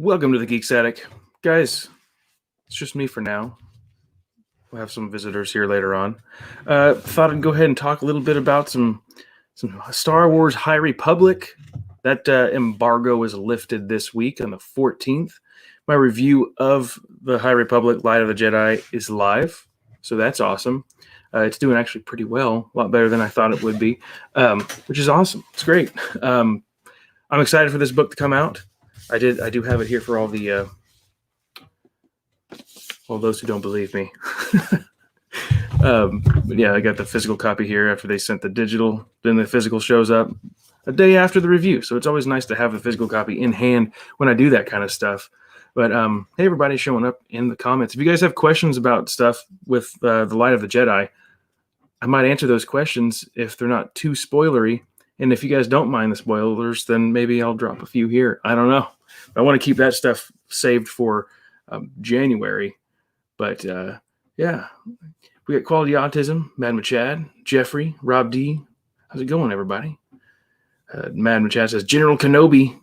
Welcome to the GeeksAttic. Guys, it's just me for now. We'll have some visitors here later on. Thought I'd go ahead and talk a little bit about some Star Wars High Republic. That embargo was lifted this week on the 14th. My review of the High Republic Light of the Jedi is live, so that's awesome. It's doing actually pretty well, a lot better than I thought it would be, which is awesome. It's great. I'm excited for this book to come out. I do have it here for all the those who don't believe me. But yeah, I got the physical copy here after they sent the digital. Then the physical shows up a day after the review. So it's always nice to have the physical copy in hand when I do that kind of stuff. But hey, everybody showing up in the comments. If you guys have questions about stuff with the Light of the Jedi, I might answer those questions if they're not too spoilery. And if you guys don't mind the spoilers, then maybe I'll drop a few here. I don't know. I want to keep that stuff saved for January. But yeah, we got Quality Autism, Mad Machad, Jeffrey, Rob D. How's it going, everybody? Mad Machad says, General Kenobi.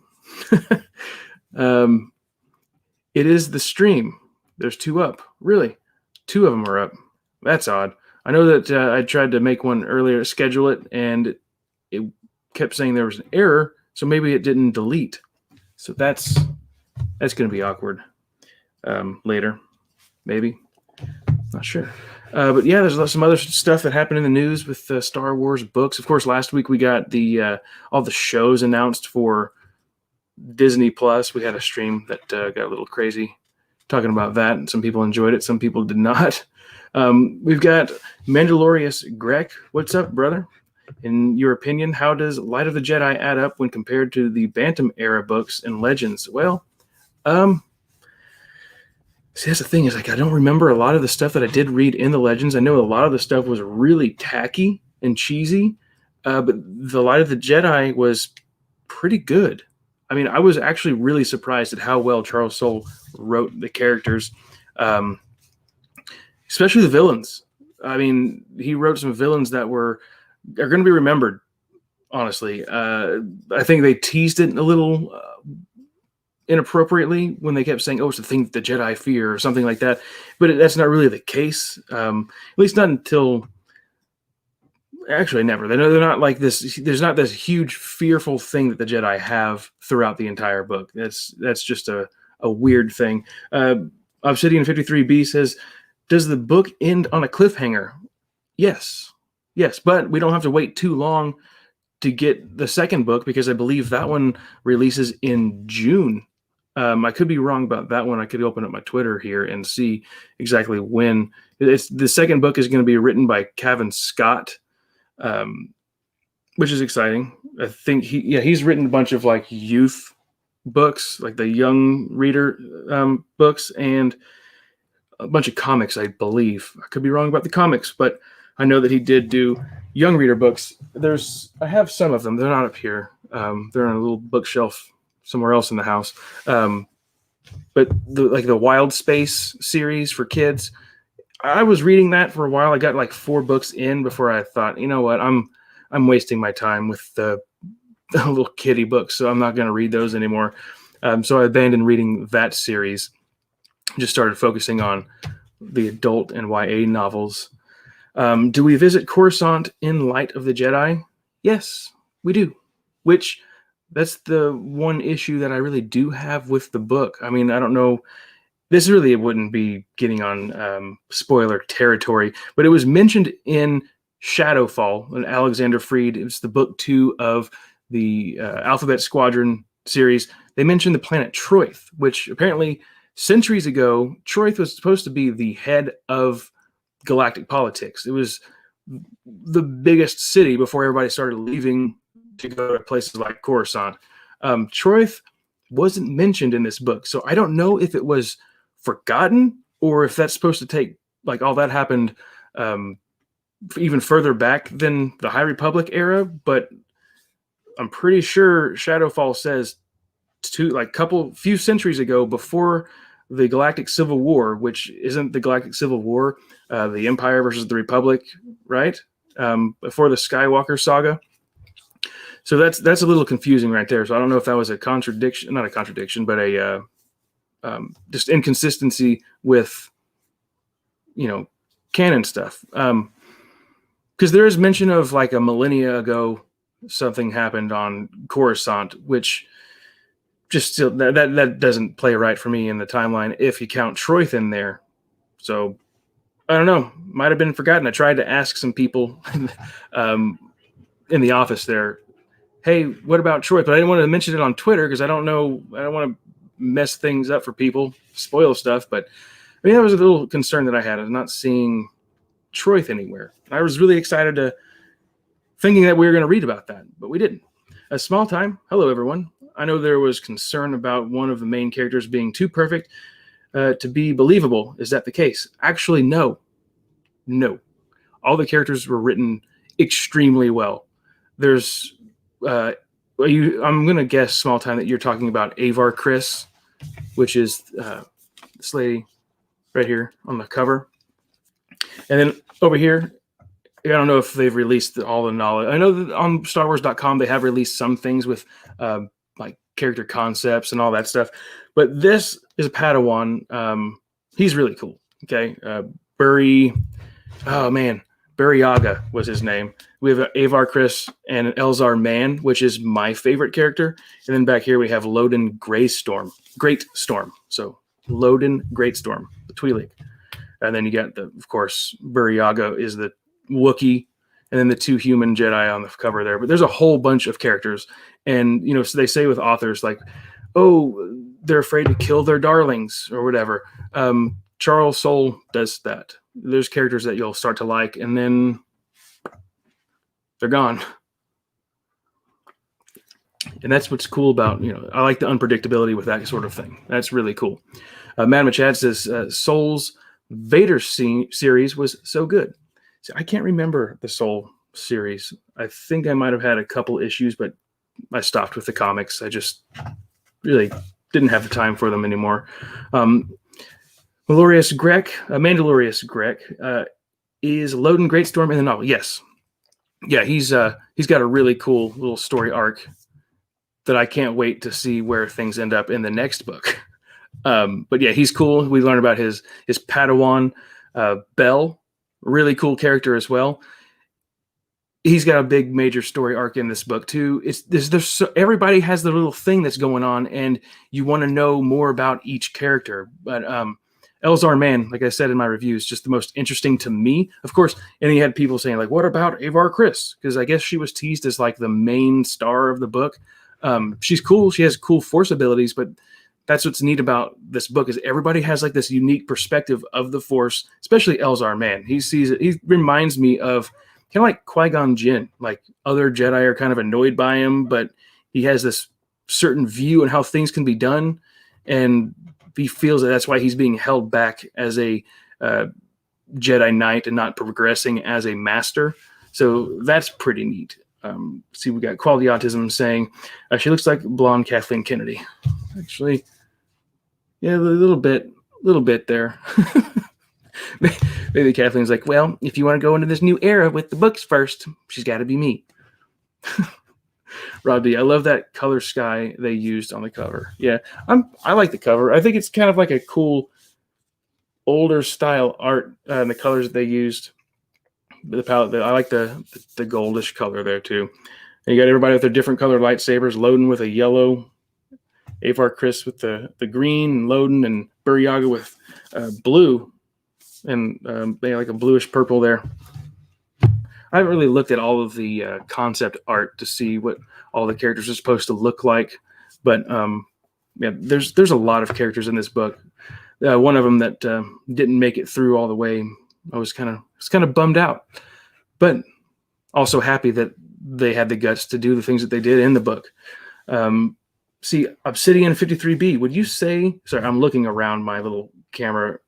It is the stream. There's two up. Really? Two of them are up. That's odd. I know that I tried to make one earlier, schedule it, and it kept saying there was an error, so maybe it didn't delete. So that's going to be awkward later, maybe. Not sure. But yeah, there's some other stuff that happened in the news with the Star Wars books. Of course, last week we got the all the shows announced for Disney Plus. We had a stream that got a little crazy talking about that, and some people enjoyed it, some people did not. We've got Mandalorius Greg. What's up, brother? In your opinion, how does Light of the Jedi add up when compared to the Bantam era books and Legends? Well, see, that's the thing is, like, I don't remember a lot of the stuff that I did read in the Legends. I know a lot of the stuff was really tacky and cheesy, but the Light of the Jedi was pretty good. I mean, I was actually really surprised at how well Charles Soule wrote the characters, especially the villains. I mean, he wrote some villains that are going to be remembered, honestly. I think they teased it a little inappropriately when they kept saying, oh, it's the thing that the Jedi fear or something like that. But that's not really the case, at least not until... Actually, never. They're not like this. There's not this huge fearful thing that the Jedi have throughout the entire book. That's just a weird thing. Obsidian 53B says, does the book end on a cliffhanger? Yes, but we don't have to wait too long to get the second book because I believe that one releases in June. I could be wrong about that one. I could open up my Twitter here and see exactly when. The second book is going to be written by Cavan Scott, which is exciting. I think he's written a bunch of like youth books, like the young reader books, and a bunch of comics, I believe. I could be wrong about the comics, but I know that he did do young reader books. I have some of them. They're not up here. They're on a little bookshelf somewhere else in the house. But the Wild Space series for kids, I was reading that for a while. I got like 4 books in before I thought, you know what, I'm wasting my time with the little kiddie books, so I'm not going to read those anymore. So I abandoned reading that series. Just started focusing on the adult and YA novels. Do we visit Coruscant in Light of the Jedi? Yes, we do. Which, that's the one issue that I really do have with the book. I mean, I don't know. This really wouldn't be getting on spoiler territory, but it was mentioned in Shadowfall, and Alexander Freed. It's the book 2 of the Alphabet Squadron series. They mentioned the planet Troith, which apparently centuries ago, Troith was supposed to be the head of galactic politics. It was the biggest city before everybody started leaving to go to places like Coruscant. Troith wasn't mentioned in this book, so I don't know if it was forgotten or if that's supposed to take, like, all that happened even further back than the High Republic era, but I'm pretty sure Shadowfall says few centuries ago, before the Galactic Civil War, which isn't the Galactic Civil War, the Empire versus the Republic, right? Before the Skywalker saga. So that's a little confusing right there. So I don't know if that was a contradiction, not a contradiction, but a just inconsistency with, canon stuff. Because there is mention of like a millennia ago, something happened on Coruscant, which just still that doesn't play right for me in the timeline if you count Troith in there. So I don't know, might have been forgotten. I tried to ask some people in the office there, hey, what about Troith? But I didn't want to mention it on Twitter because I don't want to mess things up for people, spoil stuff. But I mean, that was a little concern that I had of not seeing Troith anywhere. I was really excited thinking that we were going to read about that, but we didn't. A small time. Hello, everyone. I know there was concern about one of the main characters being too perfect to be believable. Is that the case? Actually, no. All the characters were written extremely well. There's, I'm going to guess, small time, that you're talking about Avar Kriss, which is this lady right here on the cover. And then over here, I don't know if they've released all the knowledge. I know that on StarWars.com they have released some things with like character concepts and all that stuff. But this is a Padawan. He's really cool. Okay, Burryaga was his name. We have Avar Kriss and an Elzar Mann, which is my favorite character. And then back here we have Loden Greatstorm. So Loden Greatstorm, the Twi'lek. And then you got, of course, Burryaga is the Wookiee, and then the two human Jedi on the cover there. But there's a whole bunch of characters. And, so they say with authors like, oh, they're afraid to kill their darlings or whatever. Charles Soule does that. There's characters that you'll start to like, and then they're gone. And that's what's cool about, I like the unpredictability with that sort of thing. That's really cool. Matt Machad says, Soule's Vader series was so good. So I can't remember the Soule series. I think I might have had a couple issues, but I stopped with the comics. I just really didn't have the time for them anymore. Mandalorius Grek is Loden Greatstorm in the novel. Yes. Yeah, he's got a really cool little story arc that I can't wait to see where things end up in the next book. But yeah, he's cool. We learn about his Padawan, Bell, really cool character as well. He's got a big major story arc in this book too. Everybody has the little thing that's going on, and you want to know more about each character. But Elzar Mann, like I said in my review, is just the most interesting to me, of course. And he had people saying like, "What about Avar Kriss?" Because I guess she was teased as like the main star of the book. She's cool. She has cool Force abilities, but that's what's neat about this book is everybody has like this unique perspective of the Force, especially Elzar Mann. He sees it. He reminds me of kind of like Qui-Gon Jinn. Like other Jedi are kind of annoyed by him, but he has this certain view on how things can be done, and he feels that that's why he's being held back as a Jedi Knight and not progressing as a master. So that's pretty neat. See, we got Quality Autism saying she looks like blonde Kathleen Kennedy. Actually, yeah, a little bit there. Maybe Kathleen's like, well, if you want to go into this new era with the books first, she's got to be me. Robbie, I love that color sky they used on the cover. Yeah, I like the cover. I think it's kind of like a cool older style art and the colors that they used. The palette, I like the goldish color there too. And you got everybody with their different colored lightsabers. Loden with a yellow, Avar Kriss with the green, and Loden and Burryaga with blue, and they like a bluish purple there. I haven't really looked at all of the concept art to see what all the characters are supposed to look like, but yeah, there's a lot of characters in this book. One of them that didn't make it through all the way. I was kind of bummed out, but also happy that they had the guts to do the things that they did in the book. See, Obsidian 53B, would you say, sorry, I'm looking around my little camera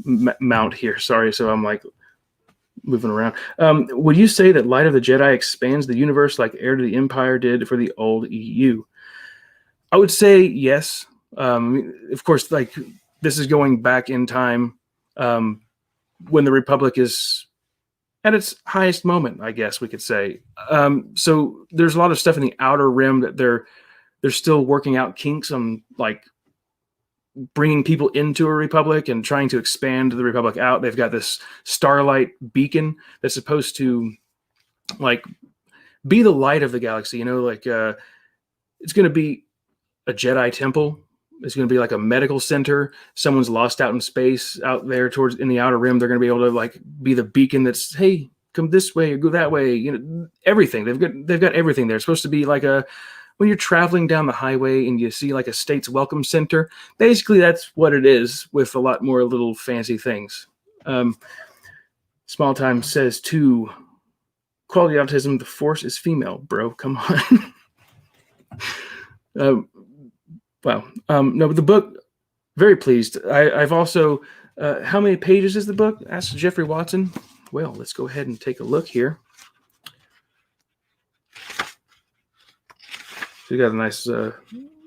mount here. Sorry. So I'm like moving around. Would you say that Light of the Jedi expands the universe like Heir to the Empire did for the old EU? I would say yes. Of course, like this is going back in time when the Republic is at its highest moment, I guess we could say. So there's a lot of stuff in the Outer Rim that they're still working out kinks on, like bringing people into a republic and trying to expand the republic out. They've got this starlight beacon that's supposed to like be the light of the galaxy. It's going to be a Jedi temple. It's going to be like a medical center. Someone's lost out in space out there towards in the outer rim. They're going to be able to like be the beacon that's, hey, come this way or go that way. Everything. They've got everything there. It's supposed to be like when you're traveling down the highway and you see like a state's welcome center. Basically, that's what it is with a lot more little fancy things. Small Time says too, quality autism, the Force is female, bro. Come on. Wow. No, but the book, very pleased. I've also, how many pages is the book? Asked Jeffrey Watson. Well, let's go ahead and take a look here. So you got a nice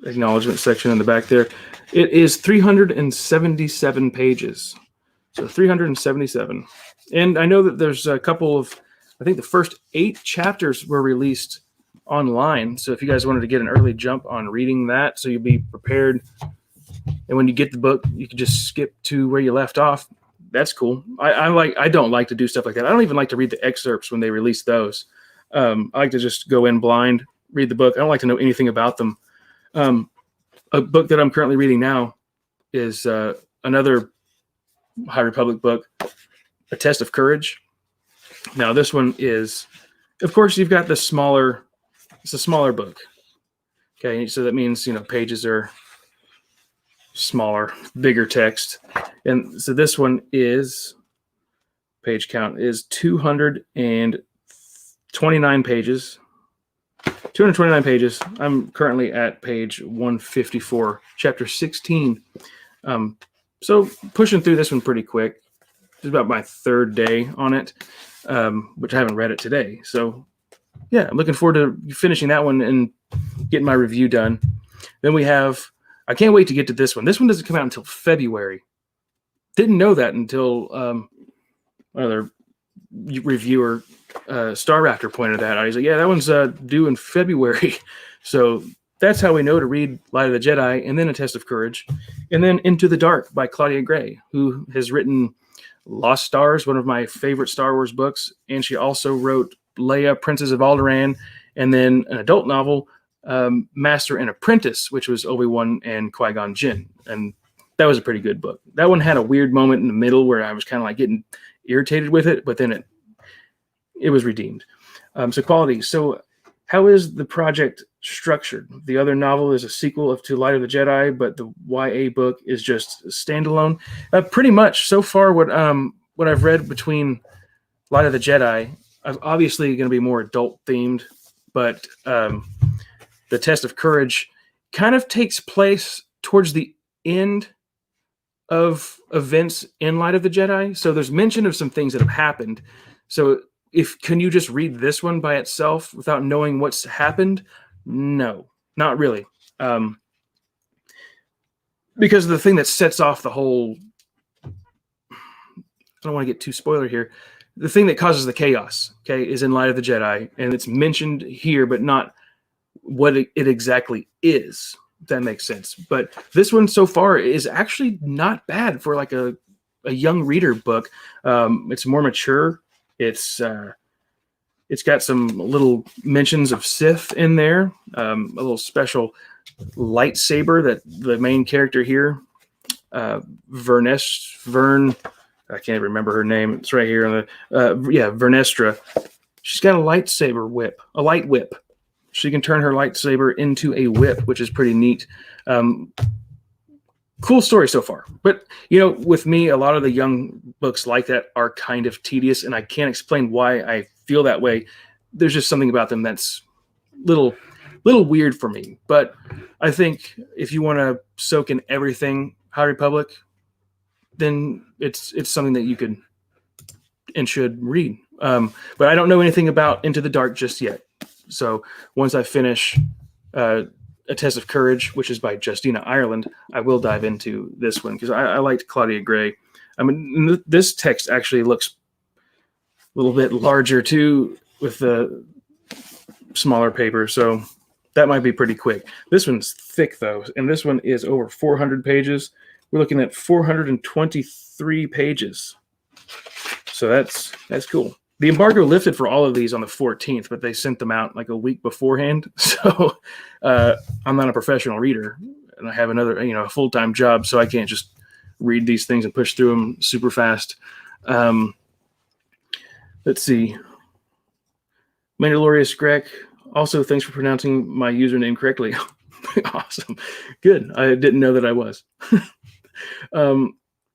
acknowledgement section in the back there. It is 377 pages. So 377. And I know that there's a couple of, I think the first 8 chapters were released online. So if you guys wanted to get an early jump on reading that, so you'll be prepared. And when you get the book, you can just skip to where you left off. That's cool. I don't like to do stuff like that. I don't even like to read the excerpts when they release those. I like to just go in blind, read the book. I don't like to know anything about them. A book that I'm currently reading now is another High Republic book, A Test of Courage. Now this one is, of course, you've got it's a smaller book. Okay, so that means, pages are smaller, bigger text. And so this one is, page count is 229 pages. 229 pages. I'm currently at page 154, chapter 16. So pushing through this one pretty quick. It's about my 3rd day on it, which I haven't read it today. So yeah, I'm looking forward to finishing that one and getting my review done. Then we have, I can't wait to get to this one. This one doesn't come out until February. Didn't know that until another reviewer, Star Raptor, pointed that out. He's like, yeah, that one's due in February. So that's how we know to read Light of the Jedi, and then A Test of Courage, and then Into the Dark by Claudia Gray, who has written Lost Stars, one of my favorite Star Wars books, and she also wrote Leia, Princess of Alderaan, and then an adult novel, Master and Apprentice, which was Obi-Wan and Qui-Gon Jinn. And that was a pretty good book. That one had a weird moment in the middle where I was kind of like getting irritated with it, but then it was redeemed. So quality. So how is the project structured? The other novel is a sequel to Light of the Jedi, but the YA book is just standalone. Pretty much so far what I've read between Light of the Jedi, I'm obviously going to be more adult themed, but The Test of Courage kind of takes place towards the end of events in Light of the Jedi. So there's mention of some things that have happened. So can you just read this one by itself without knowing what's happened? No, not really. Because the thing that sets off the whole, I don't want to get too spoiler here. The thing that causes the chaos, okay, is in Light of the Jedi, and it's mentioned here, but not what it exactly is. If that makes sense. But this one so far is actually not bad for like a young reader book. It's more mature. It's got some little mentions of Sith in there. A little special lightsaber that the main character here, Vern, I can't remember her name. It's right here on the Vernestra. She's got a lightsaber whip, a light whip. She can turn her lightsaber into a whip, which is pretty neat. Cool story so far. But, with me, a lot of the young books like that are kind of tedious, and I can't explain why I feel that way. There's just something about them that's little weird for me. But I think if you want to soak in everything High Republic, then it's something that you could and should read. But I don't know anything about Into the Dark just yet. So once I finish A Test of Courage, which is by Justina Ireland, I will dive into this one because I liked Claudia Gray. I mean, this text actually looks a little bit larger too with the smaller paper. So That might be pretty quick. This one's thick, though, and this one is over 400 pages. We're looking at 423 pages. So that's cool. The embargo lifted for all of these on the 14th, but they sent them out like a week beforehand. So I'm not a professional reader, and I have another, a full-time job, so I can't just read these things and push through them super fast. Let's see. Mandalorius Greg, also thanks for pronouncing my username correctly. Awesome. Good. I didn't know that I was.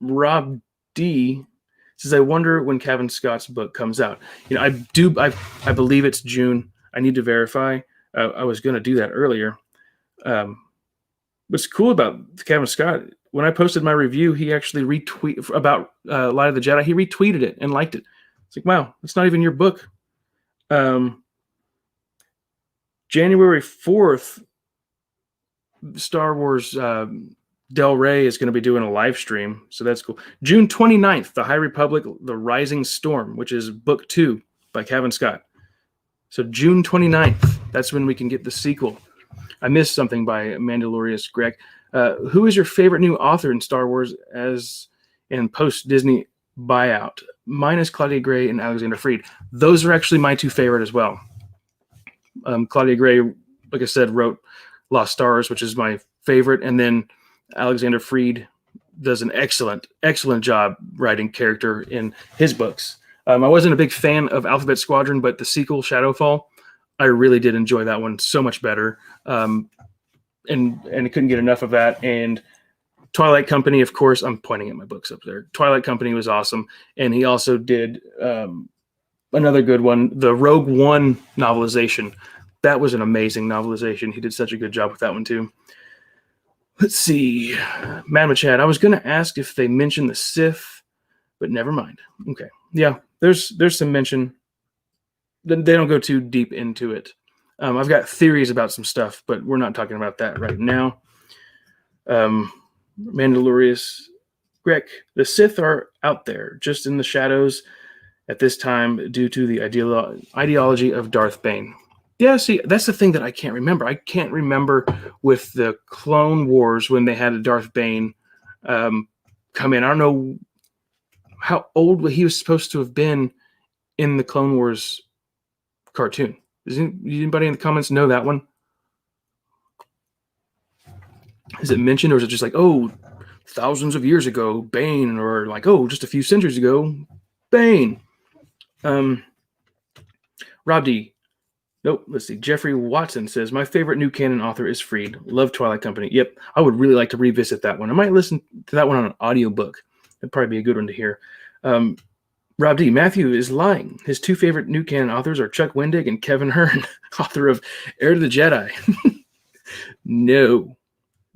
Rob D says, I wonder when Kevin Scott's book comes out. I believe it's June. I need to verify. I was going to do that earlier. What's cool about Kevin Scott, when I posted my review, he actually retweeted about Light of the Jedi. He retweeted it and liked it. It's like, wow, it's not even your book. January 4th, Star Wars Del Rey is going to be doing a live stream, so that's cool. June 29th, The High Republic, The Rising Storm, which is book 2 by Kevin Scott. So June 29th, that's when we can get the sequel. I missed something by Mandalorius Greg. Who is your favorite new author in Star Wars as in post-Disney buyout? Mine is Claudia Gray and Alexander Freed. Those are actually my two favorite as well. Claudia Gray, like I said, wrote Lost Stars, which is my favorite, and then Alexander Freed does an excellent job writing character in his books. I wasn't a big fan of Alphabet Squadron, but the sequel, Shadowfall, I really did enjoy that one so much better. And I couldn't get enough of that. And Twilight Company, of course, I'm pointing at my books up there. Twilight Company was awesome. And he also did another good one, the Rogue One novelization. That was an amazing novelization. He did such a good job with that one too. Let's see. Madam Chad, I was going to ask if they mentioned the Sith, but never mind. Okay. Yeah, there's some mention. They don't go too deep into it. I've got theories about some stuff, but we're not talking about that right now. Mandalorius Greg, the Sith are out there, just in the shadows at this time due to the ideology of Darth Bane. Yeah, see, that's the thing that I can't remember. I can't remember with the Clone Wars when they had a Darth Bane come in. I don't know how old he was supposed to have been in the Clone Wars cartoon. Does anybody in the comments know that one? Is it mentioned, or is it just like, oh, thousands of years ago, Bane, or like, oh, just a few centuries ago, Bane? Rob D. Nope, let's see. Jeffrey Watson says, my favorite new canon author is Freed. Love Twilight Company. Yep, I would really like to revisit that one. I might listen to that one on an audiobook. That'd probably be a good one to hear. Rob D. Matthew is lying. His two favorite new canon authors are Chuck Wendig and Kevin Hearn, author of Heir to the Jedi. No.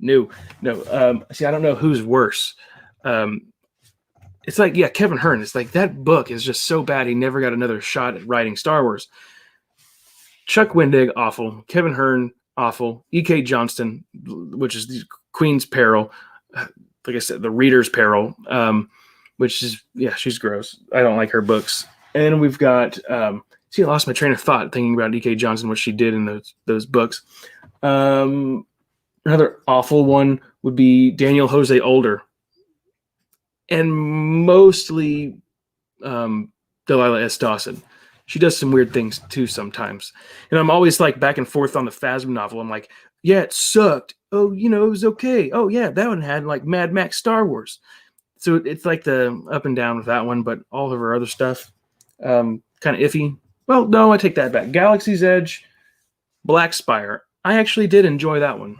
See, I don't know who's worse. It's like, yeah, Kevin Hearn. It's like that book is just so bad he never got another shot at writing Star Wars. Chuck Wendig, awful. Kevin Hearn, awful. E.K. Johnston, which is the Queen's Peril. Like I said, the Reader's Peril, which is, yeah, she's gross. I don't like her books. And we've got, I lost my train of thought thinking about E.K. Johnston, what she did in those books. Another awful one would be Daniel Jose Older. And mostly Delilah S. Dawson. She does some weird things too sometimes. And I'm always like back and forth on the Phasm novel. I'm like, yeah, it sucked. Oh, it was okay. Oh, yeah, that one had like Mad Max Star Wars. So it's like the up and down with that one, but all of her other stuff, kind of iffy. Well, no, I take that back. Galaxy's Edge, Black Spire. I actually did enjoy that one.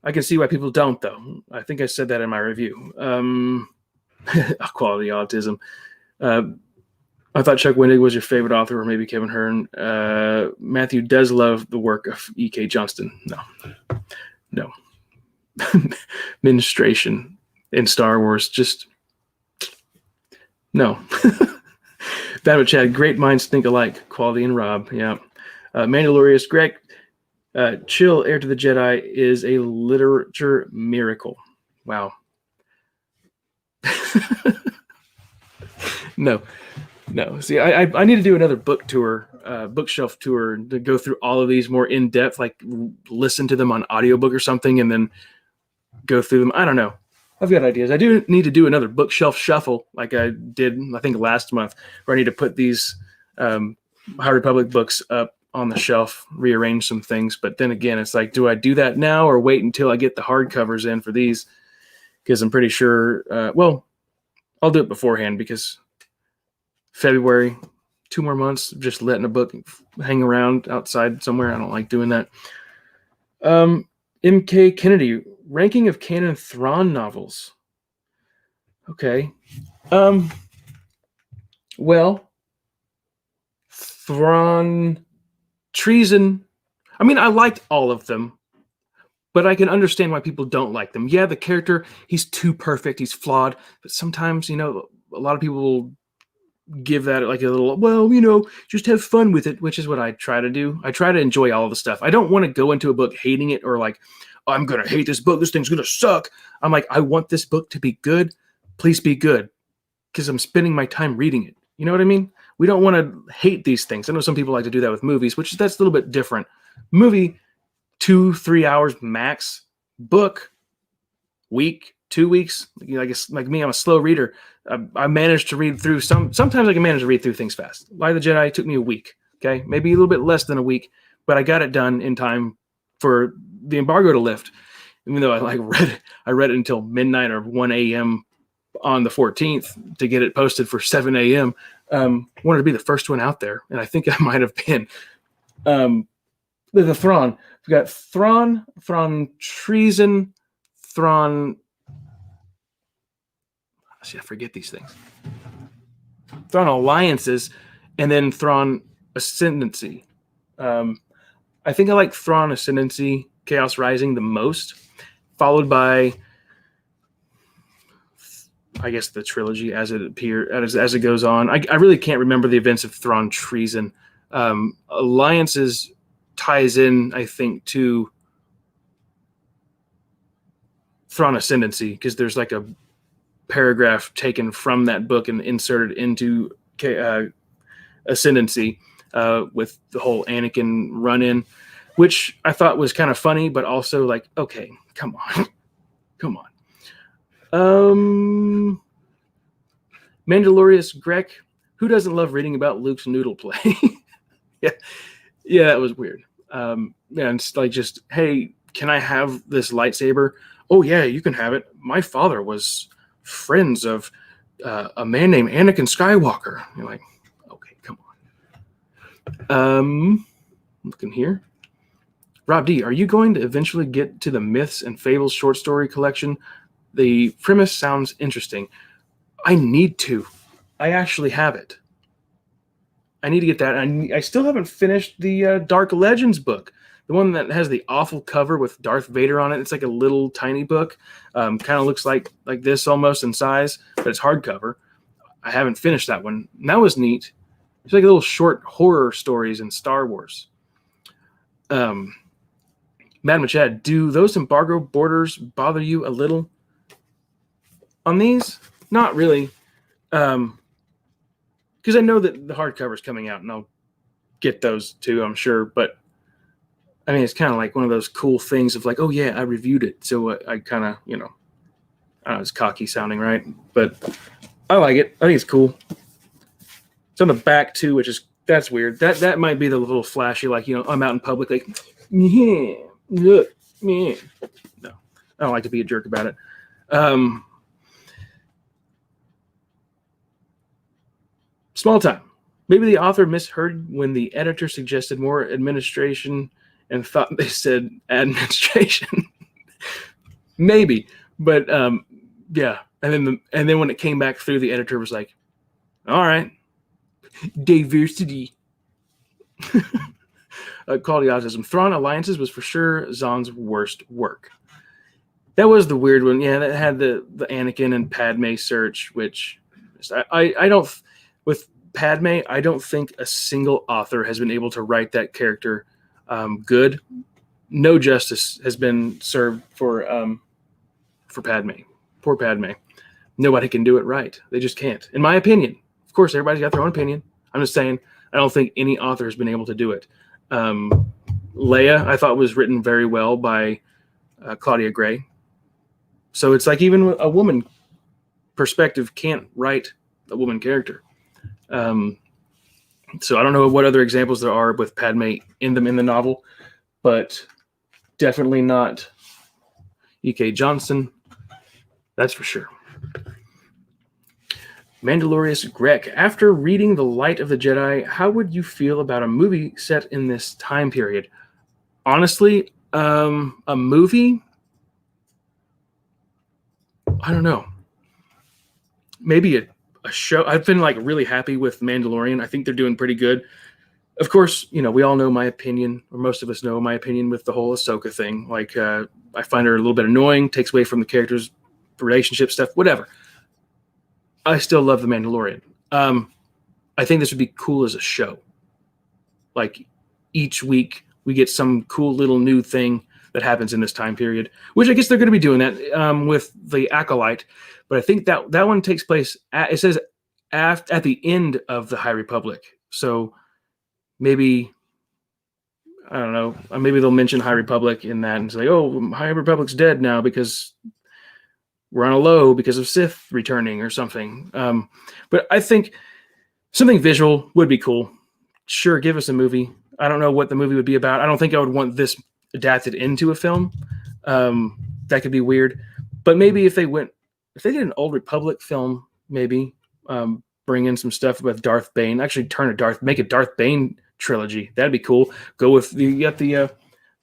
I can see why people don't, though. I think I said that in my review. Quality autism. I thought Chuck Wendig was your favorite author, or maybe Kevin Hearn. Matthew does love the work of E.K. Johnston. No. Ministration in Star Wars, just no. Bad with Chad, great minds think alike. Quality and Rob, yeah. Mandalorius Greg, chill. Heir to the Jedi is a literature miracle. Wow. No. See, I need to do another book tour bookshelf tour to go through all of these more in depth, like listen to them on audiobook or something, and then go through them. I don't know. I've got ideas. I do need to do another bookshelf shuffle, like I did, I think, last month, where I need to put these High Republic books up on the shelf, rearrange some things. But then again, it's like, do I do that now or wait until I get the hardcovers in for these? Because I'm pretty sure, I'll do it beforehand, because February, 2 more months of just letting a book hang around outside somewhere. I don't like doing that. M.K. Kennedy, ranking of canon Thrawn novels. Okay. Well, Thrawn, Treason. I mean, I liked all of them, but I can understand why people don't like them. Yeah, the character, he's too perfect, he's flawed, but sometimes, a lot of people will give that like a little, just have fun with it, which is what I try to do. I try to enjoy all of the stuff. I don't want to go into a book hating it, or like, I'm going to hate this book, this thing's going to suck. I'm like, I want this book to be good. Please be good, because I'm spending my time reading it. You know what I mean? We don't want to hate these things. I know some people like to do that with movies, that's a little bit different. Movie, 2-3 hours max. Book, week, 2 weeks. I guess like me, I'm a slow reader. I managed to read through sometimes I can manage to read through things fast. Light of the Jedi took me a week. Okay, maybe a little bit less than a week, but I got it done in time for the embargo to lift. Even though I read it until midnight or 1 a.m. on the 14th to get it posted for 7 a.m. Wanted to be the first one out there, and I think I might have been. The Thrawn. We've got Thrawn Treason, Thrawn. See, I forget these things. Thrawn Alliances, and then Thrawn Ascendancy. I think I like Thrawn Ascendancy, Chaos Rising the most, followed by, I guess, the trilogy as it goes on. I really can't remember the events of Thrawn Treason. Alliances ties in, I think, to Thrawn Ascendancy, because there's like a paragraph taken from that book and inserted into Ascendancy with the whole Anakin run-in, which I thought was kind of funny, but also like, okay, come on. Mandalorius Grek, who doesn't love reading about Luke's noodle play? Yeah, that was weird. And it's like, just, hey, can I have this lightsaber? Oh yeah, you can have it. My father was friends of a man named Anakin Skywalker. You're like, okay, come on. Looking here. Rob D, are you going to eventually get to the Myths and Fables short story collection? The premise sounds interesting. I need to. I actually have it. I need to get that. I still haven't finished the Dark Legends book. The one that has the awful cover with Darth Vader on it. It's like a little tiny book. Kind of looks like this almost in size, but it's hardcover. I haven't finished that one. And that was neat. It's like little short horror stories in Star Wars. Mad Machad, do those embargo borders bother you a little? On these? Not really. Because I know that the hardcover is coming out, and I'll get those too, I'm sure. But I mean, it's kind of like one of those cool things of like, oh yeah, I reviewed it, so I kind of, I don't know, it's cocky sounding, right? But I like it. I think it's cool. It's on the back too, that's weird. That might be the little flashy, like, I'm out in public, like, yeah, look, man. No, I don't like to be a jerk about it. Small time. Maybe the author misheard when the editor suggested more administration and thought they said administration. Maybe, but yeah. And then when it came back through, the editor was like, "All right, diversity." Quality autism. Thrawn Alliances was for sure Zahn's worst work. That was the weird one. Yeah, that had the Anakin and Padme search, which I don't. With Padme, I don't think a single author has been able to write that character good. No justice has been served for Padme. Poor Padme. Nobody can do it right. They just can't. In my opinion. Of course, everybody's got their own opinion. I'm just saying, I don't think any author has been able to do it. Leia, I thought, was written very well by Claudia Gray. So it's like even a woman perspective can't write a woman character. So I don't know what other examples there are with Padme in the novel, but definitely not E.K. Johnston. That's for sure. Mandalorius Greg, after reading The Light of the Jedi, how would you feel about a movie set in this time period? Honestly, a movie? I don't know. Maybe a show. I've been like really happy with Mandalorian. I think they're doing pretty good. Of course, we all know my opinion, or most of us know my opinion with the whole Ahsoka thing. Like, I find her a little bit annoying, takes away from the characters' relationship stuff, whatever. I still love The Mandalorian. I think this would be cool as a show. Like, each week we get some cool little new thing that happens in this time period, which I guess they're going to be doing that with the Acolyte. But I think that one takes place, it says at the end of the High Republic. So maybe, I don't know, maybe they'll mention High Republic in that and say, oh, High Republic's dead now because we're on a low because of Sith returning or something. But I think something visual would be cool. Sure, give us a movie. I don't know what the movie would be about. I don't think I would want this adapted into a film. That could be weird. But maybe if they did an Old Republic film, maybe bring in some stuff with Darth Bane. Actually, make a Darth Bane trilogy. That'd be cool. Go with you got the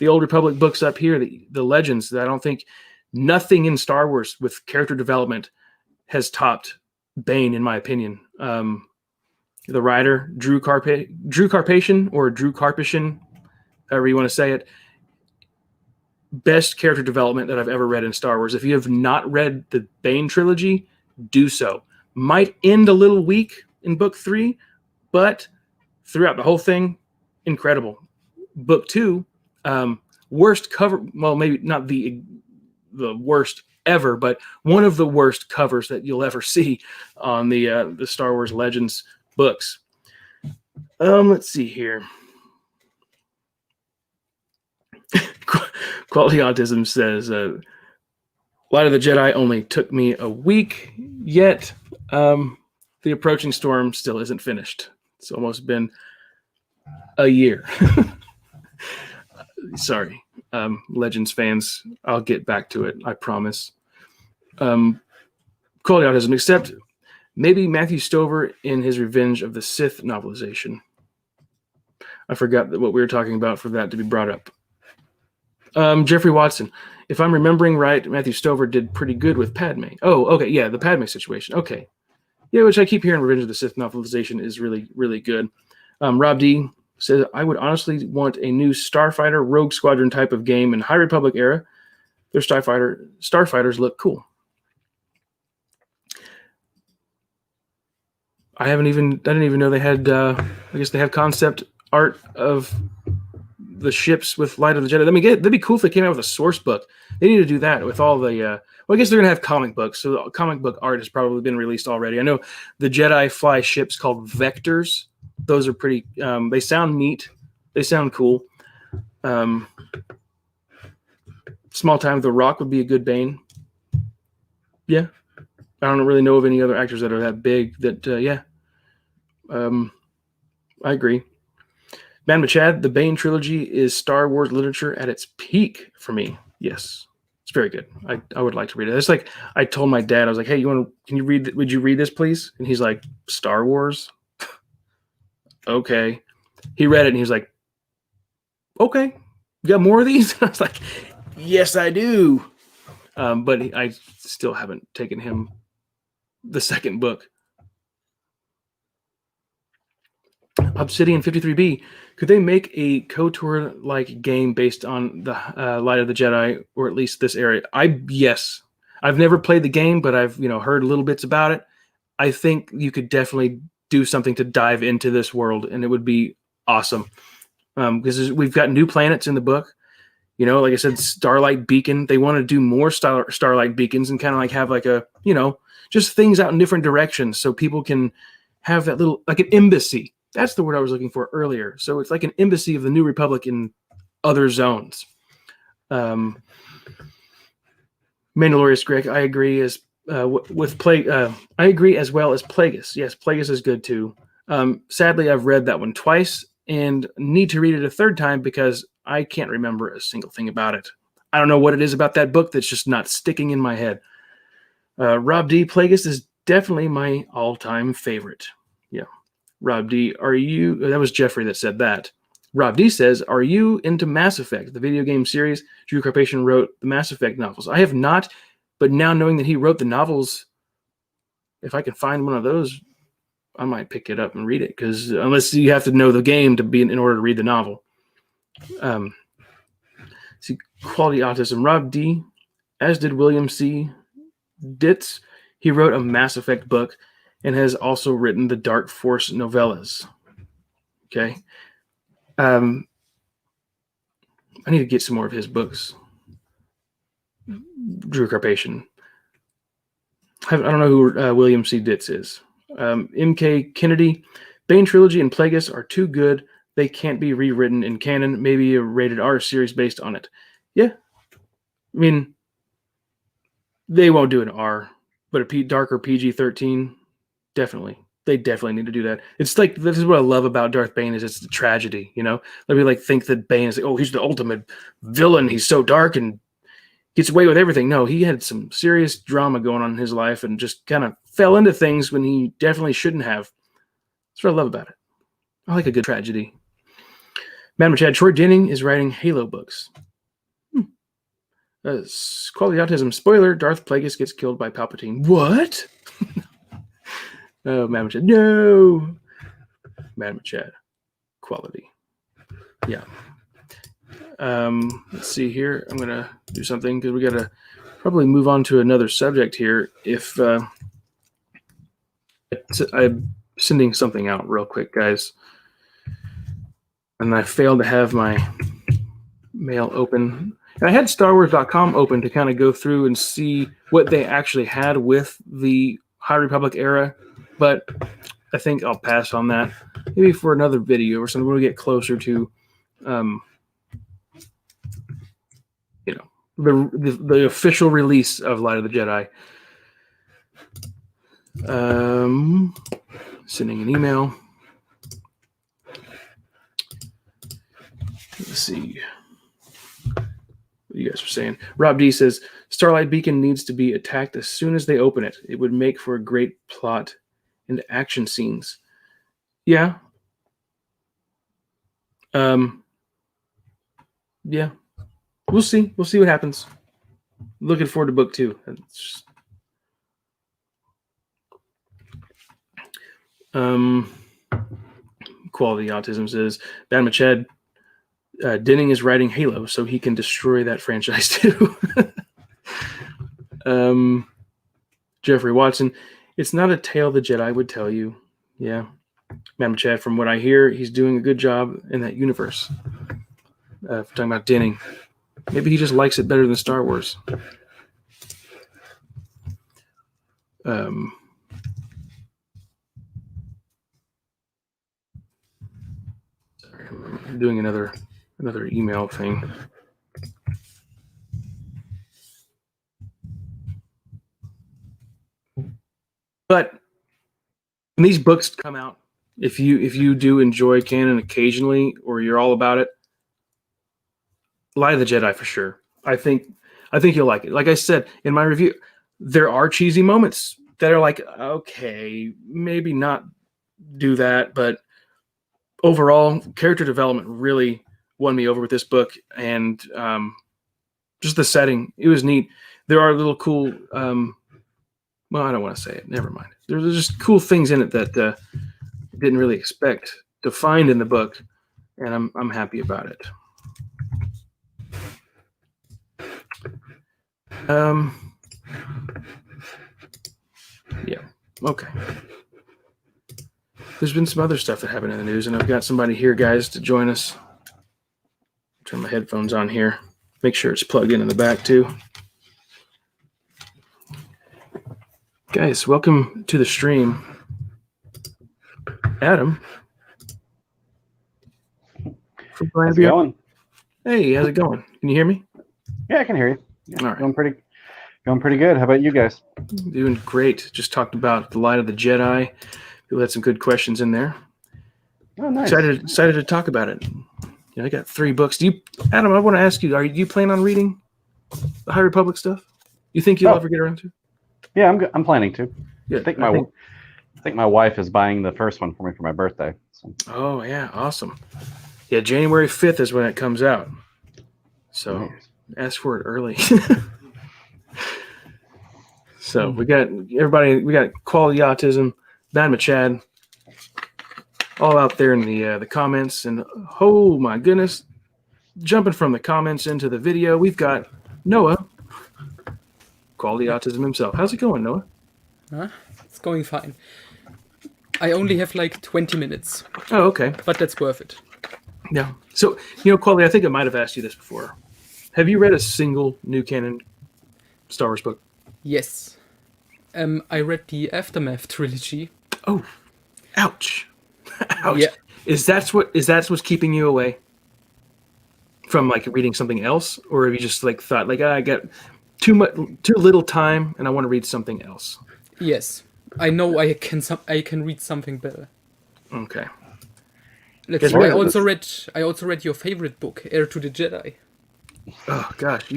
Old Republic books up here, the Legends. That I don't think nothing in Star Wars with character development has topped Bane, in my opinion. The writer Drew Karpyshyn, however you want to say it. Best character development that I've ever read in Star Wars. If you have not read the Bane trilogy, do so. Might end a little weak in book 3, but throughout the whole thing, incredible. Book 2, worst cover. Well, maybe not the worst ever, but one of the worst covers that you'll ever see on the Star Wars Legends books. Let's see here. Quality Autism says, Light of the Jedi only took me a week, yet the approaching storm still isn't finished. It's almost been a year. Sorry, Legends fans. I'll get back to it, I promise. Quality Autism, except maybe Matthew Stover in his Revenge of the Sith novelization. I forgot what we were talking about for that to be brought up. Jeffrey Watson, if I'm remembering right, Matthew Stover did pretty good with Padme. Oh, okay, yeah, the Padme situation. Okay. Yeah, which I keep hearing Revenge of the Sith novelization is really, really good. Rob D says, I would honestly want a new Starfighter Rogue Squadron type of game in High Republic era. Their Starfighters look cool. I didn't even know they had, I guess they have concept art of the ships with Light of the Jedi. I mean, that'd be cool if they came out with a source book. They need to do that with all the, well, I guess they're going to have comic books. So the comic book art has probably been released already. I know the Jedi fly ships called Vectors. Those are pretty, they sound neat. They sound cool. Small Time The Rock would be a good Bane. Yeah. I don't really know of any other actors that are that big that, yeah. I agree. Man Machad, the Bane trilogy is Star Wars literature at its peak for me. Yes, it's very good. I would like to read it. It's like I told my dad, I was like, hey, would you read this, please? And he's like, Star Wars? Okay. He read it and he was like, okay, you got more of these? I was like, yes, I do. But I still haven't taken him the second book. Obsidian 53B, could they make a KOTOR-like game based on the Light of the Jedi, or at least this area? Yes. I've never played the game, but I've heard little bits about it. I think you could definitely do something to dive into this world, and it would be awesome. Because we've got new planets in the book. Like I said, Starlight Beacon. They want to do more Starlight Beacons and kind of like have like a, just things out in different directions so people can have that little, like an embassy. That's the word I was looking for earlier. So it's like an embassy of the New Republic in other zones. Mandalorius Greg, I agree with Plague. I agree as well as Plagueis. Yes, Plagueis is good too. Sadly, I've read that one twice and need to read it a third time because I can't remember a single thing about it. I don't know what it is about that book that's just not sticking in my head. Rob D. Plagueis is definitely my all-time favorite. Yeah. Rob D. That was Jeffrey that said that. Rob D says, are you into Mass Effect, the video game series? Drew Carpathian wrote the Mass Effect novels. I have not, but now knowing that he wrote the novels, if I can find one of those, I might pick it up and read it, because unless you have to know the game to be in order to read the novel. See, Quality Autism. Rob D., as did William C. Ditz, he wrote a Mass Effect book and has also written the Dark Force novellas. Okay. I need to get some more of his books. Drew Carpathian. I don't know who William C. Ditz is. M.K. Kennedy. Bane Trilogy and Plagueis are too good. They can't be rewritten in canon. Maybe a rated R series based on it. Yeah. I mean, they won't do an R, but a darker PG-13, definitely. They definitely need to do that. It's like, this is what I love about Darth Bane, is it's the tragedy, you know? Let me think that Bane is he's the ultimate villain. He's so dark and gets away with everything. No, he had some serious drama going on in his life and just kind of fell into things when he definitely shouldn't have. That's what I love about it. I like a good tragedy. Madam Chad, Troy Denning is writing Halo books. Quality Autism. Spoiler, Darth Plagueis gets killed by Palpatine. What? Oh, Madam Chad. No. Madam Chad. Quality. Yeah. Let's see here. I'm going to do something because we got to probably move on to another subject here. If I'm sending something out real quick, guys, and I failed to have my mail open. And I had StarWars.com open to kind of go through and see what they actually had with the High Republic era, but I think I'll pass on that. Maybe for another video or something when we get closer to, the official release of Light of the Jedi. Sending an email. Let's see what you guys are saying. Rob D says, Starlight Beacon needs to be attacked as soon as they open it. It would make for a great plot and action scenes. Yeah. Yeah. We'll see. We'll see what happens. Looking forward to book 2. Quality Autism says, Bad Machad, Denning is writing Halo so he can destroy that franchise too. Jeffrey Watson, it's not a tale the Jedi would tell you. Yeah. Madam Chad, from what I hear, he's doing a good job in that universe. Talking about Denning. Maybe he just likes it better than Star Wars. Sorry, I'm doing another email thing. But when these books come out, if you do enjoy canon occasionally, or you're all about it, Light of the Jedi for sure. I think you'll like it. Like I said in my review, there are cheesy moments that are like, okay, maybe not do that, but overall, character development really won me over with this book, and just the setting, it was neat. There are little cool, well, I don't want to say it. Never mind. There's just cool things in it that didn't really expect to find in the book, and I'm happy about it. Yeah. Okay. There's been some other stuff that happened in the news, and I've got somebody here, guys, to join us. Turn my headphones on here. Make sure it's plugged in the back, too. Guys, welcome to the stream. Adam, So glad to How's be it on. going? Hey, how's it going? Can you hear me? Yeah, I can hear you. Yeah, All right. going pretty good. How about you guys? Doing great. Just talked about the Light of the Jedi. People had some good questions in there. Oh, nice. Excited to talk about it. I got 3 books. Adam? I want to ask you: do you plan on reading the High Republic stuff? You think you'll ever get around to? Yeah, I'm planning to. Yeah, I think my wife is buying the first one for me for my birthday. So. Oh yeah, awesome. Yeah, January 5th is when it comes out. So Nice. ask for it early. So we got everybody. We got Quality Autism, Bad Machad, all out there in the comments. And oh my goodness, jumping from the comments into the video, we've got Noah, Quality Autism himself. How's it going, Noah? It's going fine. I only have like 20 minutes. Oh, okay. But that's worth it. Yeah. So, Quality, I think I might have asked you this before. Have you read a single new canon Star Wars book? Yes. I read the Aftermath trilogy. Oh, ouch. Ouch. Yeah. Is that what's keeping you away from like reading something else, or have you just like thought like I got too little time and I want to read something else? Yes. I know I can read something better. Okay. I also read your favorite book, Heir to the Jedi. Oh gosh,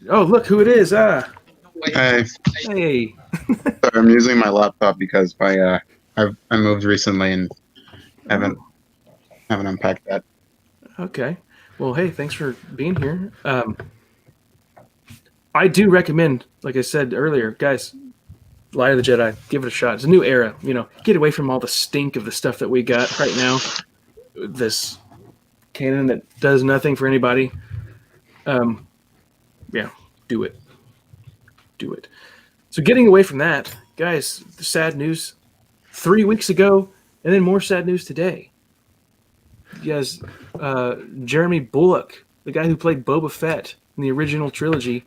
oh look who it is. Hey. Hey. So I'm using my laptop because I moved recently and haven't unpacked that. Okay. Well, hey, thanks for being here. I do recommend, like I said earlier, guys, Light of the Jedi, give it a shot. It's a new era. Get away from all the stink of the stuff that we got right now. This canon that does nothing for anybody. Yeah, do it. Do it. So getting away from that, guys, the sad news 3 weeks ago, and then more sad news today. Yes, Jeremy Bulloch, the guy who played Boba Fett in the original trilogy,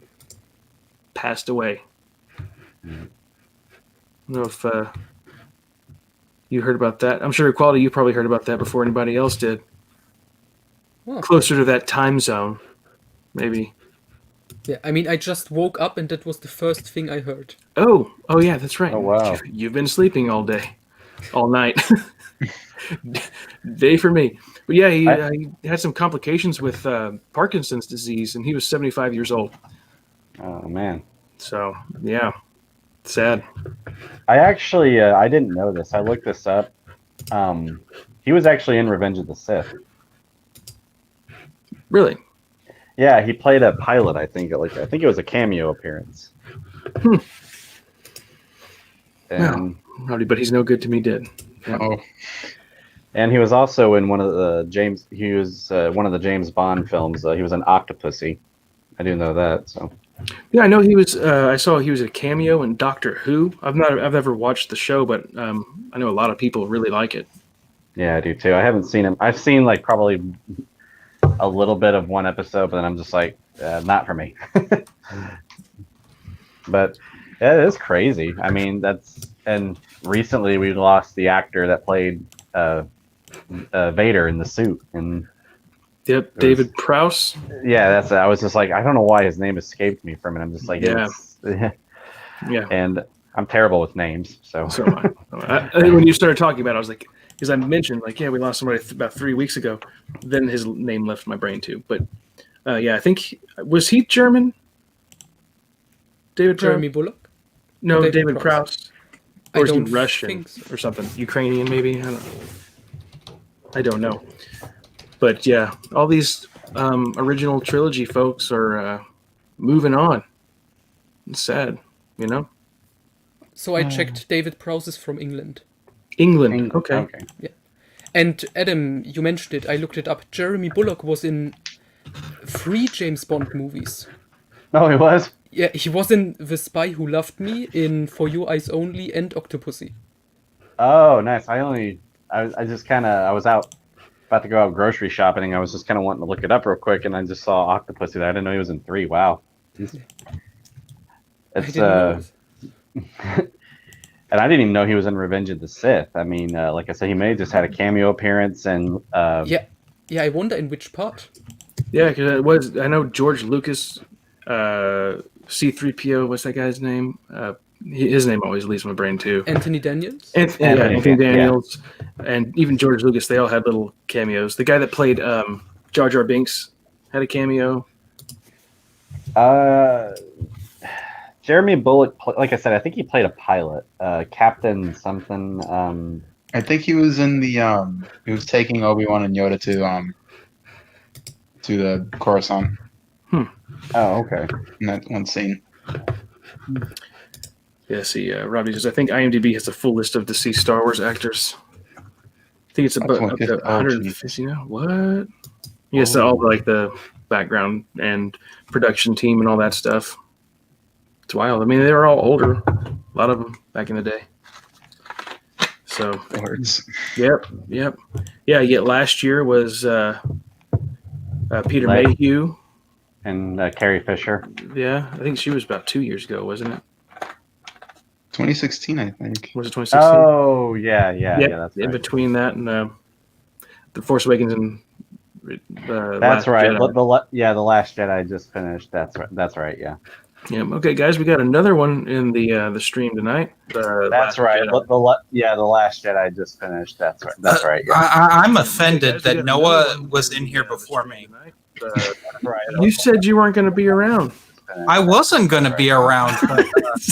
passed away. I don't know if you heard about that. I'm sure Quality, you probably heard about that before anybody else did. Oh. Closer to that time zone, maybe. Yeah, I mean, I just woke up and that was the first thing I heard. Oh yeah, that's right. Oh, wow. You've been sleeping all day, all night. Day for me. But yeah, he had some complications with Parkinson's disease, and he was 75 years old. Oh man. So yeah, sad. I actually I didn't know this. I looked this up. He was actually in Revenge of the Sith. Really? Yeah, he played a pilot. I think it was a cameo appearance. And but he's no good to me. Did. Yeah. Oh, and he was also in one of the James Bond films. He was an Octopussy. I do know that. So. Yeah, I know he was. I saw he was a cameo in Doctor Who. I've never watched the show, but I know a lot of people really like it. Yeah, I do too. I haven't seen him. I've seen like probably a little bit of one episode, but then I'm just like, not for me. But yeah, it is crazy. I mean, and recently we lost the actor that played Vader in the suit. And yep, David Prowse. Yeah, I was just like, I don't know why his name escaped me from it. I'm just like, yeah. Yeah. And I'm terrible with names, so. So am I. When you started talking about it, I was like, because I mentioned like, yeah, we lost somebody about 3 weeks ago. Then his name left my brain too. But yeah, I think was he German? David Jeremy Bulloch? No, David Prowse. Or is he Russian so. or something? Ukrainian, maybe? I don't know. But yeah, all these original trilogy folks are moving on. It's sad, So I checked David Prowse is from England. England. Okay. Yeah. And Adam, you mentioned it. I looked it up. Jeremy Bulloch was in 3 James Bond movies. Oh, he was? Yeah, he was in The Spy Who Loved Me, in For Your Eyes Only, and Octopussy. Oh, nice. I was out about to go out grocery shopping. I was just kind of wanting to look it up real quick, and I just saw Octopussy there. I didn't know he was in 3. Wow. It's and I didn't even know he was in Revenge of the Sith. I mean, like I said, he may have just had a cameo appearance, and yeah, Yeah, I wonder in which part. Yeah, because it was. I know George Lucas, C-3PO. What's that guy's name? His name always leaves my brain too. Anthony Daniels? Anthony Daniels, and even George Lucas. They all had little cameos. The guy that played Jar Jar Binks had a cameo. Jeremy Bulloch, like I said, I think he played a pilot, Captain something. I think he was in the he was taking Obi-Wan and Yoda to the Coruscant Oh, okay. in that one scene. Yeah, see, Robbie says, I think IMDb has a full list of deceased Star Wars actors. I think it's about up to 150 now. What? Yes, all like the background and production team and all that stuff. It's wild. I mean, they were all older, a lot of them back in the day. So, yep. Yeah. Last year was Peter Mayhew and Carrie Fisher. Yeah, I think she was about 2 years ago, wasn't it? 2016, I think. Was it 2016? Oh, yeah. That's in right. between that and The Force Awakens and that's Last right. Jedi. The Last Jedi just finished. That's right. Yeah. Yeah. Okay, guys, we got another one in the stream tonight. That's right. The Last Jedi just finished. That's right. Yeah. I'm offended that Noah was in here before me. Right. You said you weren't going to be around. I wasn't going to be around.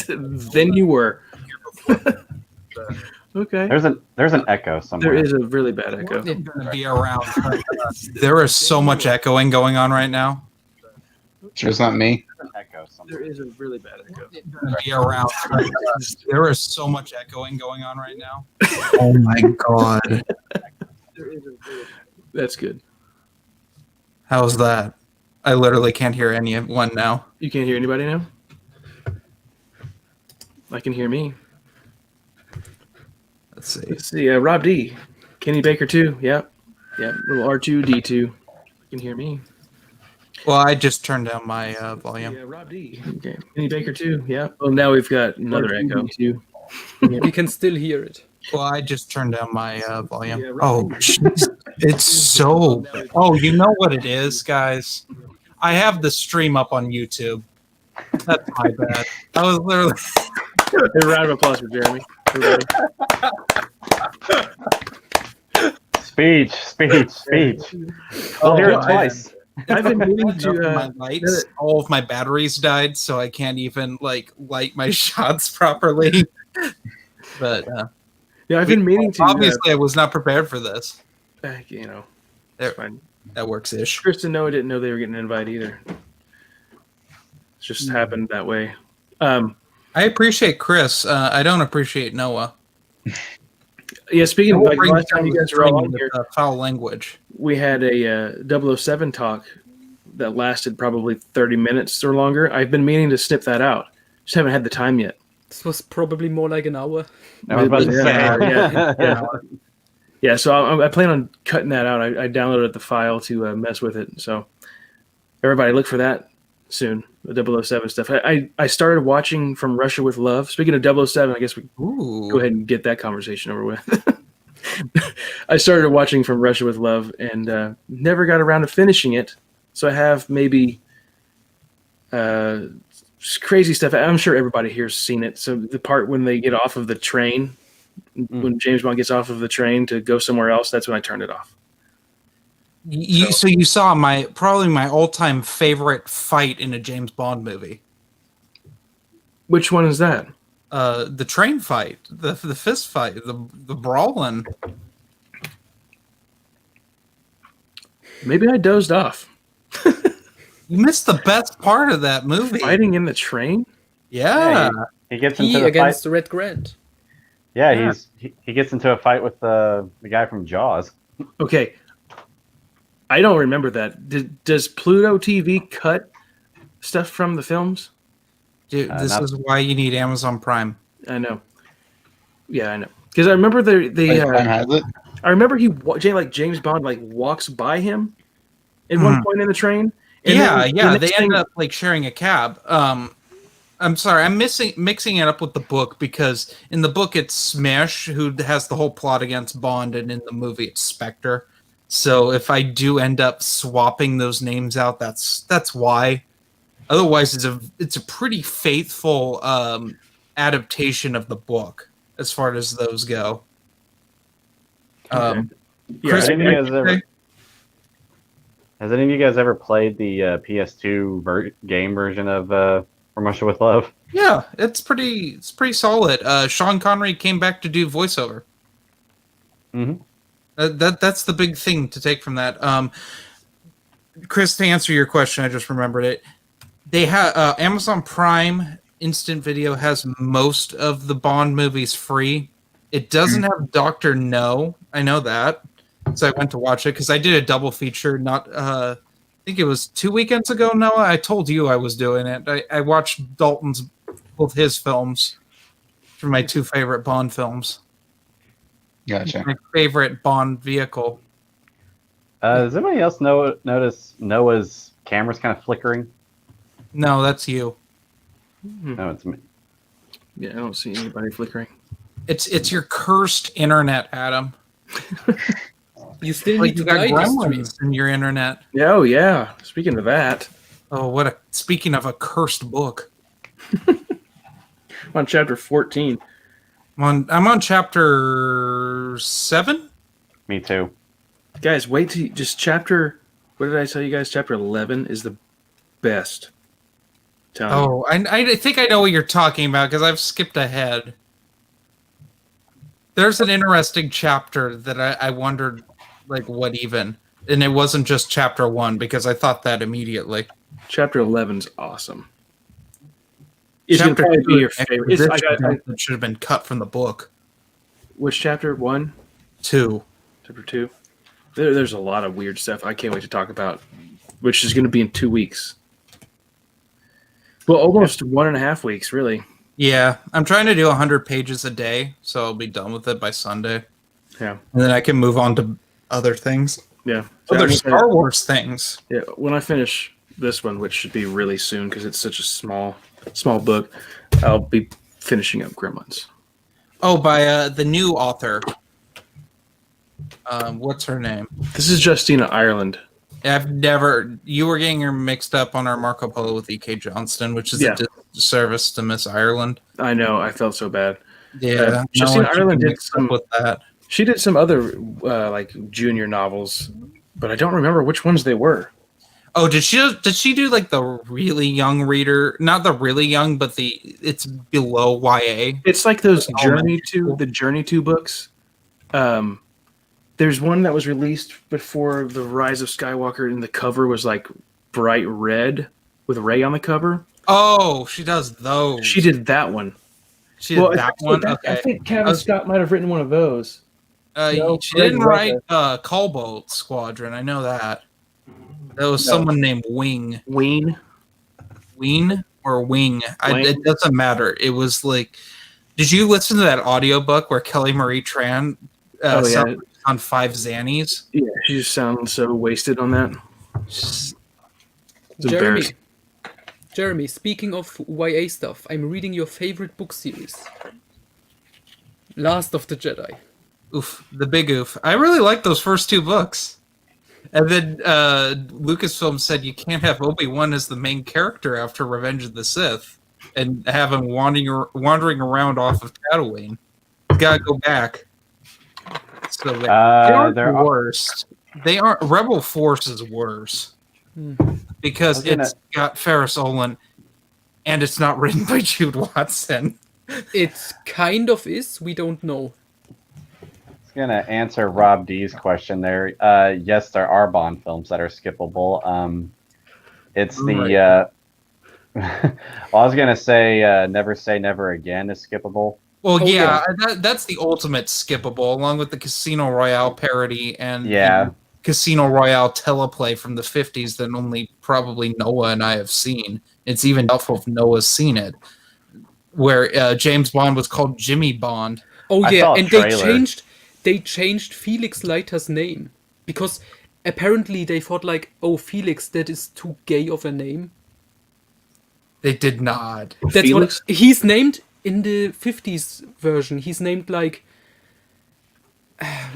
Then you were. Okay. There's an echo somewhere. There is a really bad echo. Wasn't going to be around. There is so much echoing going on right now. Sure, it's not me. There's an echo somewhere. There is a really bad echo. Going to be around. There is so much echoing going on right now. Oh my god. That's good. How's that? I literally can't hear anyone now. You can't hear anybody now? I can hear me. Let's see. Rob D. Kenny Baker 2. Yep. Little R2D2. You can hear me. Well, I just turned down my volume. Yeah, Rob D. Okay. Kenny Baker 2. Yeah. Well, now we've got another echo. We can still hear it. Well, I just turned down my volume. Yeah, Oh, jeez. It's so... Oh, you know what it is, guys? I have the stream up on YouTube. That's my bad. I was literally... A round of applause for Jeremy. Everybody. Speech. I'll hear it twice. I've been meaning my to. lights. All of my batteries died, so I can't even light my shots properly. But Yeah, I've been meaning to. Obviously, I was not prepared for this. It's fine. That works ish. Chris and Noah didn't know they were getting an invite either. It just happened that way. I appreciate Chris. I don't appreciate Noah. Yeah, speaking of, like, last time you guys were all on here, foul language. we had a 007 talk that lasted probably 30 minutes or longer. I've been meaning to snip that out. Just haven't had the time yet. This was probably more like an hour. I was about to say. Yeah, so I plan on cutting that out. I downloaded the file to mess with it. So everybody look for that soon, the 007 stuff. I started watching From Russia with Love. Speaking of 007, I guess we go ahead and get that conversation over with. I started watching From Russia with Love and never got around to finishing it. So I have maybe crazy stuff. I'm sure everybody here's seen it. So the part when they get off of the train, when James Bond gets off of the train to go somewhere else, that's when I turned it off. So you saw probably my all-time favorite fight in a James Bond movie. Which one is that? The train fight, the fist fight, the brawling. Maybe I dozed off. You missed the best part of that movie. Fighting in the train? Yeah. He gets into the against fight. Red Grant. Yeah, he gets into a fight with the guy from Jaws. Okay. I don't remember that. Does Pluto TV cut stuff from the films? Dude, this is why you need Amazon Prime. I know. Yeah, I know. Because I remember I remember James Bond walks by him at one point in the train. And they ended up sharing a cab. I'm sorry, I'm mixing it up with the book because in the book it's Smash who has the whole plot against Bond, and in the movie it's Spectre. So if I do end up swapping those names out, that's why. Otherwise, it's a pretty faithful adaptation of the book as far as those go. Okay. Chris, Has any of you guys okay. has any of you guys ever played the PS2 game version of From Russia with Love? Yeah, it's pretty solid. Sean Connery came back to do voiceover. Mm-hmm. That's the big thing to take from that. Chris, to answer your question, I just remembered it. They have Amazon Prime Instant Video has most of the Bond movies free. It doesn't have Doctor No. I know that, so I went to watch it because I did a double feature. Not, I think it was 2 weekends ago. Noah, I told you I was doing it. I watched Dalton's both his films for my 2 favorite Bond films. Gotcha. My favorite Bond vehicle. Does anybody else notice Noah's camera's kind of flickering? No, that's you. No, it's me. Yeah, I don't see anybody flickering. It's your cursed internet, Adam. You still Like need you to got guide the stream. gremlins in your internet. Yeah, oh yeah. Speaking of that, Oh, speaking of a cursed book. I'm on chapter 14. I'm on chapter 7. Me too. Guys, wait till just chapter. What did I tell you guys? Chapter 11 is the best. Telling you. Oh, I think I know what you're talking about because I've skipped ahead. There's an interesting chapter that I wondered, like, what even? And it wasn't just chapter 1 because I thought that immediately. Chapter 11's awesome. It's Chapter gonna probably 2 be your favorite. that should have been cut from the book. Which chapter? 1? 2. Chapter 2? There's a lot of weird stuff I can't wait to talk about, which is going to be in 2 weeks. Well, almost 1.5 weeks, really. Yeah, I'm trying to do 100 pages a day, so I'll be done with it by Sunday. Yeah. And then I can move on to other things. Yeah. So Other I'm Star Wars things. Yeah, when I finish this one, which should be really soon because it's such a small book, I'll be finishing up Gremlins. Oh, by the new author. What's her name? This is Justina Ireland. You were getting her mixed up on our Marco Polo with E.K. Johnston, which is Yeah. a disservice to Miss Ireland. I know, I felt so bad. Yeah, Justina Ireland did mixed up with that. She did some other like junior novels, but I don't remember which ones they were. Oh, did she do like the really young reader? Not the really young, but it's below YA. It's like those Elementary school. Journey to books. There's one that was released before The Rise of Skywalker, and the cover was like bright red with Rey on the cover. Oh, she does those. She did that one. She did that one. I Okay. think Kevin Scott might have written one of those. No, She didn't Greg write Callboat Squadron. I know that. There was someone named Wing. Ween. Ween or Wing. Wing? It doesn't matter. It was like, did you listen to that audiobook where Kelly Marie Tran Yeah. on 5 Xannies? Yeah, she just sounds so wasted on that. It's embarrassing. Jeremy, speaking of YA stuff, I'm reading your favorite book series, Last of the Jedi. Oof, the big oof. I really like those first 2 books. And then Lucasfilm said you can't have Obi-Wan as the main character after Revenge of the Sith and have him wandering around off of Tatooine. You gotta go back. So they aren't the worst. They aren't. Rebel Force is worse because it's got Ferris Olin, and it's not written by Jude Watson. It kind of is. We don't know. It's gonna answer Rob D's question there. Yes, there are Bond films that are skippable. It's the. Well, I was gonna say Never Say Never Again is skippable. Well, Oh, yeah, that's the ultimate skippable, along with the Casino Royale parody and the Casino Royale teleplay from the 50s that only probably Noah and I have seen. It's even doubtful if Noah's seen it, where James Bond was called Jimmy Bond. Oh I yeah, saw a and trailer. they changed Felix Leiter's name because apparently they thought like, oh, Felix, that is too gay of a name. They did not. That's Felix? what he's named in the 50s version. He's named like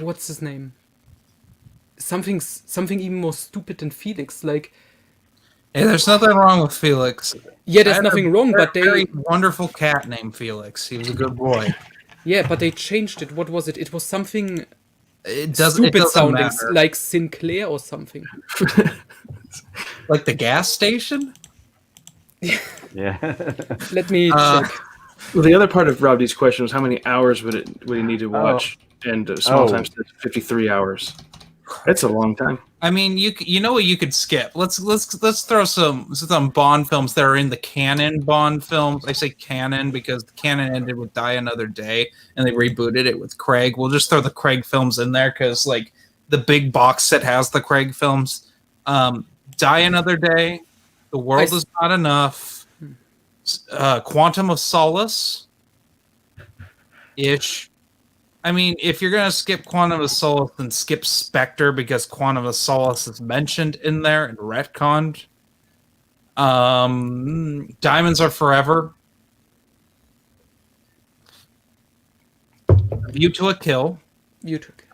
what's his name? something even more stupid than Felix. Like, Hey, there's nothing wrong with Felix. yeah, I there's had nothing a wrong, very, but they very wonderful cat named Felix. He was a good boy. changed it. What was it? It was something It stupid doesn't sounding, matter. like Sinclair or something. Like the gas station. Yeah. Let me Uh, check. Well, the other part of Rob D's question was how many hours would he need to watch? And small Oh. time says 53 hours. That's a long time. I mean, you know what you could skip. Let's throw some Bond films that are in the canon Bond films. I say canon because the canon ended with Die Another Day, and they rebooted it with Craig. We'll just throw the Craig films in there because like the big box set has the Craig films. Die Another Day, The World Is Not Enough, Quantum of Solace, ish. I mean, if you're going to skip Quantum of Solace, then skip Spectre because Quantum of Solace is mentioned in there and retconned. Diamonds Are Forever. View to a Kill. You took.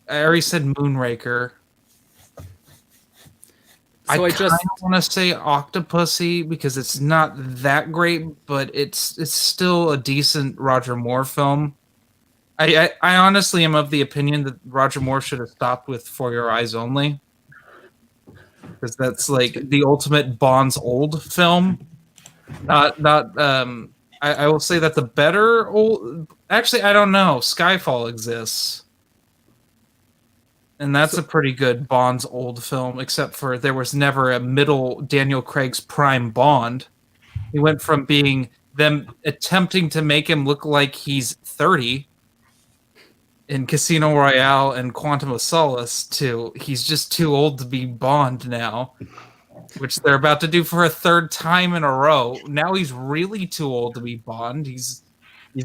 I already said Moonraker. So I just want to say Octopussy because it's not that great, but it's still a decent Roger Moore film. I honestly am of the opinion that Roger Moore should have stopped with For Your Eyes Only, because that's like the ultimate Bond's old film. I will say that the better old. Actually, I don't know. Skyfall exists. And that's a pretty good Bond's old film, except for there was never a middle Daniel Craig's prime Bond. He went from being them attempting to make him look like he's 30 in Casino Royale and Quantum of Solace to he's just too old to be Bond now, which they're about to do for a third time in a row. Now he's really too old to be Bond. He's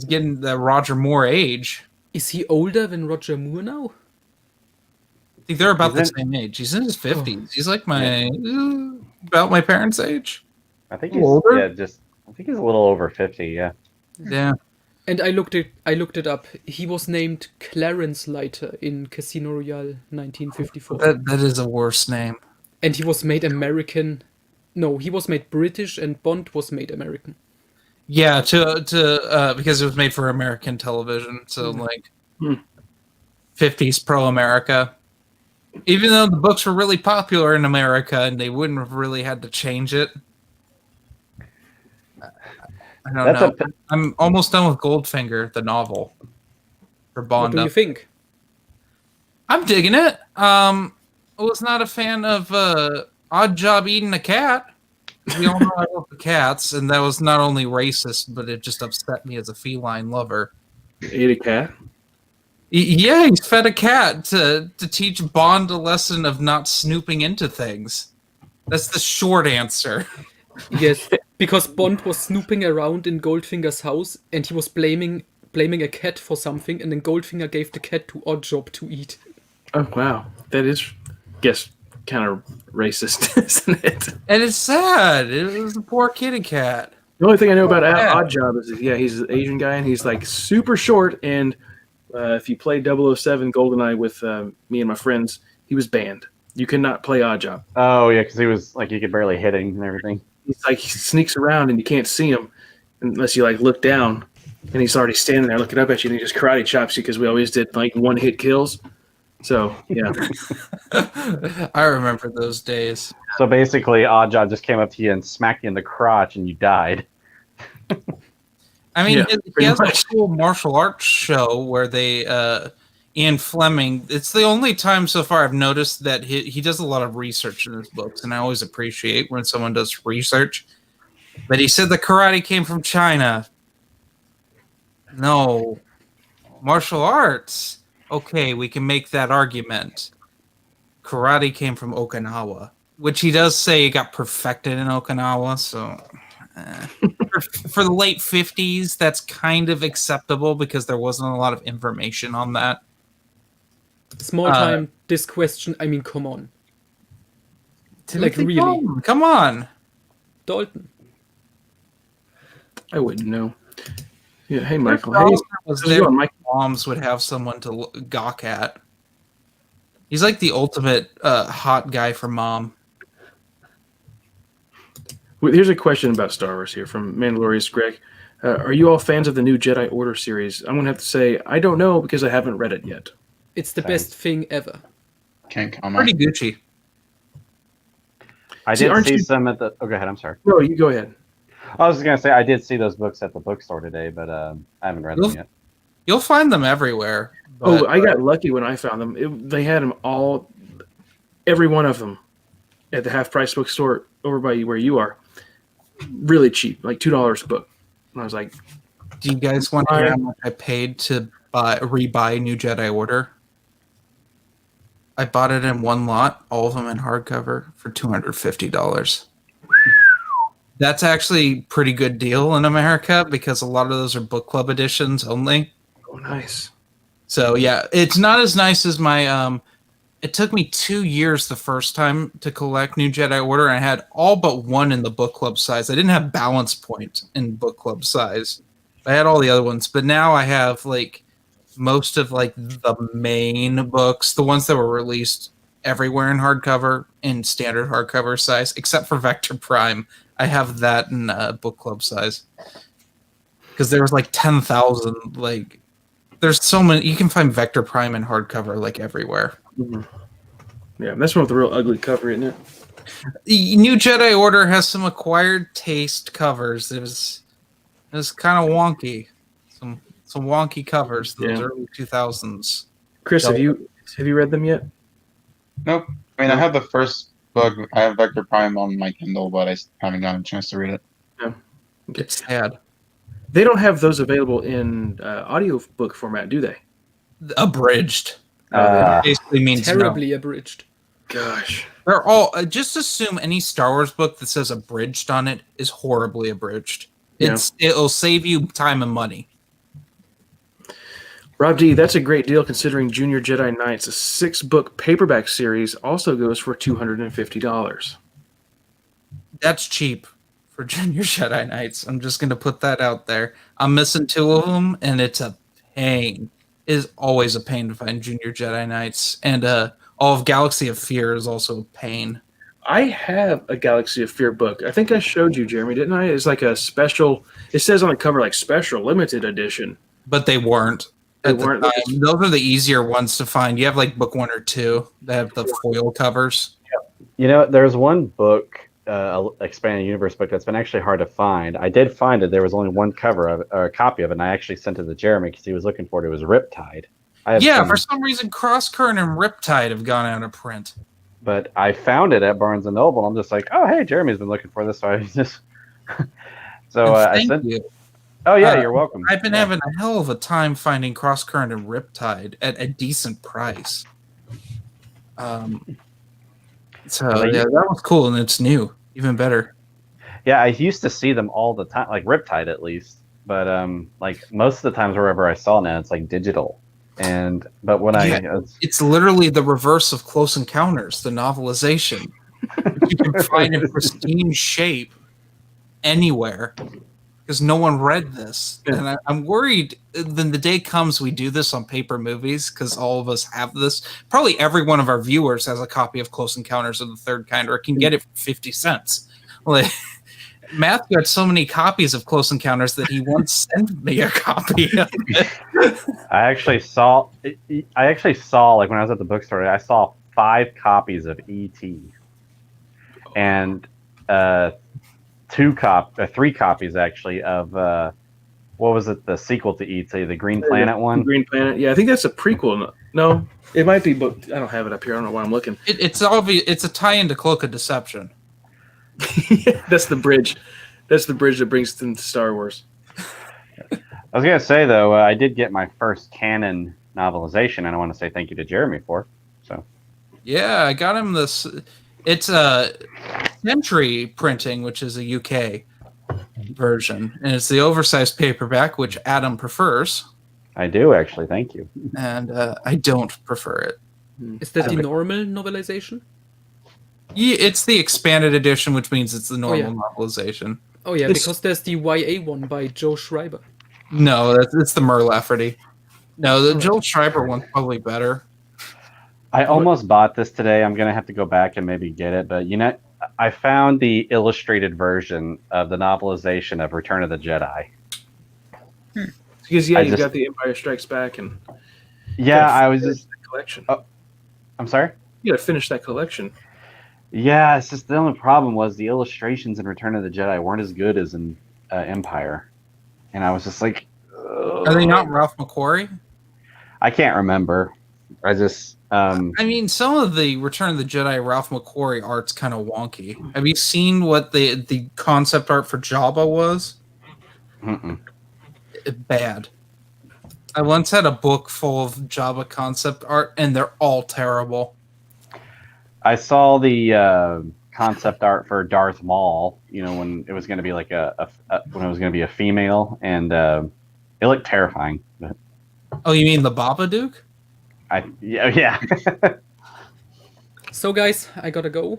getting the Roger Moore age. is he older than Roger Moore now? I think they're about the He's same age. He's in his 50s. He's like about my parents' age. I think Older? I think he's a little over 50. Yeah. Yeah. And I looked it up. He was named Clarence Leiter in Casino Royale 1954. That is a worse name. And he was made American. No, he was made British and Bond was made American. Yeah, because it was made for American television. So like 50s pro America. Even though the books were really popular in America and they wouldn't have really had to change it. I don't know. I'm almost done with Goldfinger, the novel. For Bond. What do you think? I'm digging it. I was not a fan of Odd Job Eating a Cat. We all know I love the cats, and that was not only racist, but it just upset me as a feline lover. You ate a cat? Yeah, he's fed a cat to teach Bond a lesson of not snooping into things. That's the short answer. Yes, because Bond was snooping around in Goldfinger's house and he was blaming a cat for something, and then Goldfinger gave the cat to Oddjob to eat. Oh, wow. That is, guess, kind of racist, isn't it? And it's sad. It was a poor kitty cat. The only thing I know about Oddjob is, he's an Asian guy, and he's like super short, and if you play 007 GoldenEye with me and my friends, he was banned. You cannot play Oddjob. Oh yeah, because he was like you could barely hit him and everything. He's like he sneaks around and you can't see him unless you like look down, and he's already standing there looking up at you, and he just karate chops you because we always did like one hit kills. So yeah, I remember those days. So basically, Oddjob just came up to you and smacked you in the crotch, and you died. I mean, Yeah, he has a cool martial arts show where they, Ian Fleming, it's the only time so far I've noticed that he does a lot of research in his books, and I always appreciate when someone does research. But he said the karate came from China. No. Martial arts. Okay, we can make that argument. Karate came from Okinawa, which he does say it got perfected in Okinawa, so... For the late 50s, that's kind of acceptable because there wasn't a lot of information on that. Small time, this question, I mean, come on. Timothy really? Dalton, come on. Dalton. I wouldn't know. Yeah. Hey, Michael. Hey, Was how's it there going, Mike? moms would have someone to gawk at. He's like the ultimate hot guy for mom. Well, here's a question about Star Wars here from Mandalorian Greg. Are you all fans of the new Jedi Order series? I'm gonna have to say I don't know because I haven't read it yet. It's the Same. best thing ever. Can't Pretty comment. Gucci. I See, did aren't see you- some at the. Oh, go ahead. I'm sorry. No, you go ahead. I was just gonna say I did see those books at the bookstore today, but I haven't read them yet. You'll find them everywhere. Oh, but, I got lucky when I found them. They had them all, every one of them, at the half price bookstore over by where you are. Really cheap, like $2 a book. And I was like, do you guys want to hear how much I paid to rebuy New Jedi Order? I bought it in one lot, all of them in hardcover, for $250. That's actually a pretty good deal in America because a lot of those are book club editions only. oh, nice. So yeah, it's not as nice as my. It took me 2 years the first time to collect New Jedi Order, and I had all but one in the book club size. I didn't have Balance Point in book club size. I had all the other ones, but now I have like most of like the main books, the ones that were released everywhere in hardcover in standard hardcover size, except for Vector Prime. I have that in book club size because there was like 10,000. Like, there's so many. You can find Vector Prime in hardcover like everywhere. Mhm. Yeah, that's one with the real ugly cover, isn't it? The New Jedi Order has some acquired taste covers. It was kind of wonky. Some wonky covers. Those Yeah. early 2000s. Chris, have you read them yet? Nope. I mean, I have the first book. I have Vector Prime on my Kindle, but I haven't gotten a chance to read it. Okay. It's sad. They don't have those available in audiobook format, do they? Abridged. Uh, Basically means no. Terribly abridged. Gosh. They're all just assume any Star Wars book that says abridged on it is horribly abridged. Yeah. It'll save you time and money. Rob D, that's a great deal considering Junior Jedi Knights, a 6-book paperback series, also goes for $250. That's cheap for Junior Jedi Knights. I'm just gonna put that out there. I'm missing 2 of them, and it's a pain. It is always a pain to find Junior Jedi Knights, and all of Galaxy of Fear is also a pain. I have a Galaxy of Fear book. I think I showed you, Jeremy, didn't I? It's like a special. It says on the cover like special limited edition. But they weren't. They At the weren't. time. Those are the easier ones to find. You have like book 1 or 2 that have the foil covers. You know, there's one book, expanded universe book, that's been actually hard to find. I did find it. There was only one cover of or a copy of it, and I actually sent it to Jeremy because he was looking for it. It was Riptide. Yeah, for some reason, Crosscurrent and Riptide have gone out of print. But I found it at Barnes and Noble, and I'm just like, oh, hey, Jeremy's been looking for this, so I just. So I Thank sent. you. Oh yeah, you're welcome. I've been Yeah. having a hell of a time finding Crosscurrent and Riptide at a decent price. So yeah, that was cool, and it's new, even better. Yeah, I used to see them all the time, like Riptide at least. But like most of the times wherever I saw now, it's like digital. But when It's literally the reverse of Close Encounters, the novelization. You can find in pristine shape anywhere because no one read this. And I'm worried then the day comes we do this on paper movies because all of us have this. Probably every one of our viewers has a copy of Close Encounters of the Third Kind or can get it for 50 cents. Like, Matthew had so many copies of Close Encounters that he once sent me a copy of it. I actually saw like when I was at the bookstore, I saw 5 copies of E.T. and 3 copies actually of what was it? The sequel to E.T., the Green Planet one. Green Planet. Yeah, I think that's a prequel. No, it might be booked. I don't have it up here. I don't know why I'm looking. It's obvious. It's a tie-in to Cloak of Deception. That's the bridge. That's the bridge that brings them to Star Wars. I was gonna say though, I did get my first canon novelization, and I want to say thank you to Jeremy for. So. Yeah, I got him this. It's a Century printing, which is a UK version, and it's the oversized paperback, which Adam prefers. I do actually. Thank you. And I don't prefer it. Is that the normal novelization? Yeah, it's the expanded edition, which means it's the normal novelization. Oh yeah, because there's the YA one by Joe Schreiber. No, it's the Mur Lafferty. No, the Joel Schreiber one's probably better. I almost bought this today. I'm gonna have to go back and maybe get it, but I found the illustrated version of the novelization of Return of the Jedi. Because I you just- got the Empire Strikes Back and Yeah, I was finish just. that collection. I'm sorry. You got to finish that collection. Yeah, it's just the only problem was the illustrations in Return of the Jedi weren't as good as in Empire, and I was just like, Are they not Ralph McQuarrie? I can't remember. I just I mean, some of the Return of the Jedi Ralph McQuarrie art's kind of wonky. Have you seen what the concept art for Jabba was? mm-mm. Bad. I once had a book full of Jabba concept art, and they're all terrible. I saw the concept art for Darth Maul. When it was going to be like when it was going to be a female, and it looked terrifying. But Oh, you mean the Babadook? yeah. So, guys, I gotta go.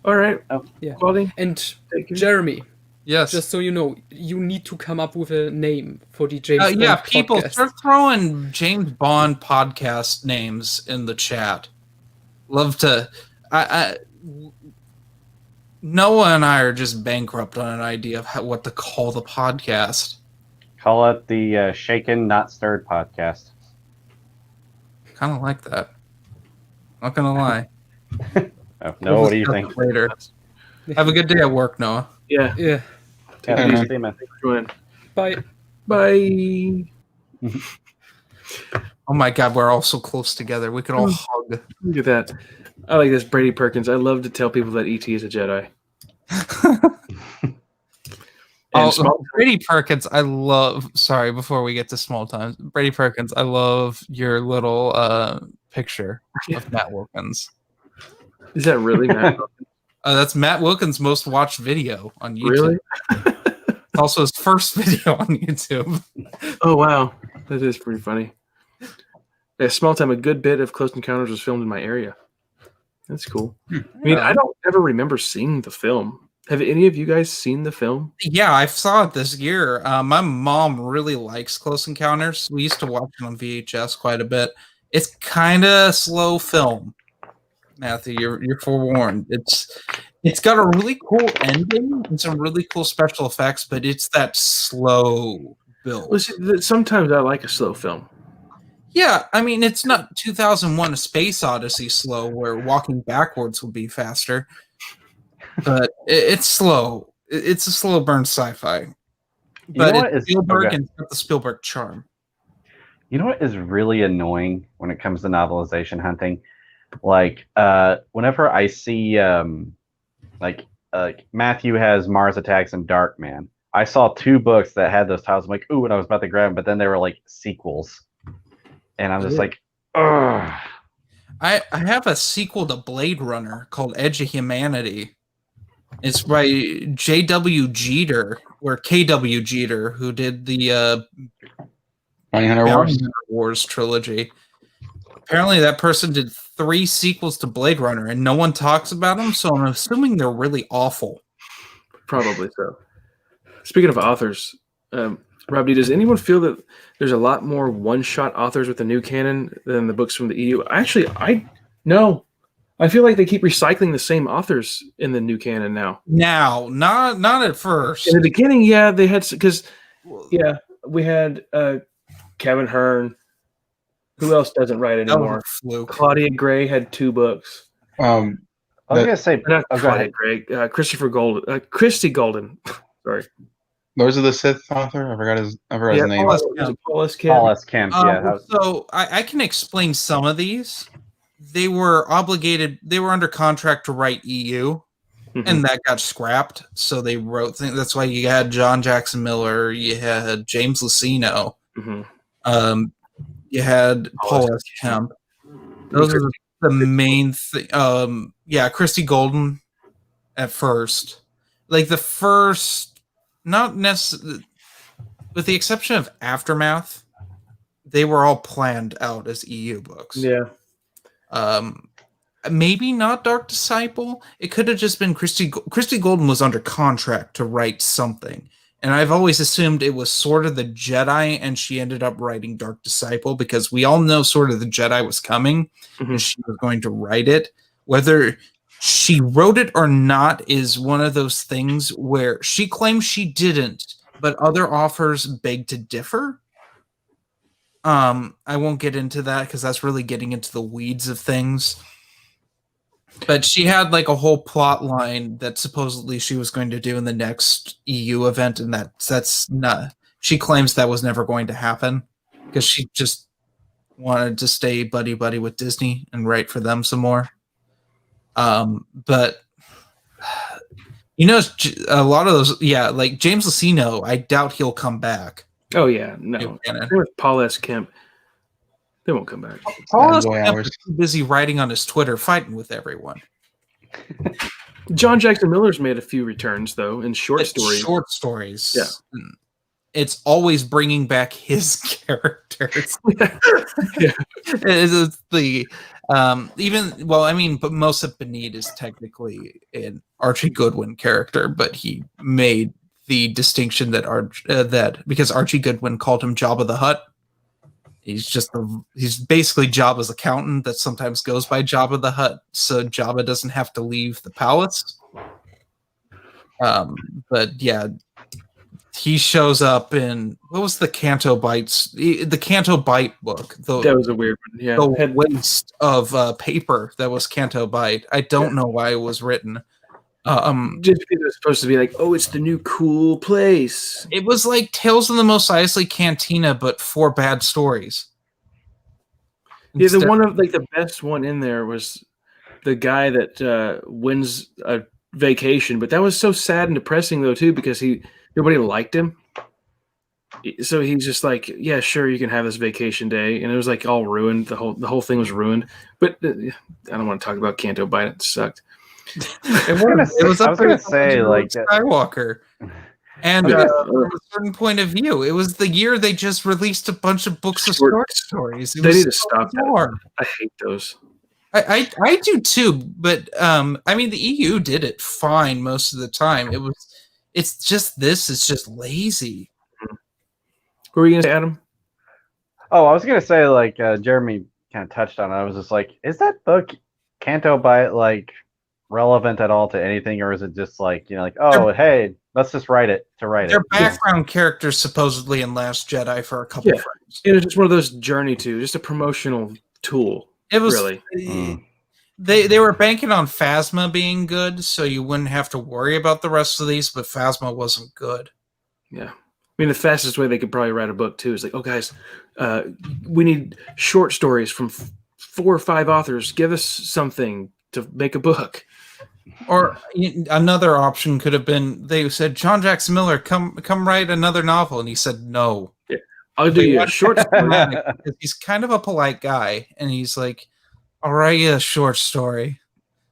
All right. Yeah. Quality. And Thank you. Jeremy, Yes. just so you know, you need to come up with a name for the James Bond Yeah, people podcast. start throwing James Bond podcast names in the chat. Love to. Noah and I are just bankrupt on an idea of what to call the podcast. Call it the Shaken Not Stirred podcast. Kind of like that. Not gonna lie. Oh, no, what do you think? Later. Have a good day at work, Noah. Yeah. Yeah. Yeah, Hey, man. see you, man. Join. Bye. Bye. Oh my God, we're all so close together. We could all hug. Look at that. I like this, Brady Perkins. I love to tell people that ET is a Jedi. And small- Brady Perkins, I love. Sorry, before we get to small times, Brady Perkins, I love your little picture of Matt Wilkins. is that really Matt? That's Matt Wilkins' most watched video on YouTube. Really? It's also his first video on YouTube. Oh wow, that is pretty funny. Yeah, small time. A good bit of Close Encounters was filmed in my area. That's cool. I mean, I don't ever remember seeing the film. Have any of you guys seen the film? Yeah, I saw it this year. My mom really likes Close Encounters. We used to watch it on VHS quite a bit. It's kind of slow film. Matthew, you're forewarned. It's got a really cool ending and some really cool special effects, but it's that slow build. Well, see, sometimes I like a slow film. Yeah, I mean, it's not 2001: A Space Odyssey slow, where walking backwards would be faster, but it's slow. It's a slow burn sci-fi, but know what it's is- Spielberg okay. and it's got the Spielberg charm. You know what is really annoying when it comes to novelization hunting? Like, whenever I see, Matthew has Mars Attacks and Darkman. I saw 2 books that had those titles. I'm like, ooh, and I was about to grab them, but then they were like sequels. And I'm just like, ugh. I have a sequel to Blade Runner called Edge of Humanity. It's by J.W. Jeter, or K.W. Jeter, who did the Bounty Hunter Bounty Wars. Hunter Wars trilogy. Apparently, that person did 3 sequels to Blade Runner, and no one talks about them. So I'm assuming they're really awful. Probably so. Speaking of authors, Rob D, does anyone feel that there's a lot more one-shot authors with the new canon than the books from the EU? Actually, no. I feel like they keep recycling the same authors in the new canon now. Now, not at first. In the beginning, yeah, they had because we had Kevin Hearn. Who else doesn't write That was anymore? a fluke. Claudia Gray had 2 books. I was gonna say, Not go Claudia ahead. Gray. Christy Golden. Sorry. Those are the Sith author. I forgot his name. Paul S. Was it Kemp. Paul S. Kemp? Paul S. Kemp. Yeah, that was- So I can explain some of these. They were obligated. They were under contract to write EU, Mhm. and that got scrapped. So they wrote things. That's why you had John Jackson Miller. You had James Luceno. Mhm. You had Paul S. Kemp. Those are the main thing. Christy Golden at first. Like the first, not necessarily, with the exception of Aftermath, they were all planned out as EU books. Yeah. Maybe not Dark Disciple. It could have just been Christy Golden was under contract to write something, And I've always assumed it was Sword of the Jedi, and she ended up writing Dark Disciple because we all know Sword of the Jedi was coming, and she was going to write it. Whether she wrote it or not is one of those things where she claims she didn't, but other authors beg to differ. I won't get into that because that's really getting into the weeds of things. But she had like a whole plot line that supposedly she was going to do in the next EU event, and that's not. She claims that was never going to happen because she just wanted to stay buddy with Disney and write for them some more. But you know, a lot of those, like James Luceno, I doubt he'll come back. Oh yeah, no. With Paul S. Kemp, they won't come back. Paul S. Kemp is too busy writing on his Twitter, fighting with everyone. John Jackson Miller's made a few returns though in short stories. Short stories, yeah. It's always bringing back his characters. Yeah. It's the but most of Benede is technically an Archie Goodwin character, but he made the distinction that because Archie Goodwin called him Jabba the Hutt, he's basically Jabba's accountant that sometimes goes by Jabba the Hutt, so Jabba doesn't have to leave the palace. But yeah, he shows up in what was the Canto Bites? The Canto Bite book. That was a weird one. Yeah, the waste of paper that was Canto Bite. I don't know why it was written. Just because it was supposed to be like, oh, it's the new cool place. It was like Tales of the Mos Eisley Cantina, but for bad stories. Yeah, the one of like the best one in there was the guy that wins a vacation, but that was so sad and depressing though too because nobody liked him. So he's just like, yeah, sure, you can have this vacation day, and it was like all ruined. The whole thing was ruined. But I don't want to talk about Canto Bite. It sucked. I was going to say like Skywalker, and from a certain point of view, it was the year they just released a bunch of books of short stories. They need to stop that. I hate those. I do too, but I mean the EU did it fine most of the time. It's just lazy. What were you gonna say, Adam? Oh, I was gonna say like Jeremy kind of touched on it. I was just like, is that book Canto Bite like relevant at all to anything, or is it just like hey, let's just write it. Their background characters supposedly in Last Jedi for a couple of frames. It was just one of those journey to just a promotional tool. It was really. They were banking on Phasma being good, so you wouldn't have to worry about the rest of these, but Phasma wasn't good. Yeah. I mean, the fastest way they could probably write a book, too, is like, oh, guys, we need short stories from 4 or 5 authors. Give us something to make a book. Or another option could have been, they said, John Jackson Miller, come write another novel. And he said, no. Yeah. I'll do you a short story. He's kind of a polite guy. And he's like, I'll write you a short story.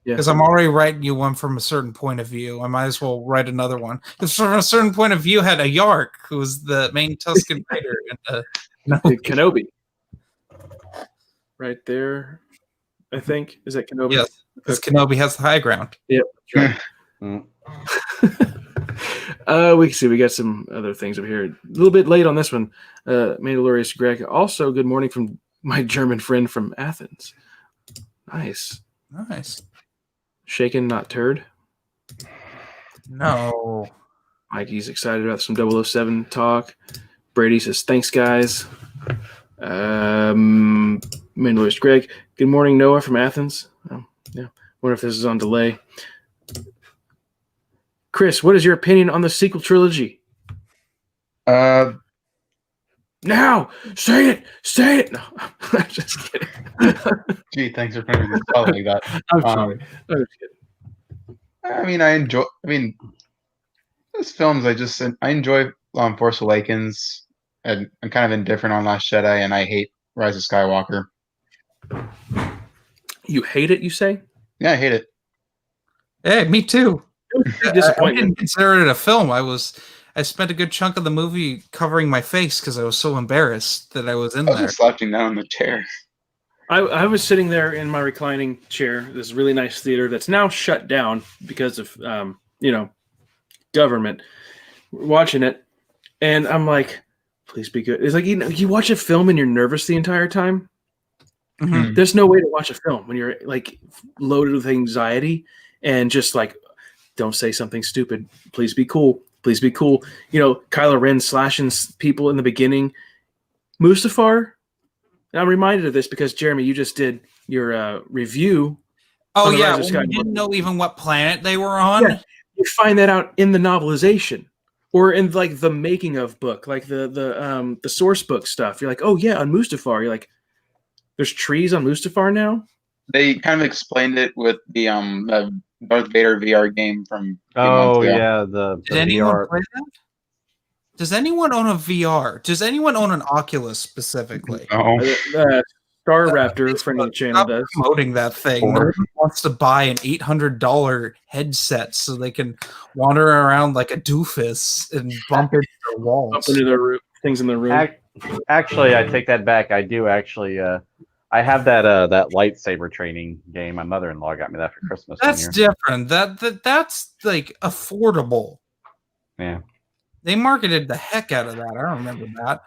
Because I'm already writing you one from a certain point of view. I might as well write another one. Because from a certain point of view, had a Yark, who was the main Tusken Raider. Kenobi. Right there, I think. Is that Kenobi? Yes, because Kenobi has the high ground. Yep. That's right. We can see we got some other things up here. A little bit late on this one. Mandalorian Greg. Also, good morning from my German friend from Athens. Nice. Shaken, not turd. No. Mikey's excited about some 007 talk. Brady says, thanks, guys. Mandalorian Greg. Good morning, Noah from Athens. Oh, yeah. Wonder if this is on delay. Chris, what is your opinion on the sequel trilogy? Now, say it. No, I'm just kidding. Gee, thanks for putting me this spot like that. I'm sorry. I'm just kidding. Those films. I enjoy Force Awakens, and I'm kind of indifferent on Last Jedi, and I hate Rise of Skywalker. You hate it, you say? Yeah, I hate it. Hey, me too. I Disappointment. didn't consider it a film. I spent a good chunk of the movie covering my face because I was so embarrassed that I was in I was there. just slouching down in the chair. I was sitting there in my reclining chair, this really nice theater that's now shut down because of government. watching it, and I'm like, please be good. It's like, you watch a film and you're nervous the entire time. Mhm. There's no way to watch a film when you're like loaded with anxiety and just like, don't say something stupid. Please be cool. Please be cool. Kylo Ren slashing people in the beginning. Mustafar. And I'm reminded of this because Jeremy, you just did your review. Oh on the yeah, Rise of when we Skywalker. didn't know even what planet they were on. Yeah, you find that out in the novelization or in like the making of book, like the source book stuff. You're like, oh yeah, on Mustafar. You're like, there's trees on Mustafar now. They kind of explained it with the Darth Vader VR game from a few months Oh ago. yeah, the Did anyone VR. play that? Does anyone own a VR? Does anyone own an Oculus specifically? Oh, Star Raptor, friend of the channel, Stop does. promoting that thing. No one wants to buy an $800 headset so they can wander around like a doofus and bump into their walls. Up into the things in the room. Actually, I take that back. I do actually. I have that lightsaber training game. My mother-in-law got me that for Christmas. That's one year. different. That's like affordable. Yeah. They marketed the heck out of that. I don't remember that.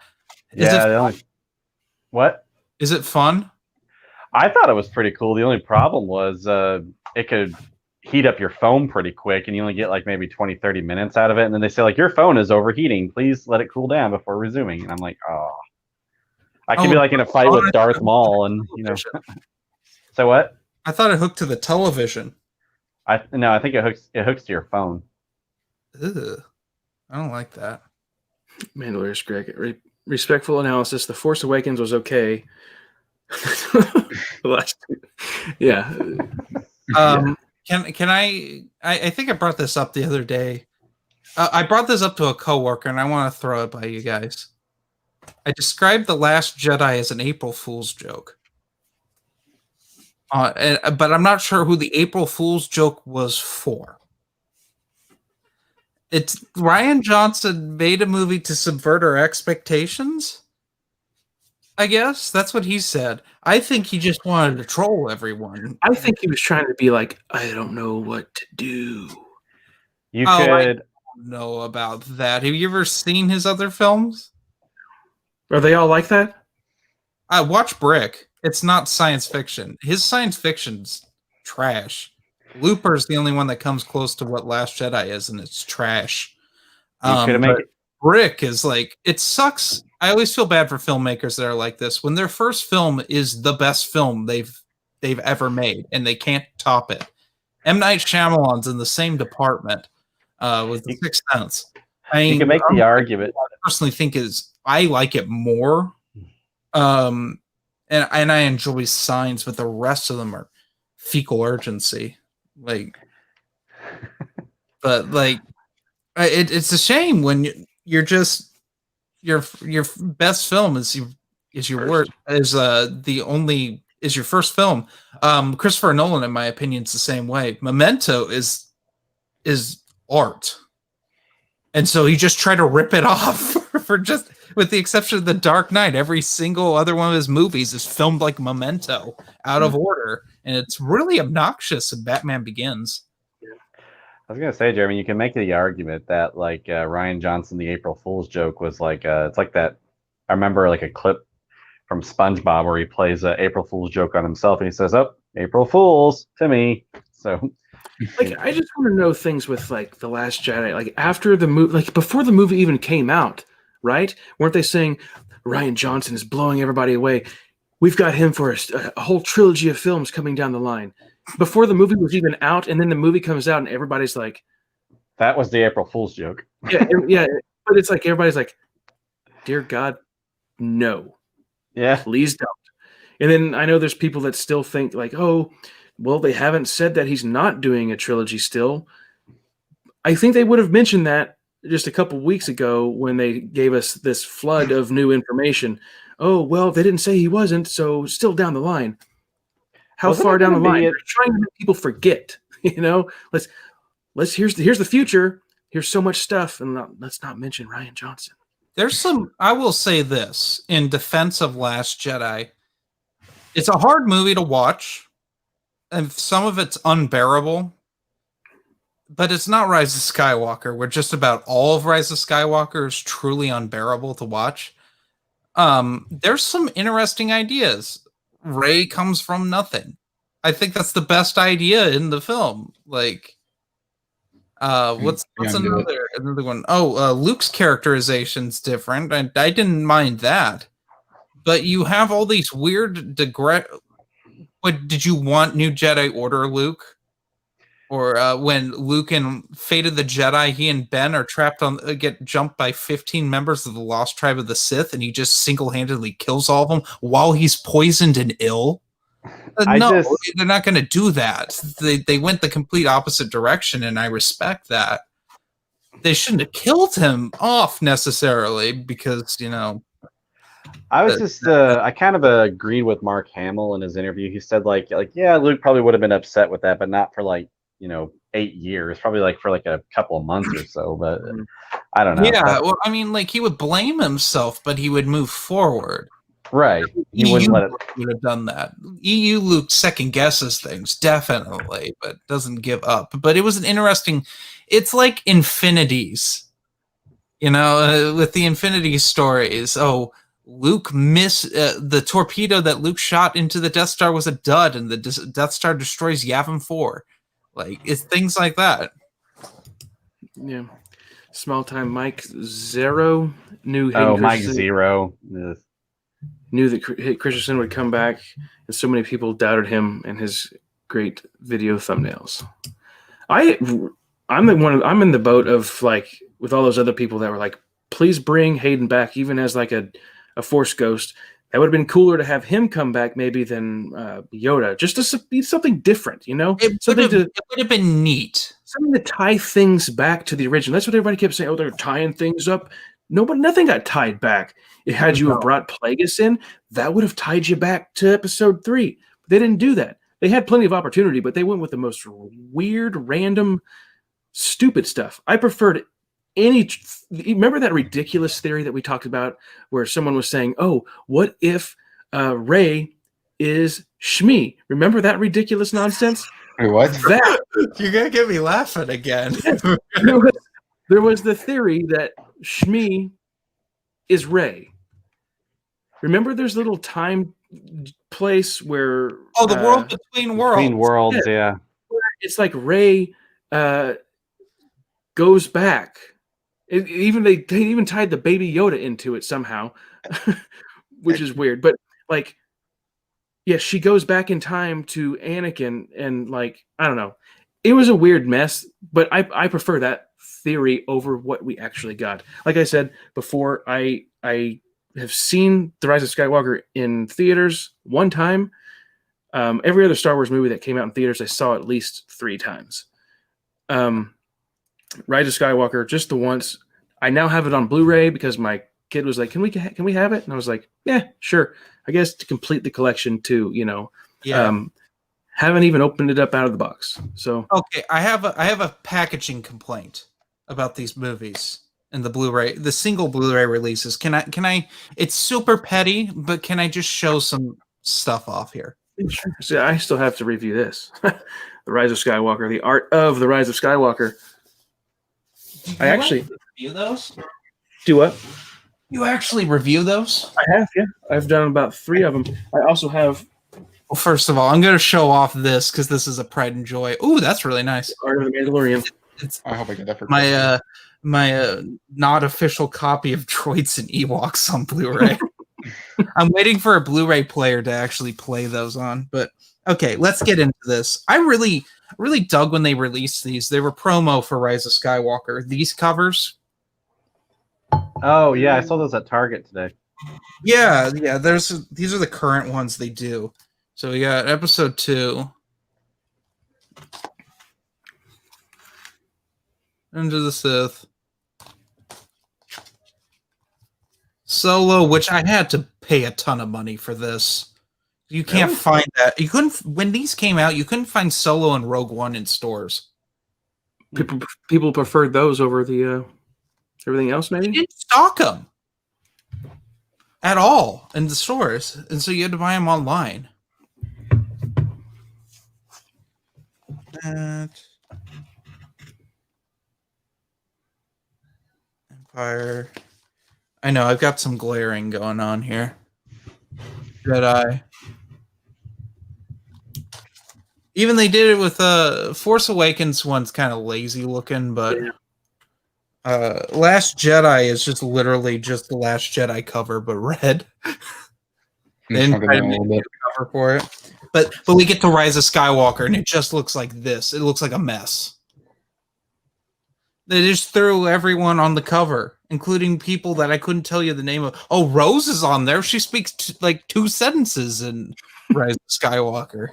What? Is it fun? I thought it was pretty cool. The only problem was it could heat up your phone pretty quick, and you only get like maybe 20, 30 minutes out of it. And then they say, like, your phone is overheating. Please let it cool down before resuming. And I'm like, oh. I could be like in a fight with Darth Maul, and So what? I thought it hooked to the television. No, I think it hooks to your phone. Ugh. I don't like that. Mandalorian Greg. Respectful analysis. The Force Awakens was okay. The last two. Yeah. Can I think I brought this up the other day. I brought this up to a coworker, and I want to throw it by you guys. I described The Last Jedi as an April Fool's joke. But I'm not sure who the April Fool's joke was for. It's Ryan Johnson made a movie to subvert our expectations. I guess that's what he said. I think he just wanted to troll everyone. I think he was trying to be like, I don't know what to do. You I could don't know about that. Have you ever seen his other films? Are they all like that? Watch Brick. It's not science fiction. His science fiction's trash. Looper's the only one that comes close to what Last Jedi is, and it's trash. it. Brick is like, it sucks. I always feel bad for filmmakers that are like this. When their first film is the best film they've ever made, and they can't top it. M. Night Shyamalan's in the same department with The Sixth Sense. I mean, You can make the argument. I personally think I like it more. And I enjoy Signs, but the rest of them are fecal urgency. It's a shame when you're just your best film is your worst is your first film. Christopher Nolan, in my opinion, is the same way. Memento is art, and so he just tried to rip it off for just. With the exception of The Dark Knight, every single other one of his movies is filmed like Memento, out of order, and it's really obnoxious in Batman Begins. I was gonna say, Jeremy, you can make the argument that like Ryan Johnson, the April Fool's joke was like it's like that. I remember like a clip from SpongeBob where he plays an April Fool's joke on himself, and he says, "Oh, April Fools to me." So, like, I just want to know things with like The Last Jedi, like after the movie, like before the movie even came out. Right? Weren't they saying Ryan Johnson is blowing everybody away? We've got him for a whole trilogy of films coming down the line. Before the movie was even out, and then the movie comes out, and everybody's like, that was the April Fool's joke. Yeah. But it's like everybody's like, dear God, no. Yeah. Please don't. And then I know there's people that still think like, oh, well, they haven't said that he's not doing a trilogy still. I think they would have mentioned that just a couple weeks ago when they gave us this flood of new information. Oh, well, they didn't say he wasn't, so still down the line. How far down the line? They're trying to make people forget, here's the future. Here's so much stuff, and let's not mention Ryan Johnson. I will say this in defense of Last Jedi. It's a hard movie to watch, and some of it's unbearable. but it's not Rise of Skywalker, where just about all of Rise of Skywalker is truly unbearable to watch. There's some interesting ideas. Rey comes from nothing. I think that's the best idea in the film. Like, what's another one? Oh, Luke's characterization's different. I didn't mind that. But you have all these weird What did you want New Jedi Order, Luke? Or when Luke and Fate of the Jedi, he and Ben are trapped on, get jumped by 15 members of the Lost Tribe of the Sith, and he just single-handedly kills all of them while he's poisoned and ill. No, they're not going to do that. They went the complete opposite direction, and I respect that. They shouldn't have killed him off necessarily because, you know. I was just, I kind of agreed with Mark Hamill in his interview. He said, like, yeah, Luke probably would have been upset with that, but not for 8 years. Probably for a couple of months or so. But I don't know. Yeah, well, I mean, he would blame himself, but he would move forward. Right. He wouldn't let it. Would have done that. EU Luke second guesses things, definitely, but doesn't give up. But it was an interesting. It's like Infinities, with the Infinities stories. Oh, Luke missed the torpedo that Luke shot into the Death Star was a dud, and the Death Star destroys Yavin 4. It's things like that. Yeah. Small time Mike Zero knew. Mike Zero. Ugh. Knew that Christensen would come back, and so many people doubted him and his great video thumbnails. I'm in the boat of with all those other people that were like, please bring Hayden back, even as a Force ghost. That would have been cooler to have him come back maybe than Yoda, just to be something different, It would have been neat. Something to tie things back to the original. That's what everybody kept saying. Oh, they're tying things up. Nothing got tied back. Had you have brought Plagueis in, that would have tied you back to episode 3. But they didn't do that. They had plenty of opportunity, but they went with the most weird, random, stupid stuff. I preferred remember that ridiculous theory that we talked about where someone was saying, oh, what if Rey is Shmi? Remember that ridiculous nonsense? Wait, what? You're going to get me laughing again. There was the theory that Shmi is Rey. Remember there's a little time place where... Oh, the world between worlds. Between worlds, yeah. It's like Rey goes back. They even tied the baby Yoda into it somehow, which is weird. But she goes back in time to Anakin, and I don't know. It was a weird mess, but I prefer that theory over what we actually got. Like I said before, I have seen The Rise of Skywalker in theaters one time. Every other Star Wars movie that came out in theaters, I saw at least 3 times. Rise of Skywalker just the once. I now have it on Blu-ray because my kid was like, "Can we have it?" And I was like, "Yeah, sure." I guess to complete the collection too. Yeah. Haven't even opened it up out of the box. So okay, I have a packaging complaint about these movies and the Blu-ray, the single Blu-ray releases. Can I? It's super petty, but can I just show some stuff off here? Sure. See, I still have to review this. The Rise of Skywalker, the art of The Rise of Skywalker. I actually review those. Do what? You actually review those? I have, yeah. I've done about 3 of them. I also have. Well, first of all, I'm going to show off this because this is a pride and joy. Ooh, that's really nice. Art of the Mandalorian. I hope I get that for my not official copy of Droids and Ewoks on Blu-ray. I'm waiting for a Blu-ray player to actually play those on. But okay, let's get into this. I really dug when they released these. They were promo for Rise of Skywalker. These covers. Oh yeah, I saw those at Target today. Yeah. These are the current ones they do. So we got episode 2. Into the Sith. Solo, which I had to pay a ton of money for this. You can't find that. You couldn't when these came out. You couldn't find Solo and Rogue One in stores. People preferred those over the everything else. Maybe they didn't stock them at all in the stores, and so you had to buy them online. Empire. I know I've got some glaring going on here. Jedi. Even they did it with Force Awakens one's kind of lazy looking, but Last Jedi is just literally just the Last Jedi cover, but red. They didn't try to make a cover for it. But we get to Rise of Skywalker, and it just looks like this. It looks like a mess. They just threw everyone on the cover, including people that I couldn't tell you the name of. Oh, Rose is on there. She speaks like 2 sentences in Rise of Skywalker.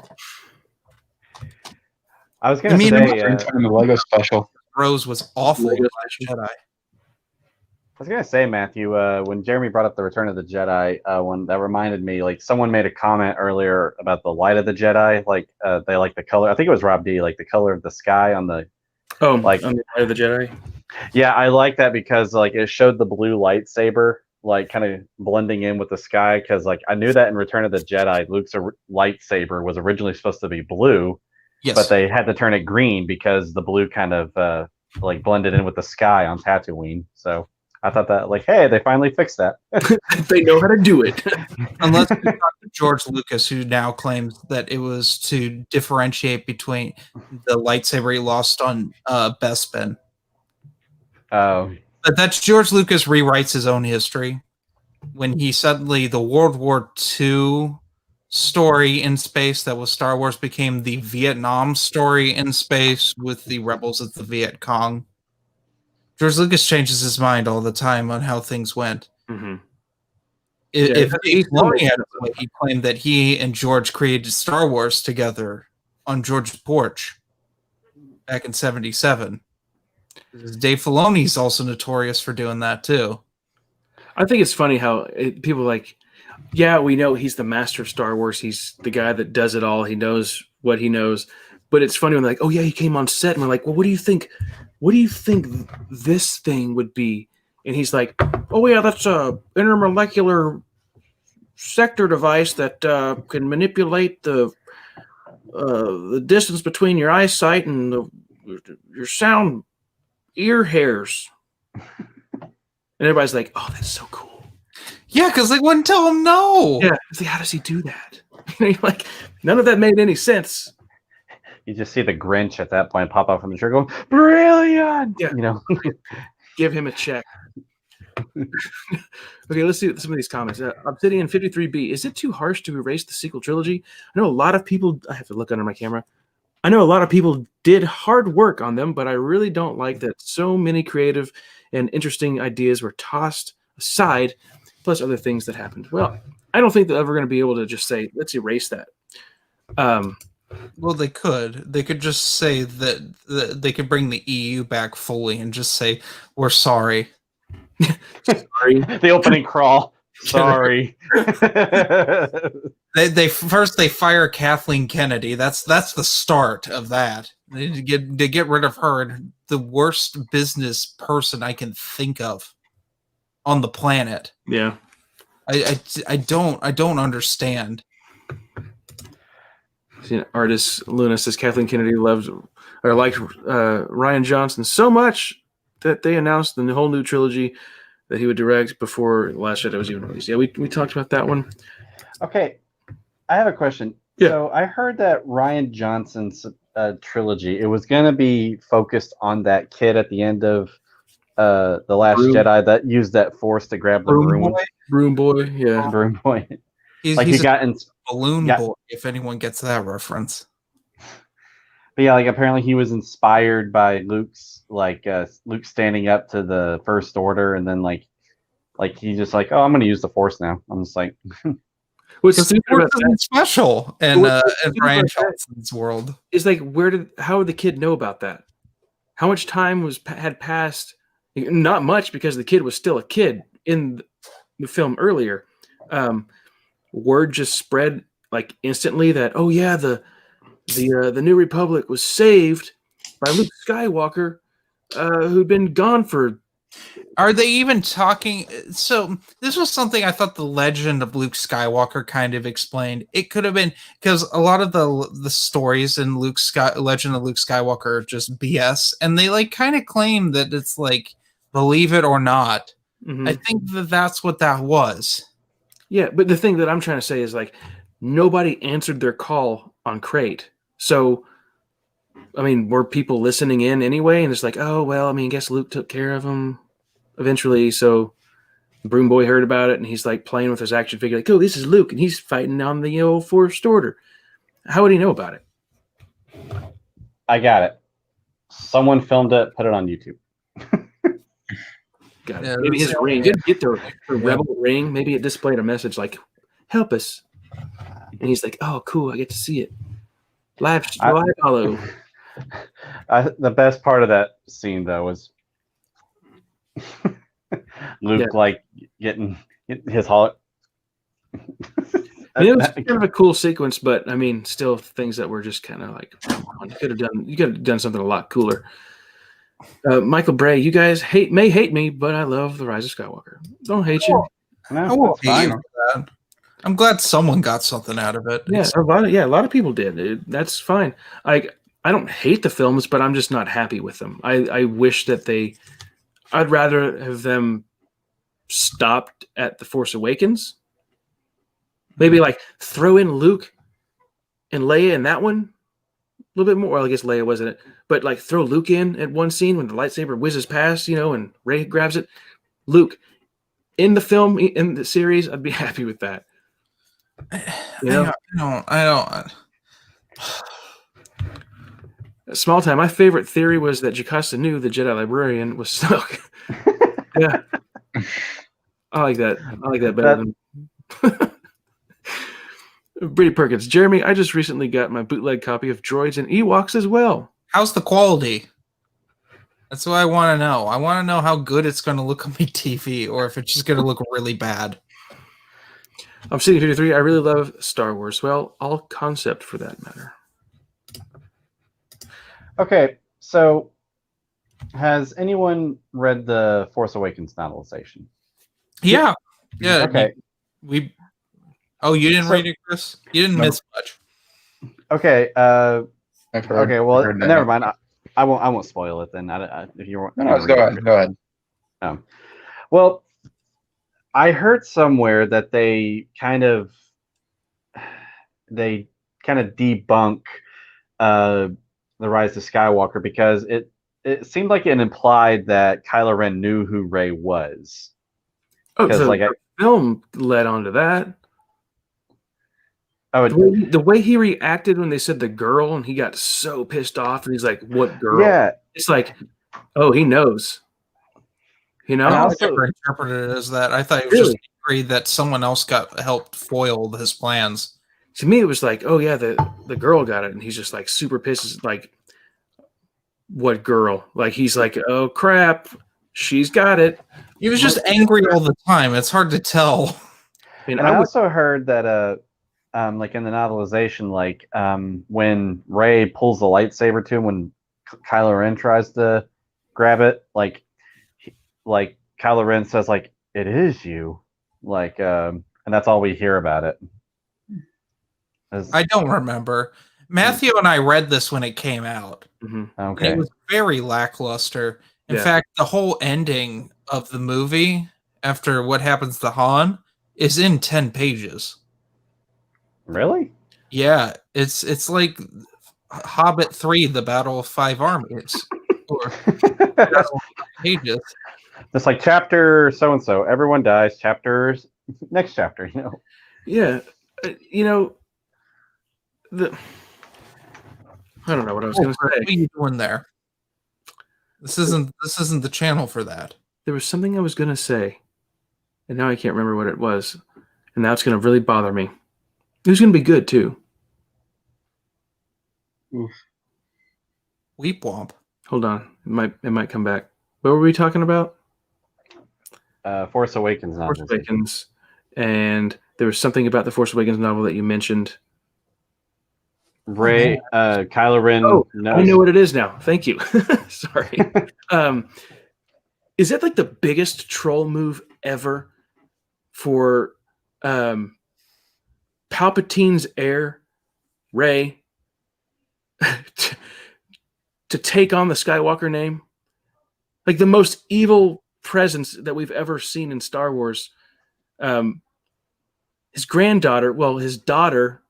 I was going to say the Lego special. Rose was awful in Last Jedi. I was gonna say, Matthew, when Jeremy brought up the Return of the Jedi, one that reminded me, like someone made a comment earlier about the light of the Jedi, like they like the color. I think it was Rob D, like the color of the sky on the like on the light of the Jedi. Yeah, I like that because like it showed the blue lightsaber like kind of blending in with the sky. Because like I knew that in Return of the Jedi, Luke's lightsaber was originally supposed to be blue, but they had to turn it green because the blue kind of like blended in with the sky on Tatooine. So. I thought that, like, hey, they finally fixed that. They know how to do it. Unless we talk to George Lucas, who now claims that it was to differentiate between the lightsaber he lost on Bespin. Oh. But that's George Lucas rewrites his own history. When he suddenly, the World War II story in space that was Star Wars became the Vietnam story in space with the rebels of the Viet Cong. George Lucas changes his mind all the time on how things went. Mm-hmm. If Filoni had a play, he claimed that he and George created Star Wars together on George's porch back in '77. Dave Filoni's also notorious for doing that too. I think it's funny how people like, yeah, we know he's the master of Star Wars. He's the guy that does it all. He knows what he knows. But it's funny when they're like, oh yeah, he came on set, and we're like, well, what do you think? What do you think this thing would be? And he's like, oh yeah, that's a intermolecular sector device that can manipulate the distance between your eyesight and your sound ear hairs. And everybody's like, oh, that's so cool. Yeah, because they wouldn't tell him no. Yeah, it's like, how does he do that? You're like, none of that made any sense. You just see the Grinch at that point pop up from the chair going, brilliant! Yeah. You know? Give him a check. Okay, let's see some of these comments. Obsidian 53B, is it too harsh to erase the sequel trilogy? I know a lot of people, I have to look under my camera. I know a lot of people did hard work on them, but I really don't like that so many creative and interesting ideas were tossed aside, plus other things that happened. Well, I don't think they're ever going to be able to just say, let's erase that. Well, they could. They could just say that they could bring the EU back fully and just say, we're sorry. Sorry. The opening crawl. Sorry. They first fire Kathleen Kennedy. That's the start of that. They need to get rid of her, the worst business person I can think of on the planet. Yeah. I don't understand. Artist Luna says Kathleen Kennedy liked Rian Johnson so much that they announced the whole new trilogy that he would direct before Last Jedi was even released. Yeah, we talked about that one. Okay, I have a question. Yeah. So I heard that Rian Johnson's trilogy, it was going to be focused on that kid at the end of The Last Jedi that used that force to grab the broom. Broom boy, yeah. Broom boy. He's he got in Balloon Boy, if anyone gets that reference. But yeah, like apparently he was inspired by Luke's Luke standing up to the First Order, and then like he's just like, oh, I'm going to use the Force now. I'm just like, what's special in Rian Johnson's world is like, how would the kid know about that? How much time had passed? Not much, because the kid was still a kid in the film earlier. Word just spread like instantly that, oh yeah, the New Republic was saved by Luke Skywalker, who'd been gone for. Are they even talking? So this was something I thought the legend of Luke Skywalker kind of explained. It could have been because a lot of the stories in Legend of Luke Skywalker are just BS, and they like kind of claim that it's like believe it or not. Mhm. I think that's what that was. Yeah, but the thing that I'm trying to say is like nobody answered their call on Crate. So, I mean, were people listening in anyway? And it's like, oh well, I mean, I guess Luke took care of him eventually. So the Broom Boy heard about it, and he's like playing with his action figure, like, oh, this is Luke, and he's fighting on the old Forced Order. How would he know about it? I got it. Someone filmed it, put it on YouTube. God, Yeah, maybe that's his the ring. only- Didn't get the Rebel ring. Maybe it displayed a message like, help us. And he's like, oh, cool, I get to see it. Live hollow. The best part of that scene, though, was Luke like getting his hollow. It was kind of a cool sequence, but I mean, still things that were just kind of like, come on, you could have done something a lot cooler. Michael Bray, you guys may hate me, but I love The Rise of Skywalker. Don't hate you. No, I won't that's hate you fine. for that. I'm glad someone got something out of it. Yeah, a lot of people did. That's fine. I don't hate the films, but I'm just not happy with them. I wish that I'd rather have them stopped at The Force Awakens. Maybe like throw in Luke and Leia in that one a little bit more. Well, I guess Leia wasn't it, but like throw Luke in at one scene when the lightsaber whizzes past, and Rey grabs it. Luke in the film, in the series, I'd be happy with that. I don't. Small time. My favorite theory was that Jocasta knew the Jedi librarian was Snoke. Yeah, I like that. I like that better than Brady Perkins. Jeremy, I just recently got my bootleg copy of Droids and Ewoks as well. How's the quality? That's what I want to know. I want to know how good it's going to look on my TV, or if it's just going to look really bad. I'm City 53. I really love Star Wars. Well, all concept for that matter. Okay, so has anyone read the Force Awakens novelization? Yeah. Okay. Oh, you didn't So- read it, Chris? You didn't No. miss much. Okay. I've heard. Okay. Well, I've heard that. never mind. I won't spoil it then. If you want. No, go ahead. Go ahead. Well, I heard somewhere that they kind of debunk the Rise of Skywalker because it seemed like it implied that Kylo Ren knew who Rey was. Oh, Because the film led on to that. Oh, The way he reacted when they said the girl, and he got so pissed off, and he's like, "What girl?" yeah. It's like, oh, he knows. And I also- never interpreted it as that. I thought it was Really? just angry that someone else helped foil his plans. To me, it was like, oh yeah, the girl got it, and he's just like super pissed. Like, what girl? Like he's like, oh crap, she's got it. He was just angry all the time. It's hard to tell. I mean, And I I would, also heard that like in the novelization, like when Rey pulls the lightsaber to him when Kylo Ren tries to grab it, like Kylo Ren says like it is you, like and that's all we hear about it. I don't remember. Matthew and I read this when it came out. mhm. And Okay. it was very lackluster. In Yeah. fact, the whole ending of the movie after what happens to Han is in 10 pages. Really? Yeah, it's like Hobbit 3, The Battle of Five Armies. Or pages. It's like chapter so and so. Everyone dies. Chapters. Next chapter. Yeah, I don't know what I was going to What are say. you doing there? This isn't the channel for that. There was something I was going to say, and now I can't remember what it was, and now it's going to really bother me. It was going to be good too. Weep womp. Hold on, it might come back. What were we talking about? Force Awakens. Force novelization. Awakens, and there was something about the Force Awakens novel that you mentioned. Rey, Kylo Ren. Oh, knows. I know what it is now. Thank you. Sorry. Is that like the biggest troll move ever for Palpatine's heir, Rey, to take on the Skywalker name? like the most evil presence that we've ever seen in Star Wars. His granddaughter, well, his daughter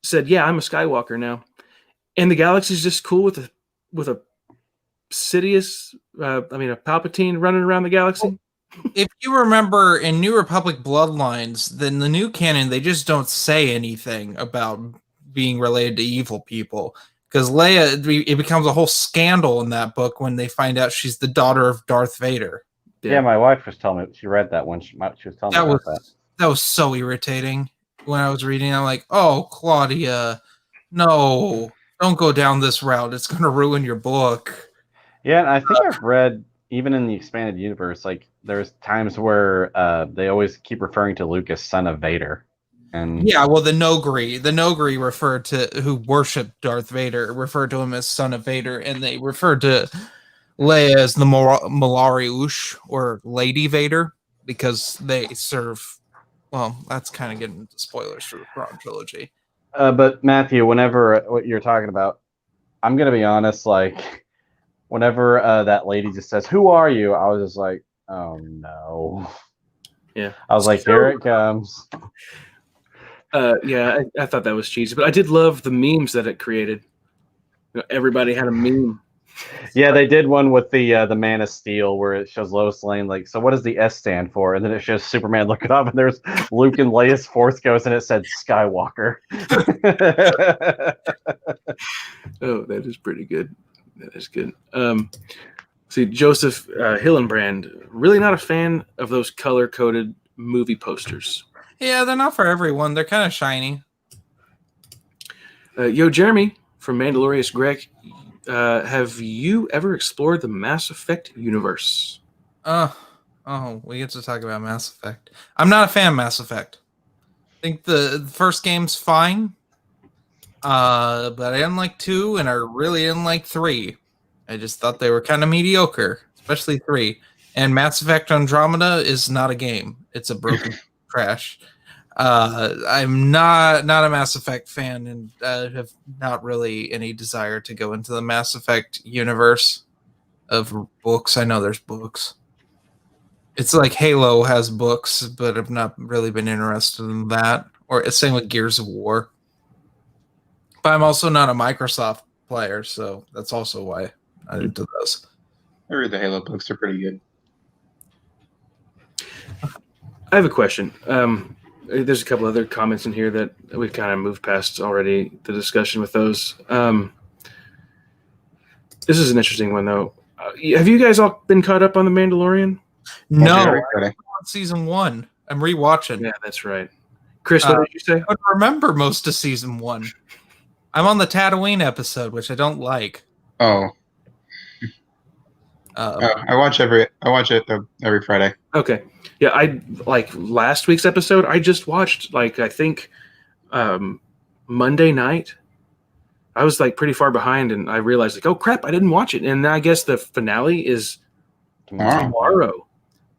said, "Yeah, I'm a Skywalker now," and the galaxy's just cool with a Sidious, a Palpatine running around the galaxy. If you remember in New Republic Bloodlines, then the new canon, they just don't say anything about being related to evil people. Because Leia, it becomes a whole scandal in that book when they find out she's the daughter of Darth Vader. Yeah, my wife was telling me, she read that when she was telling me about that. That was so irritating when I was reading. I'm like, oh, Claudia, no, don't go down this route. It's going to ruin your book. Yeah, and I think I've read, even in the expanded universe, like there's times where they always keep referring to Luke as son of Vader. And yeah, well, the Nogri referred to, who worshipped Darth Vader, referred to him as son of Vader, and they referred to Leia as the Malari Ush, or Lady Vader, because they serve. Well, that's kind of getting into spoilers for the Thrawn trilogy. But Matthew, whenever what you're talking about, I'm gonna be honest, like whenever that lady just says, "Who are you?" I was just like, "Oh no!" Yeah, I was like, "Here it comes." Yeah, I thought that was cheesy, but I did love the memes that it created. Everybody had a meme. Yeah, they did one with the Man of Steel where it shows Lois Lane like, so what does the S stand for? And then it shows Superman looking up, and there's Luke and Leia's Force Ghost, and it said Skywalker. Oh, that is pretty good. That is good. See, Joseph Hillenbrand, really not a fan of those color-coded movie posters. Yeah, they're not for everyone. They're kind of shiny. Yo, Jeremy from Mandalorian Greg, have you ever explored the Mass Effect universe? We get to talk about Mass Effect. I'm not a fan of Mass Effect. I think the first game's fine, but I didn't like 2, and I really didn't like 3. I just thought they were kind of mediocre, especially 3. And Mass Effect Andromeda is not a game; it's a broken trash. I'm not a Mass Effect fan, and have not really any desire to go into the Mass Effect universe of books. I know there's books. It's like Halo has books, but I've not really been interested in that. Or it's same with Gears of War. But I'm also not a Microsoft player, so that's also why I'm into those. I read the Halo books; they're pretty good. I have a question. There's a couple other comments in here that we've kind of moved past already, the discussion with those. This is an interesting one, though. Have you guys all been caught up on The Mandalorian? No, Okay, I'm on season 1. I'm rewatching. Yeah, that's right. Chris, what did you say? I don't remember most of season 1. I'm on the Tatooine episode, which I don't like. Oh, I watch it every Friday. Okay. Yeah, I like last week's episode. I just watched, like, I think Monday night. I was like pretty far behind, and I realized, like, oh crap, I didn't watch it. And I guess the finale is tomorrow.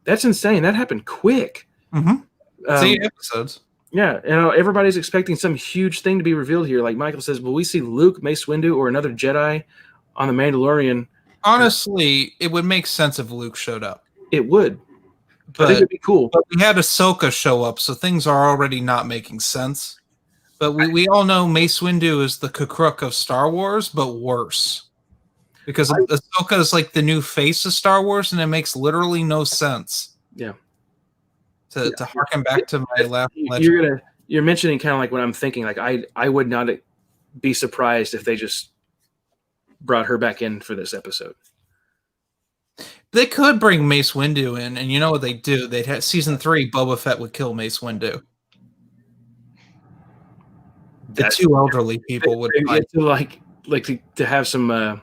That's insane. That happened quick. Mm-hmm. 8 episodes. Yeah, everybody's expecting some huge thing to be revealed here. Like Michael says, will we see Luke, Mace Windu, or another Jedi on the Mandalorian? Honestly, it would make sense if Luke showed up. It would. But, I think it'd be cool. But we had Ahsoka show up, so things are already not making sense. But we all know Mace Windu is the Kukruk of Star Wars, but worse. Because Ahsoka is like the new face of Star Wars, and it makes literally no sense. Yeah. To harken back to my last legend. You're mentioning kind of like what I'm thinking. Like I would not be surprised if they just brought her back in for this episode. They could bring Mace Windu in, and you know what they do? They'd have season 3. Boba Fett would kill Mace Windu. The 2 elderly people would fight. To have some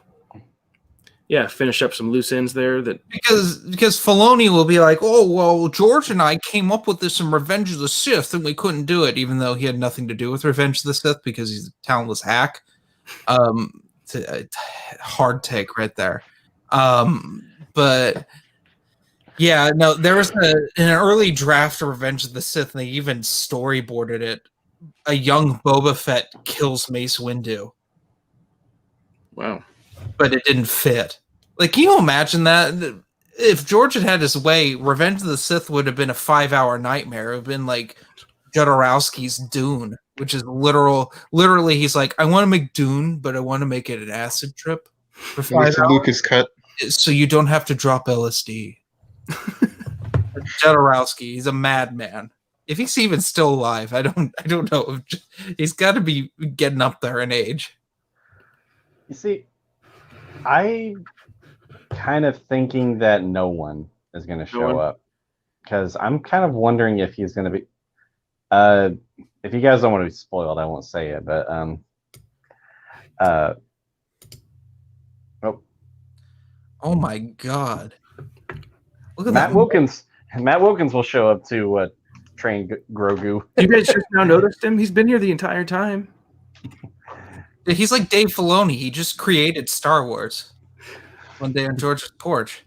finish up some loose ends there. That because Filoni will be like, oh well, George and I came up with this in Revenge of the Sith, and we couldn't do it, even though he had nothing to do with Revenge of the Sith because he's a talentless hack. Hard take right there. But yeah, no, there was an early draft of Revenge of the Sith, and they even storyboarded it. A young Boba Fett kills Mace Windu. Wow. But it didn't fit. Like, can you imagine that? If George had his way, Revenge of the Sith would have been a 5-hour nightmare. It would have been like Jodorowsky's Dune, which is literally, he's like, I want to make Dune, but I want to make it an acid trip for At 5 least the hours, Lucas cut. so you don't have to drop LSD. Jodorowsky, he's a madman. If he's even still alive, I don't know. He's got to be getting up there in age. You see, I kind of thinking that no one is going to show up, because I'm kind of wondering if he's going to be. If you guys don't want to be spoiled, I won't say it, but Oh my God! Look at Matt that. Wilkins. Matt Wilkins will show up to train Grogu. You guys just now noticed him? He's been here the entire time. He's like Dave Filoni. He just created Star Wars one day on George's porch.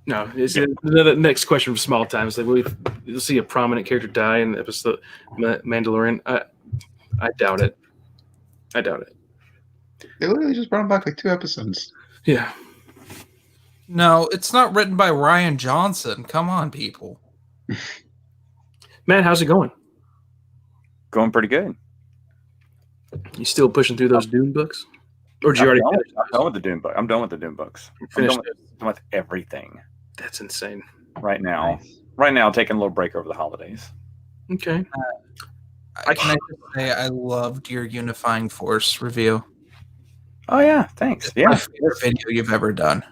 No, it's the next question from Small Time is like, you'll see a prominent character die in the episode Mandalorian. I doubt it. I doubt it. They literally just brought him back like 2 episodes. Yeah. No, it's not written by Ryan Johnson. Come on, people. Matt, how's it going? Going pretty good. You still pushing through those Dune books? Or did you already finish? I'm done with the Dune book. I'm done with the Dune books. I'm done with everything That's insane. right now. Nice. Right now, taking a little break over the holidays. Okay. I just say I loved your Unifying Force review. Oh yeah, thanks. My Yeah. favorite video you've ever done.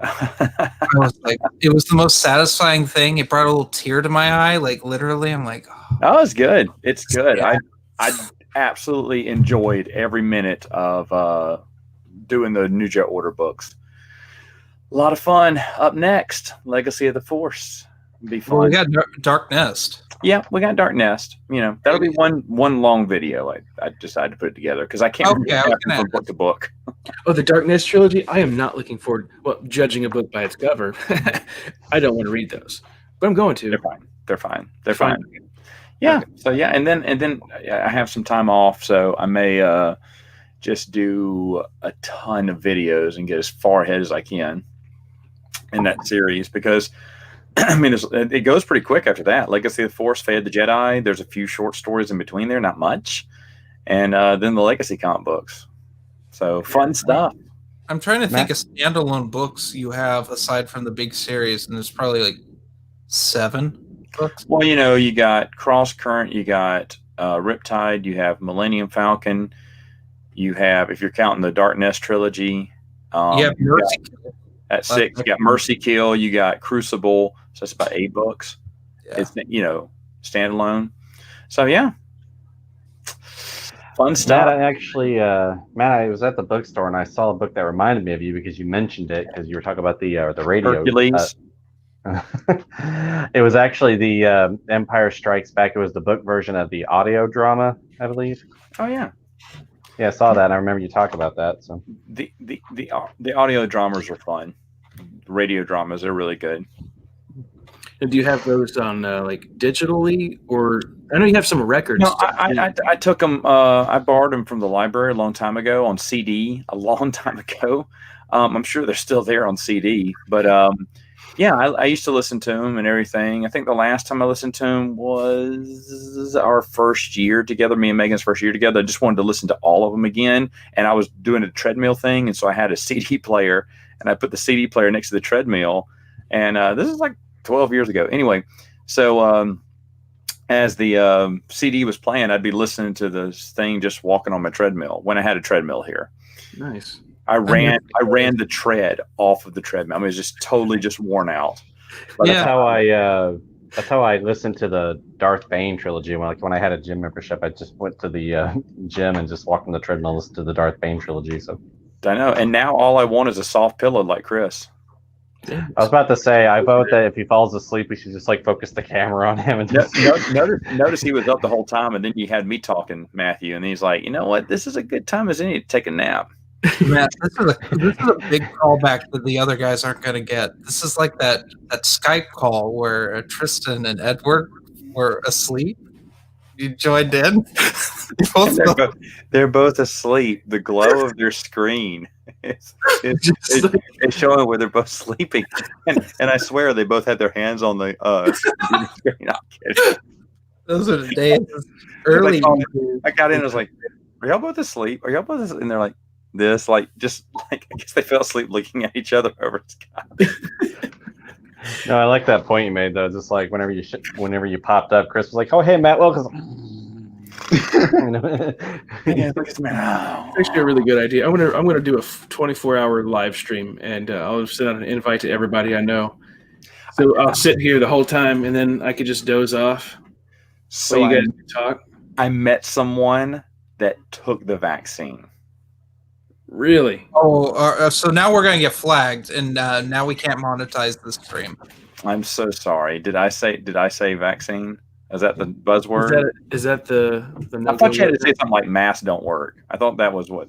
I was like, it was the most satisfying thing. It brought a little tear to my eye. Like literally, I'm like, oh. Oh, it's good. It's good. Yeah. I absolutely enjoyed every minute of doing the New Jet Order books. A lot of fun. Up next, Legacy of the Force. It'll be fun. Well, we got Dark Nest. Yeah, we got Dark Nest. You know, that'll be one long video. I decided to put it together because I can't Okay, I was gonna from book to book. Oh, the Darkness trilogy? I am not looking forward. Well, judging a book by its cover, I don't want to read those, but I'm going to. They're fine. They're fine. They're fine. Yeah. Okay. So yeah, and then I have some time off, so I may just do a ton of videos and get as far ahead as I can in that series because I mean it goes pretty quick after that. Legacy of the Force, Fate of the Jedi. There's a few short stories in between there, not much, and then the Legacy comic books. So fun stuff. I'm trying to think of standalone books you have aside from the big series, and there's probably like 7 books. Well, you know, you got Cross Current, you got Riptide, you have Millennium Falcon, you have, if you're counting the Dark Nest trilogy, You have Mercy Kill. at 6, you got Mercy Kill, you got Crucible, so that's about 8 books. Yeah. It's, you know, standalone. So yeah, fun stuff. Matt, I was at the bookstore and I saw a book that reminded me of you because you mentioned it because you were talking about the radio. Hercules. It was actually the Empire Strikes Back. It was the book version of the audio drama, I believe. Oh yeah, Yeah, I saw that. And I remember you talked about that. So the audio dramas are fun. The radio dramas are really good. And do you have those on like digitally, or I know you have some records? No, I took them. I borrowed them from the library a long time ago on CD. A long time ago. I'm sure they're still there on CD, but yeah, I used to listen to them and everything. I think the last time I listened to them was our first year together. Me and Megan's first year together. I just wanted to listen to all of them again, and I was doing a treadmill thing, and so I had a CD player, and I put the CD player next to the treadmill, and this is like 12 years ago. Anyway, so as the CD was playing, I'd be listening to this thing just walking on my treadmill when I had a treadmill here. Nice. I ran the tread off of the treadmill. I mean, it was just totally just worn out. but Yeah. that's how I listened to the Darth Bane trilogy. When I had a gym membership, I just went to the gym and just walked on the treadmill and listened to the Darth Bane trilogy. So I know. And now all I want is a soft pillow like Chris. I was about to say, I vote that if he falls asleep, we should just like focus the camera on him and just. Notice he was up the whole time, and then you had me talking, Matthew, and he's like, you know what? This is a good time as any to take a nap. Matt, this is a big callback that the other guys aren't going to get. This is like that Skype call where Tristan and Edward were asleep. You joined in. They're both asleep. The glow of their screen. it's showing where they're both sleeping, and I swear they both had their hands on the screen. I'm kidding. Those are the days. Early. I got in. I was like, "Are y'all both asleep? Are y'all both asleep?" And they're like, "This, like, just like I guess they fell asleep looking at each other over Skype." No, I like that point you made though. Just like whenever you popped up, Chris was like, "Oh, hey, Matt Wilkins." It's actually a really good idea. I'm gonna do a 24-hour live stream, and I'll send out an invite to everybody I know. So I'll sit here the whole time, and then I could just doze off. So you guys can talk. I met someone that took the vaccine. Really? Oh, so now we're gonna get flagged, and now we can't monetize the stream. I'm so sorry. Did I say vaccine? Is that the buzzword? Is that the I thought you had to say something like masks don't work. I thought that was what.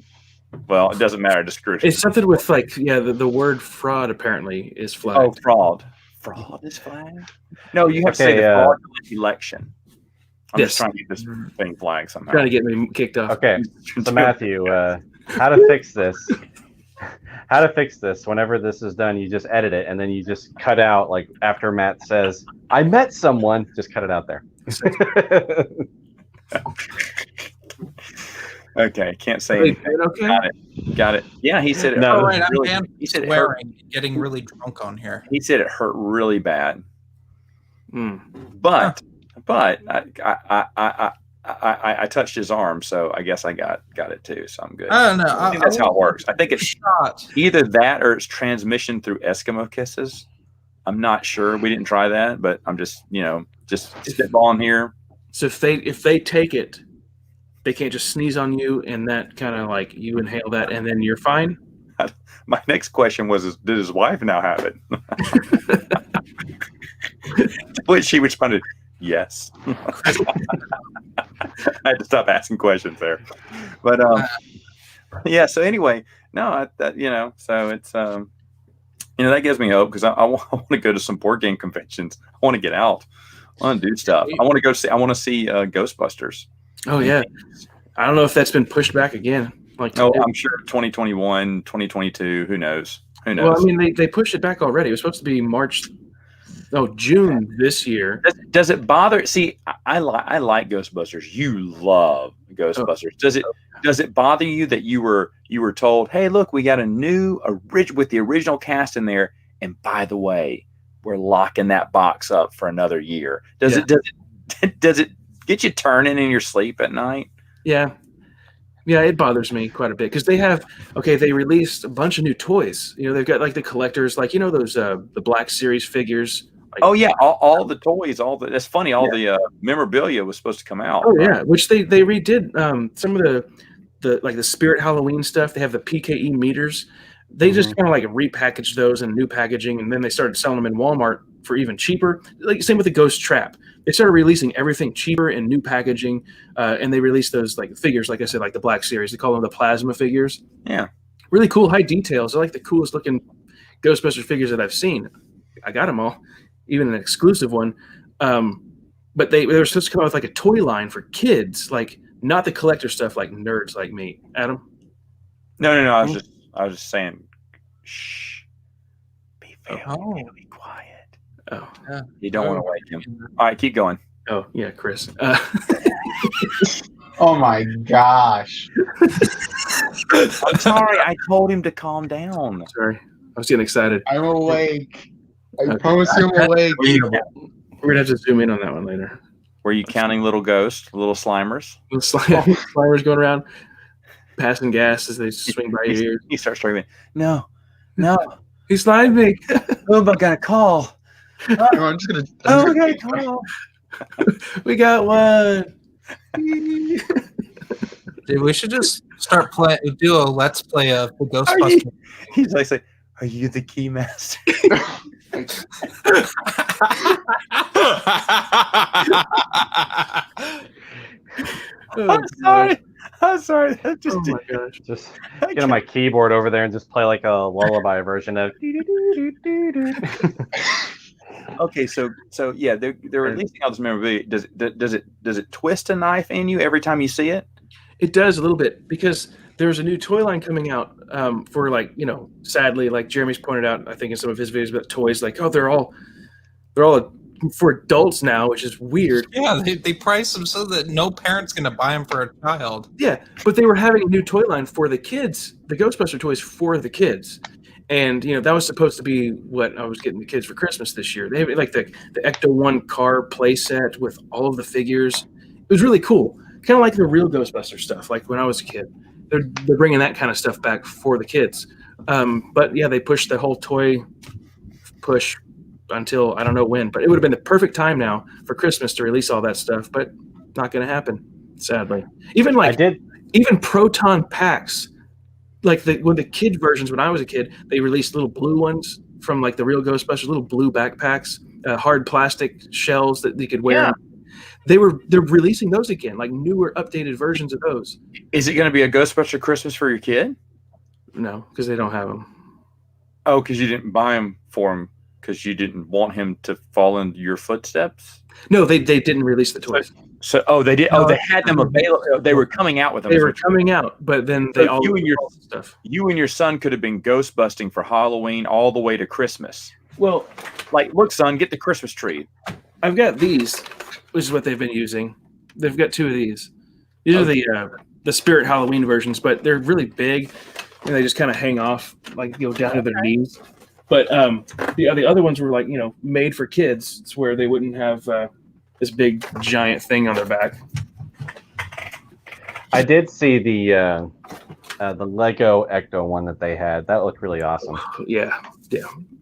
Well, it doesn't matter. Just screw it. It's something with like the word fraud apparently is flagged. Oh, fraud. Fraud is flagged. No, you have to say the fraudulent election. I'm just trying to get this thing flagged somehow. Trying to get me kicked off. Okay, so Matthew, how to fix this? How to fix this? Whenever this is done, you just edit it, and then you just cut out like after Matt says, "I met someone." Just cut it out there. Okay, can't say anything. Okay. Got it. Yeah, he said it. No, right, really, I'm he said swearing, getting really drunk on here. He said it hurt really bad. Hmm. But I touched his arm, so I guess I got it too. So I'm good. I don't know. I think that's how it works. I think it's shot. either that or it's transmission through Eskimo kisses. I'm not sure. We didn't try that, but I'm just spitballing here. So if they take it, they can't just sneeze on you, and that kind of like you inhale that, and then you're fine. My next question was: did his wife now have it? Which she responded, "Yes." I had to stop asking questions there, but yeah. So anyway, no, so it's that gives me hope because I want to go to some board game conventions. I want to get out. I want to do stuff. I want to see Ghostbusters. Oh yeah, I don't know if that's been pushed back again. I'm sure 2021, 2022. Who knows? Well, I mean, they pushed it back already. It was supposed to be June this year. Does it bother? See, I like Ghostbusters. You love Ghostbusters. Does it bother you that you were told, hey, look, we got a new with the original cast in there, and by the way, we're locking that box up for another year. Does it get you turning in your sleep at night? Yeah, it bothers me quite a bit because they released a bunch of new toys. They've got like the collectors, like those the Black Series figures. Oh yeah, all the toys, that's funny. All the memorabilia was supposed to come out. Oh yeah, which they redid some of the Spirit Halloween stuff. They have the PKE meters. They just kind of like repackaged those in new packaging, and then they started selling them in Walmart for even cheaper. Like same with the Ghost Trap. They started releasing everything cheaper in new packaging, and they released those like figures, like I said, like the Black Series. They call them the plasma figures. Yeah, really cool, high details. They're like the coolest looking Ghostbusters figures that I've seen. I got them all, even an exclusive one. But they were supposed to come out with like a toy line for kids, like not the collector stuff, like nerds like me. Adam? No. I was just saying, shh, be quiet. Oh, you don't want to wake him. All right, keep going. Oh yeah, Chris. Oh my gosh! I'm sorry. I told him to calm down. Sorry, I was getting excited. I'm awake. I promise you I'm awake. We're gonna have to zoom in on that one later. Were you counting little ghosts, little slimers? Little slimers going around, passing gas as they swing by your ears. You start struggling. No. He slimed me. Oh, I got a call. I'm just gonna. Okay, call. We got one. Dude, we should just do a let's play of the Ghostbusters. He's like, saying, "Are you the key master?" I'm sorry. That just my gosh. Just get on my keyboard over there and just play like a lullaby version of. Okay, so yeah, they're releasing all this memorabilia. Does it twist a knife in you every time you see it? It does a little bit because there's a new toy line coming out for like, sadly, like Jeremy's pointed out, I think in some of his videos about toys, like, oh, they're all for adults now, which is weird. Yeah, they price them so that no parent's going to buy them for a child. Yeah, but they were having a new toy line for the kids, the Ghostbuster toys for the kids. And, that was supposed to be what I was getting the kids for Christmas this year. They have like the Ecto 1 car play set with all of the figures. It was really cool. Kind of like the real Ghostbuster stuff, like when I was a kid. They're bringing that kind of stuff back for the kids. But yeah, they pushed the whole toy push until I don't know when. But it would have been the perfect time now for Christmas to release all that stuff. But not going to happen, sadly. Even Proton packs. Like when the kid versions, when I was a kid, they released little blue ones from like the real Ghostbusters, little blue backpacks, hard plastic shells that they could wear. Yeah. They're releasing those again, like newer, updated versions of those. Is it going to be a Ghostbuster Christmas for your kid? No, because they don't have them. Oh, because you didn't buy them for him because you didn't want him to fall into your footsteps? No, they didn't release the toys. So they did. Oh, they had them available. They were coming out with them. They were coming out, but then they all stuff. You and your son could have been ghost busting for Halloween all the way to Christmas. Well, like, look, son, get the Christmas tree. I've got these, which is what they've been using. They've got two of these. These are the Spirit Halloween versions, but they're really big, and they just kind of hang off, like go down to their knees. But the other ones were like made for kids. It's where they wouldn't have this big giant thing on their back. I did see the Lego Ecto one that they had. That looked really awesome. Yeah.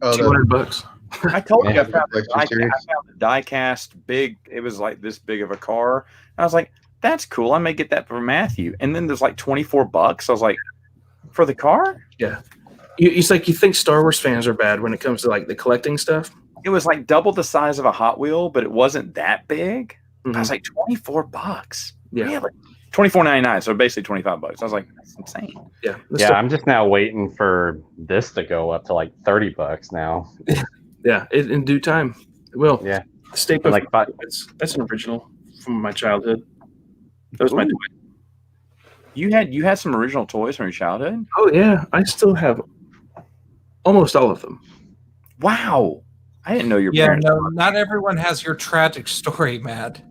Oh, $200. I told you Yeah. I found the die cast big. It was like this big of a car. And I was like, that's cool. I may get that for Matthew. And then there's like $24. I was like, for the car? Yeah. It's like you think Star Wars fans are bad when it comes to like the collecting stuff. It was like double the size of a Hot Wheel, but it wasn't that big. Mm-hmm. I was like, $24. Yeah. Really? $24.99. So basically $25. I was like, that's insane. Yeah. Yeah, I'm just now waiting for this to go up to like $30 now. Yeah, in due time. It will. Yeah. The State And like that's an original from my childhood. That was my toy. You had some original toys from your childhood? Oh yeah, I still have almost all of them. Wow. I didn't know your Yeah, parents. no, not everyone has your tragic story, Matt.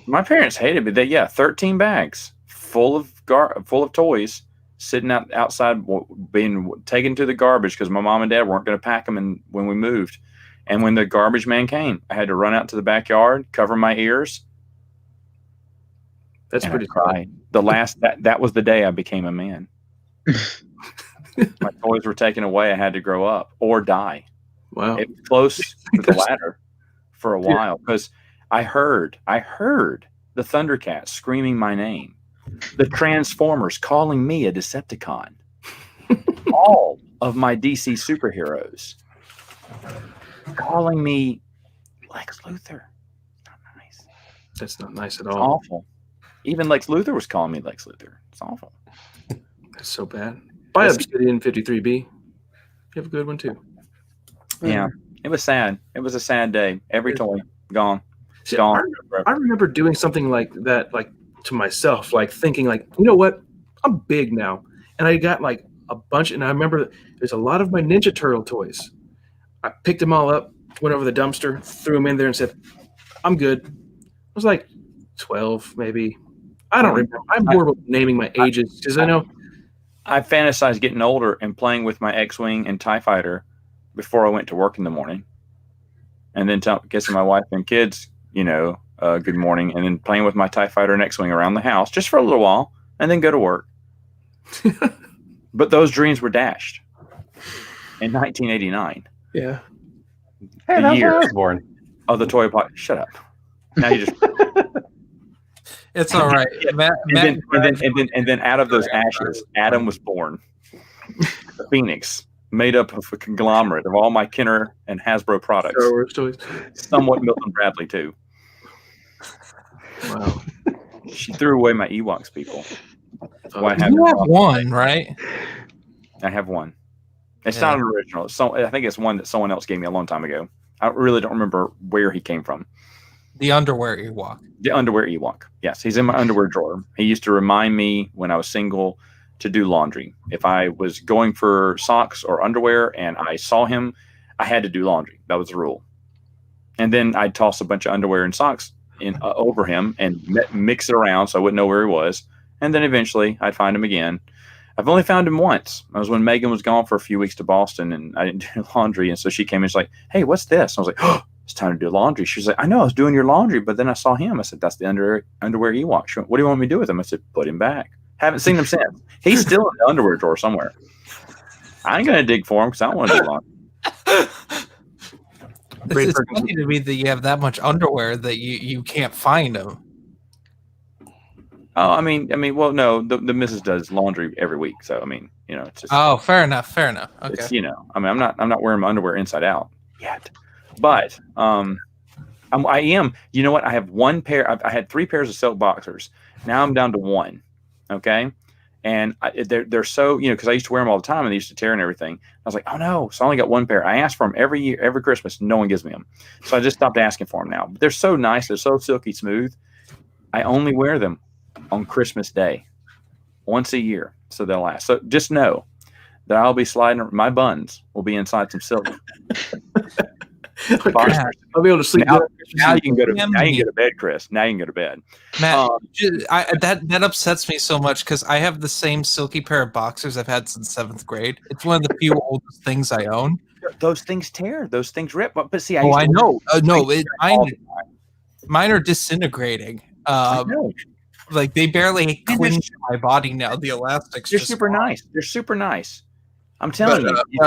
My parents hated me. 13 bags full of toys sitting outside, being taken to the garbage because my mom and dad weren't going to pack them when we moved. And when the garbage man came, I had to run out to the backyard, cover my ears. That's pretty cry. That was the day I became a man. My toys were taken away. I had to grow up or die. Wow. It was close to the latter for a while because I heard the Thundercats screaming my name, the Transformers calling me a Decepticon, all of my DC superheroes calling me Lex Luthor. Not nice. That's not nice at It's all. awful. Even Lex Luthor was calling me Lex Luthor. It's awful. That's so bad. Buy Obsidian 53B. You have a good one too. Yeah, it was sad. It was a sad day. Every toy gone. See, Gone. I remember doing something like that, like to myself, like thinking, like, you know what? I'm big now, and I got like a bunch. And I remember there's a lot of my Ninja Turtle toys. I picked them all up, went over the dumpster, threw them in there, and said, "I'm good." I was like 12, maybe. I don't remember. I'm horrible at naming my ages because I know. I fantasized getting older and playing with my X-Wing and TIE Fighter before I went to work in the morning. And then kissing my wife and kids, good morning. And then playing with my TIE Fighter and X-Wing around the house just for a little while and then go to work. But those dreams were dashed in 1989. Yeah. Hey, The that's year when I was born. of the toy pot. Shut up. Now you just It's all right. Matt, and then out of those ashes, Adam was born. The Phoenix, made up of a conglomerate of all my Kenner and Hasbro products. Star Wars toys. Somewhat Milton Bradley too. Wow. She threw away my Ewoks, people. So I you have one, right? I have one. It's Yeah. not an original. I think it's one that someone else gave me a long time ago. I really don't remember where he came from. The underwear Ewok. The underwear Ewok. Yes, he's in my underwear drawer. He used to remind me when I was single to do laundry. If I was going for socks or underwear and I saw him, I had to do laundry. That was the rule. And then I'd toss a bunch of underwear and socks in over him and mix it around so I wouldn't know where he was. And then eventually I'd find him again. I've only found him once. It was when Megan was gone for a few weeks to Boston and I didn't do laundry. And so she came in, she's like, hey, what's this? I was like, oh, it's time to do laundry. She's like, I know, I was doing your laundry, but then I saw him. I said, that's the underwear he washed. What do you want me to do with him? I said, put him back. Haven't seen him since. He's still in the underwear drawer somewhere. I ain't going to dig for him because I don't want to do laundry. It's funny to me that you have that much underwear that you can't find them. Oh, I mean, well, no, the missus does laundry every week, so I mean, it's just. Oh, fair enough. Okay. It's, I mean, I'm not wearing my underwear inside out yet, but I am. You know what? I have one pair. I had 3 pairs of silk boxers. Now I'm down to 1. Okay. And they're so, because I used to wear them all the time and they used to tear and everything. I was like, oh no. So I only got 1 pair. I ask for them every year, every Christmas. No one gives me them. So I just stopped asking for them now. But they're so nice. They're so silky smooth. I only wear them on Christmas Day once a year. So they'll last. So just know that I'll be sliding, my buns will be inside some silk. I'll be able to sleep. Now you can go to bed, Chris. Now you can go to bed. Matt, that upsets me so much because I have the same silky pair of boxers I've had since 7th grade. It's one of the few oldest things I own. Those things tear. Those things rip. But see, I know. Mine are disintegrating. Like they barely cling to my body now. The elastics. They're super nice. They're super nice. I'm telling you, you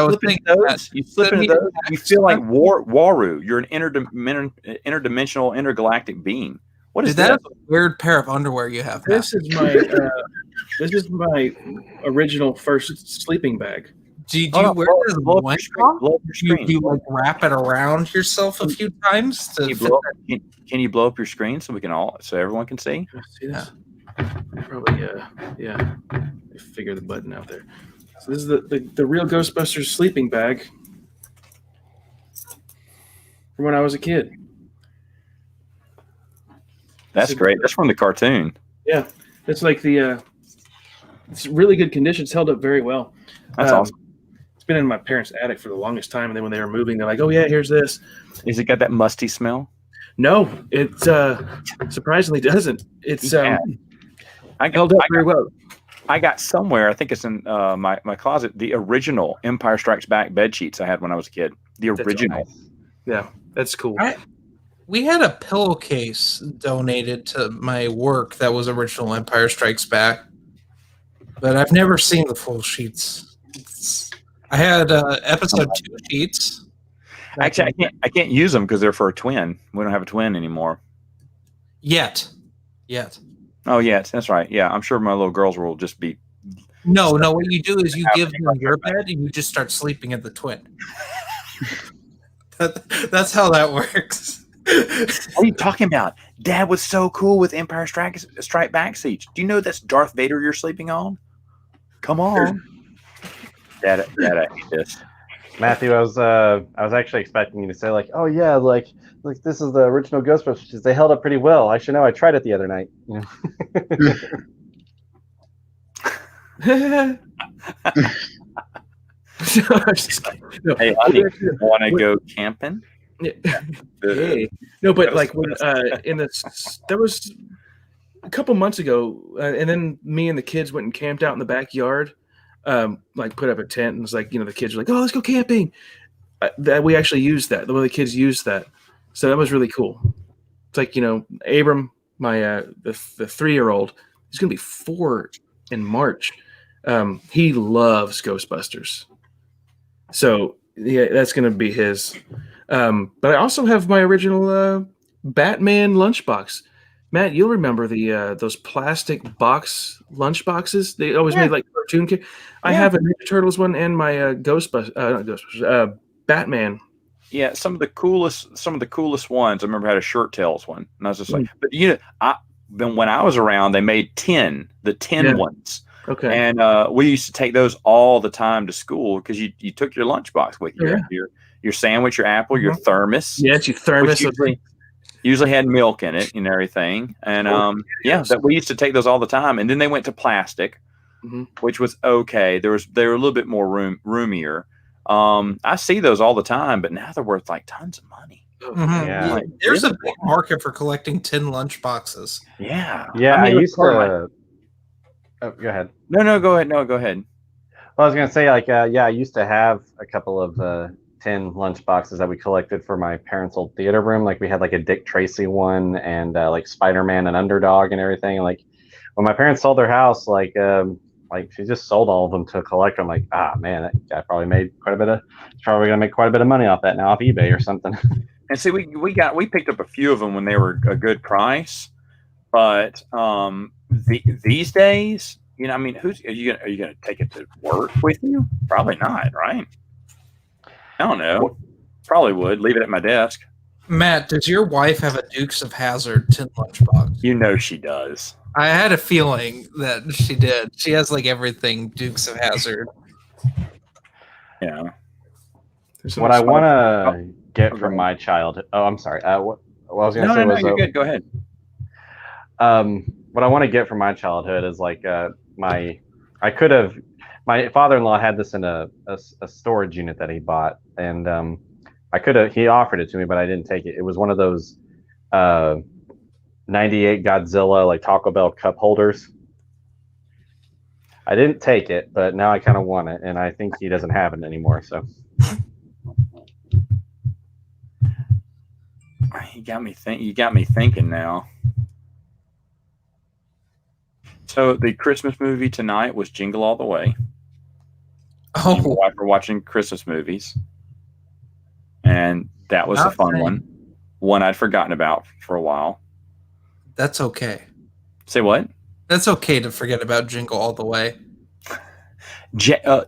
slip into those, you feel like Waru. You're an interdimensional, intergalactic being. What is that? That's a weird pair of underwear you have. This is my original first sleeping bag. Do you wear it as a one? Do you like wrap it around yourself a few times? Can you blow up your screen so everyone can see? See this? Probably, yeah. Figure the button out there. So this is the real Ghostbusters sleeping bag from when I was a kid. That's great. That's from the cartoon. Yeah, it's like it's really good condition. It's held up very well. That's awesome. It's been in my parents' attic for the longest time, and then when they were moving, they're like, "Oh yeah, here's this." Is it got that musty smell? No, it surprisingly doesn't. It's held up very well. I got somewhere, I think it's in my closet, the original Empire Strikes Back bed sheets I had when I was a kid. The original. Nice. Yeah, that's cool. We had a pillowcase donated to my work that was original Empire Strikes Back, but I've never seen the full sheets. I had episode 2 sheets. Actually, I can't use them because they're for a twin. We don't have a twin anymore. Yet. Oh, yeah, that's right. Yeah, I'm sure my little girls will just be... No, what you do is you give them your bed and you just start sleeping in the twin. That's how that works. What are you talking about? Dad was so cool with Empire Strike Back seats. Do you know that's Darth Vader you're sleeping on? Come on. Dad, I hate this. Matthew, I was actually expecting you to say like, oh yeah, like this is the original Ghostbusters. They held up pretty well. I should know. I tried it the other night. Hey, honey, want to go camping? Hey. No, but like when there was a couple months ago, and then me and the kids went and camped out in the backyard. Like put up a tent and it's like, the kids were like, oh, let's go camping. That we actually used that. The way the kids used that. So that was really cool. It's like, Abram, my the 3-year-old, he's gonna be 4 in March. He loves Ghostbusters. So yeah, that's gonna be his. But I also have my original Batman lunchbox. Matt, you'll remember those plastic box lunch boxes. They always made like cartoon. I have a Ninja Turtles one and my Batman. Yeah, some of the coolest ones. I remember I had a Shirt Tails one, and I was just like, but when I was around, they made the 10 ones. Okay, and we used to take those all the time to school because you took your lunchbox with you, your sandwich, your apple, your thermos. Yes, your thermos. Usually had milk in it and everything. And that we used to take those all the time. And then they went to plastic. which was okay. They were a little bit more roomier. I see those all the time, but now they're worth like tons of money. Yeah. Like, There's a really? big market for collecting tin lunch boxes. Yeah. Yeah, I mean, used to. Oh, go ahead. No, go ahead. No, go ahead. Well, I was gonna say, like, I used to have a couple of tin lunch boxes that we collected for my parents' old theater room. Like, we had like a Dick Tracy one, and like Spider-Man and Underdog and everything. And like, when my parents sold their house, like she just sold all of them to collect them. Like, man, that guy probably made quite a bit of. He's probably gonna make quite a bit of money off that now, off eBay or something. And see, we picked up a few of them when they were a good price, but these days, you know, I mean, are you gonna take it to work with you? Probably not, right? I don't know. Probably would leave it at my desk. Matt, does your wife have a Dukes of Hazzard tin lunchbox? You know she does. I had a feeling that she did. She has like everything Dukes of Hazzard. Yeah. What I want to get from my childhood. Oh, I'm sorry. What I was going to say was. No, you're good. Go ahead. What I want to get from my childhood is like my father-in-law had this in a storage unit that he bought, and he offered it to me, but I didn't take it. It was one of those 98 Godzilla like Taco Bell cup holders. I didn't take it, but now I kind of want it, and I think he doesn't have it anymore. So you got me thinking now. So the Christmas movie tonight was Jingle All the Way. Oh, Me and my wife were watching Christmas movies, and that was a fun one I'd forgotten about for a while. that's okay. Say what? That's okay to forget about Jingle All the Way.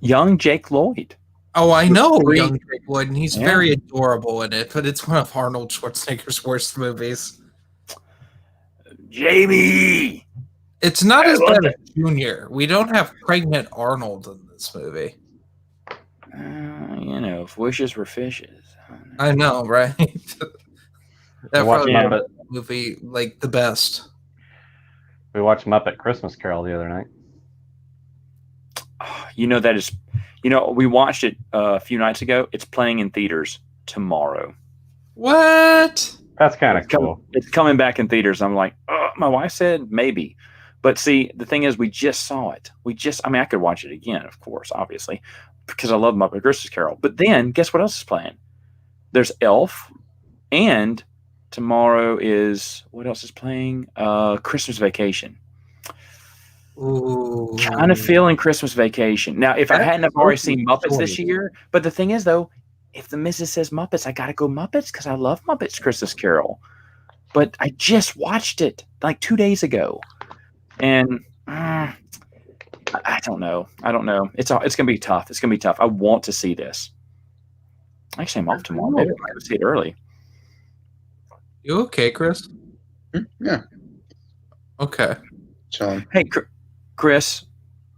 Young Jake Lloyd. Oh, I know Three- young Jake Lloyd, and he's Yeah. very adorable in it, but it's one of Arnold Schwarzenegger's worst movies. Jamie. It's not I as love bad as Junior. We don't have pregnant Arnold in this movie. You know, if wishes were fishes. I know, right? That watched probably Muppet. made the movie like the best. we watched Muppet Christmas Carol the other night. You know, we watched it a few nights ago. It's playing in theaters tomorrow. What? That's kind of cool. It's coming back in theaters. I'm like, my wife said maybe. But see, the thing is, we just saw it. I could watch it again, of course, obviously, because I love Muppet Christmas Carol. But then, guess what else is playing? There's Elf, and tomorrow is, what else is playing? Christmas Vacation. Ooh. Kind of feeling Christmas Vacation. Now, if I hadn't have already seen Muppets this year, but the thing is, though, if the missus says Muppets, I got to go Muppets because I love Muppets Christmas Carol. But I just watched it like 2 days ago. And I don't know. It's going to be tough. It's going to be tough. I want to see this. Actually, I'm off tomorrow. Maybe I might go see it early. You okay, Chris? Yeah, Okay. chilling. Hey, Chris.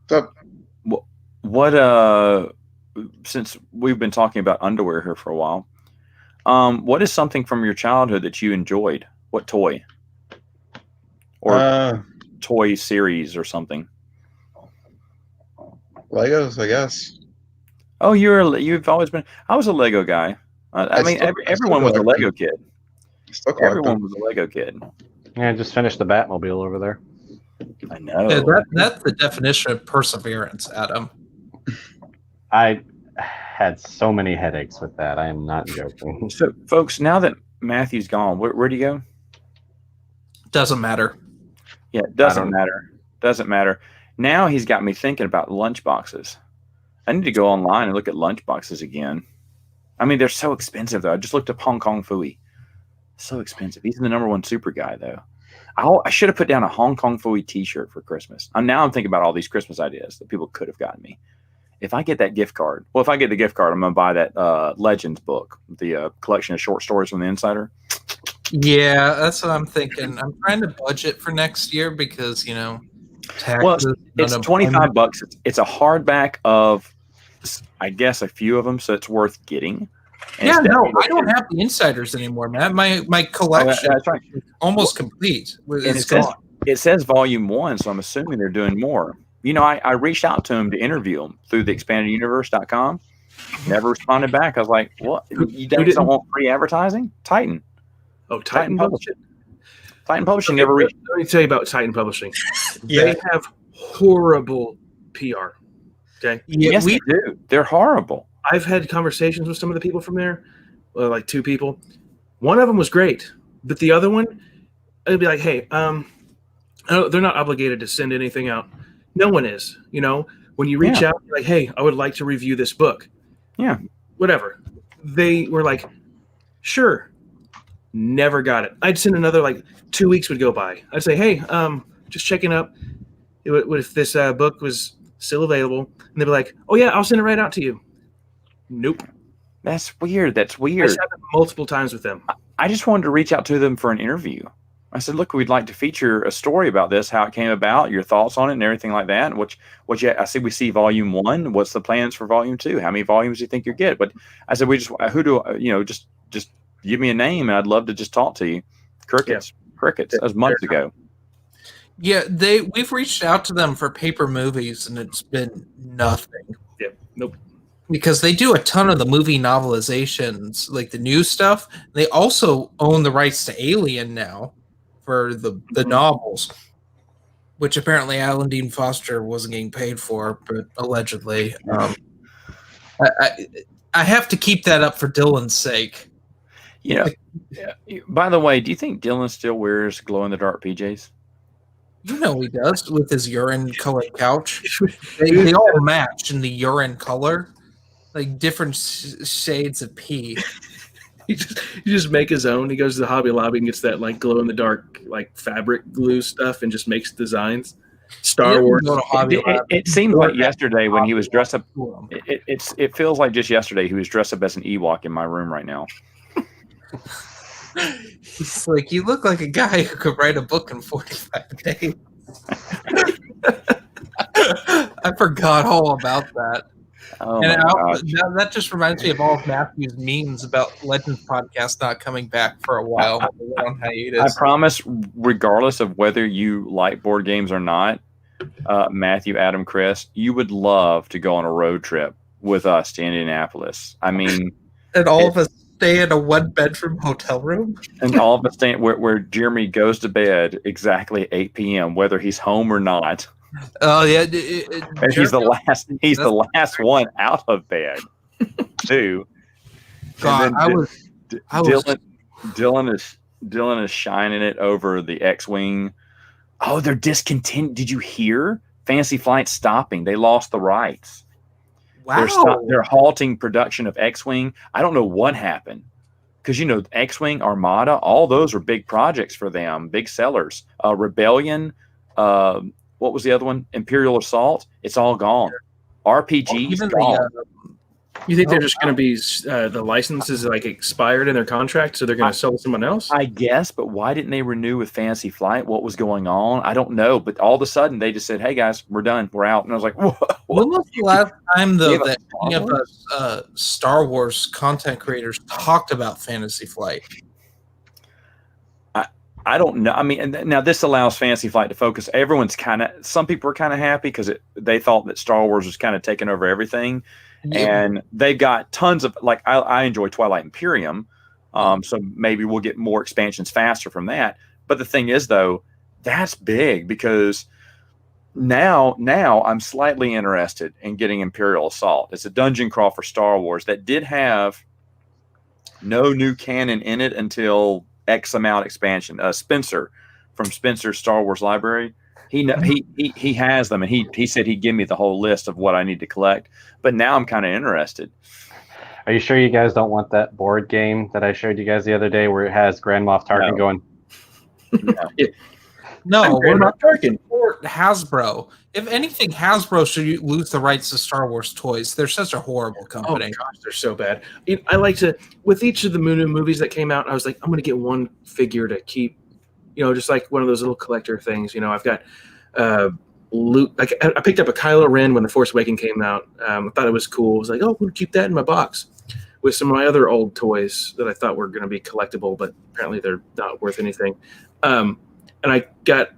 What's up? What since we've been talking about underwear here for a while, what is something from your childhood that you enjoyed? What toy? Or toy series or something? Legos, I guess. Oh, you've always been. I was a Lego guy. I mean, everyone was a Lego kid. Still collect Everyone them. was a Lego kid. Yeah, just finished the Batmobile over there. I know. Yeah, that's the definition of perseverance, Adam. I had so many headaches with that. I am not joking. So, folks, now that Matthew's gone, where do you go? Doesn't matter. Yeah, it doesn't matter. Doesn't matter. Now he's got me thinking about lunch boxes. I need to go online and look at lunch boxes again. I mean, they're so expensive, though. I just looked up Hong Kong Fooey. So expensive. He's the #1 super guy, though. I should have put down a Hong Kong Fooey T-shirt for Christmas. I'm thinking about all these Christmas ideas that people could have gotten me. If I get that gift card, if I get the gift card, I'm going to buy that Legends book, the collection of short stories from the Insider. Yeah, that's what I'm thinking. I'm trying to budget for next year because, taxes. Well, it's $25. It's a hardback of, I guess, a few of them, so it's worth getting. And Yeah, it's no, definitely- I don't have the Insiders anymore, man. My collection that's right. is almost complete. And It's gone. it says volume 1, so I'm assuming they're doing more. I reached out to him to interview him through the expandeduniverse.com. Never responded back. I was like, what? You guys don't want free advertising? Titan. Oh, Titan Publishing. Titan Publishing never Let reached. me tell you about Titan Publishing. Yeah. They have horrible PR. Okay. Yeah, Yes, they do. They're horrible. I've had conversations with some of the people from there, like 2 people. One of them was great, but the other one, it'd be like, hey, they're not obligated to send anything out. No one is. When you reach out, you're like, hey, I would like to review this book. Yeah. Whatever. They were like, sure. Never got it. I'd send another, like 2 weeks would go by. I'd say, hey, just checking up if this book was still available. And they'd be like, oh yeah, I'll send it right out to you. Nope. That's weird. That's I weird. just happened multiple times with them. I just wanted to reach out to them for an interview. I said, look, we'd like to feature a story about this, how it came about, your thoughts on it and everything like that. I said, we see volume 1. What's the plans for volume 2? How many volumes do you think you get? But I said, just give me a name and I'd love to just talk to you. Crickets. That was months ago. Yeah, we've reached out to them for paper movies and it's been nothing. Yep. Nope. Because they do a ton of the movie novelizations, like the new stuff. They also own the rights to Alien now for the novels, which apparently Alan Dean Foster wasn't getting paid for, but allegedly. I have to keep that up for Dylan's sake. By the way, do you think Dylan still wears glow-in-the-dark PJs? You know he does with his urine-colored couch. They all match in the urine color. Like different shades of pee. He just make his own. He goes to the Hobby Lobby and gets that like glow in the dark like fabric glue stuff and just makes designs. Star Wars. It seemed like yesterday when he was dressed up. It feels like just yesterday he was dressed up as an Ewok in my room right now. He's like, you look like a guy who could write a book in 45 days. I forgot all about that. Oh And my that just reminds me of all of Matthew's memes about Legends Podcast not coming back for a while. On hiatus. I promise, regardless of whether you like board games or not, Matthew, Adam, Chris, you would love to go on a road trip with us to Indianapolis. I mean, and all of us stay in a 1-bedroom hotel room, and all of us stay where Jeremy goes to bed exactly 8 p.m., whether he's home or not. Oh yeah, And he's the last. He's the last one out of bed, too. God, Dylan is shining it over the X-wing. Oh, they're discontinued. Did you hear? Fantasy Flight stopping. They lost the rights. Wow. They're halting production of X-wing. I don't know what happened because X-wing, Armada, all those are big projects for them, big sellers. Rebellion. What was the other one? Imperial Assault. It's all gone. RPGs gone. You think they're just going to be the licenses like expired in their contract, so they're going to sell to someone else? I guess, but why didn't they renew with Fantasy Flight? What was going on? I don't know. But all of a sudden, they just said, "Hey guys, we're done. We're out." And I was like, "Whoa!" When was the last time though that any of us Star Wars content creators talked about Fantasy Flight? I don't know. I mean, now this allows Fantasy Flight to focus. Some people are kind of happy because they thought that Star Wars was kind of taking over everything. Yeah. And they've got tons of, like, I enjoy Twilight Imperium. So maybe we'll get more expansions faster from that. But the thing is, though, that's big because now I'm slightly interested in getting Imperial Assault. It's a dungeon crawl for Star Wars that did have no new canon in it until X amount expansion. Spencer from Spencer's Star Wars library, he has them, and he said he'd give me the whole list of what I need to collect. But now I'm kind of interested. Are you sure you guys don't want that board game that I showed you guys the other day where it has Grand Moff Tarkin going? No, we're not Tarkin. Or Hasbro. If anything, Hasbro should lose the rights to Star Wars toys. They're such a horrible company. Oh gosh, they're so bad. I like to, with each of the new movies that came out, I was like, I'm going to get one figure to keep, just like one of those little collector things. I've got Luke. Like I picked up a Kylo Ren when The Force Awakens came out. I thought it was cool. I was like, oh, I'm going to keep that in my box with some of my other old toys that I thought were going to be collectible, but apparently they're not worth anything. And I got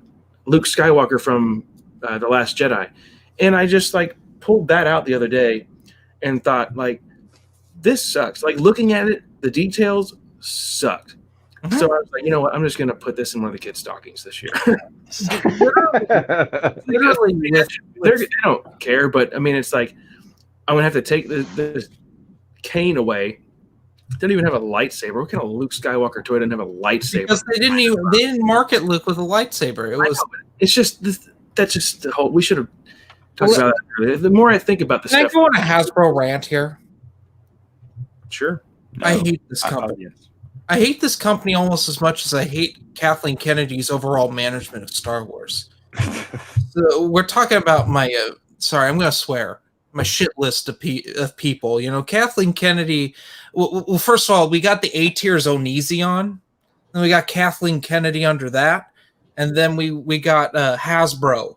Luke Skywalker from The Last Jedi, and I just like pulled that out the other day and thought like, this sucks. Like looking at it, the details sucked. Mhm. So I was like, you know what? I'm just gonna put this in one of the kids' stockings this year. Literally, They don't care, but I mean, it's like I'm gonna have to take the cane away. They don't even have a lightsaber. What kind of Luke Skywalker toy doesn't have a lightsaber? because they didn't market Luke with a lightsaber. It was. It's just that's just the whole. We should have talked about that earlier. The more I think about the Can I stuff, go on a Hasbro rant here? sure. I hate this company. Yes. I hate this company almost as much as I hate Kathleen Kennedy's overall management of Star Wars. So we're talking about my sorry, I'm going to swear, my shit list of people. You know, Kathleen Kennedy. Well, first of all, we got the A tiers Onision, then we got Kathleen Kennedy under that, and then we got Hasbro.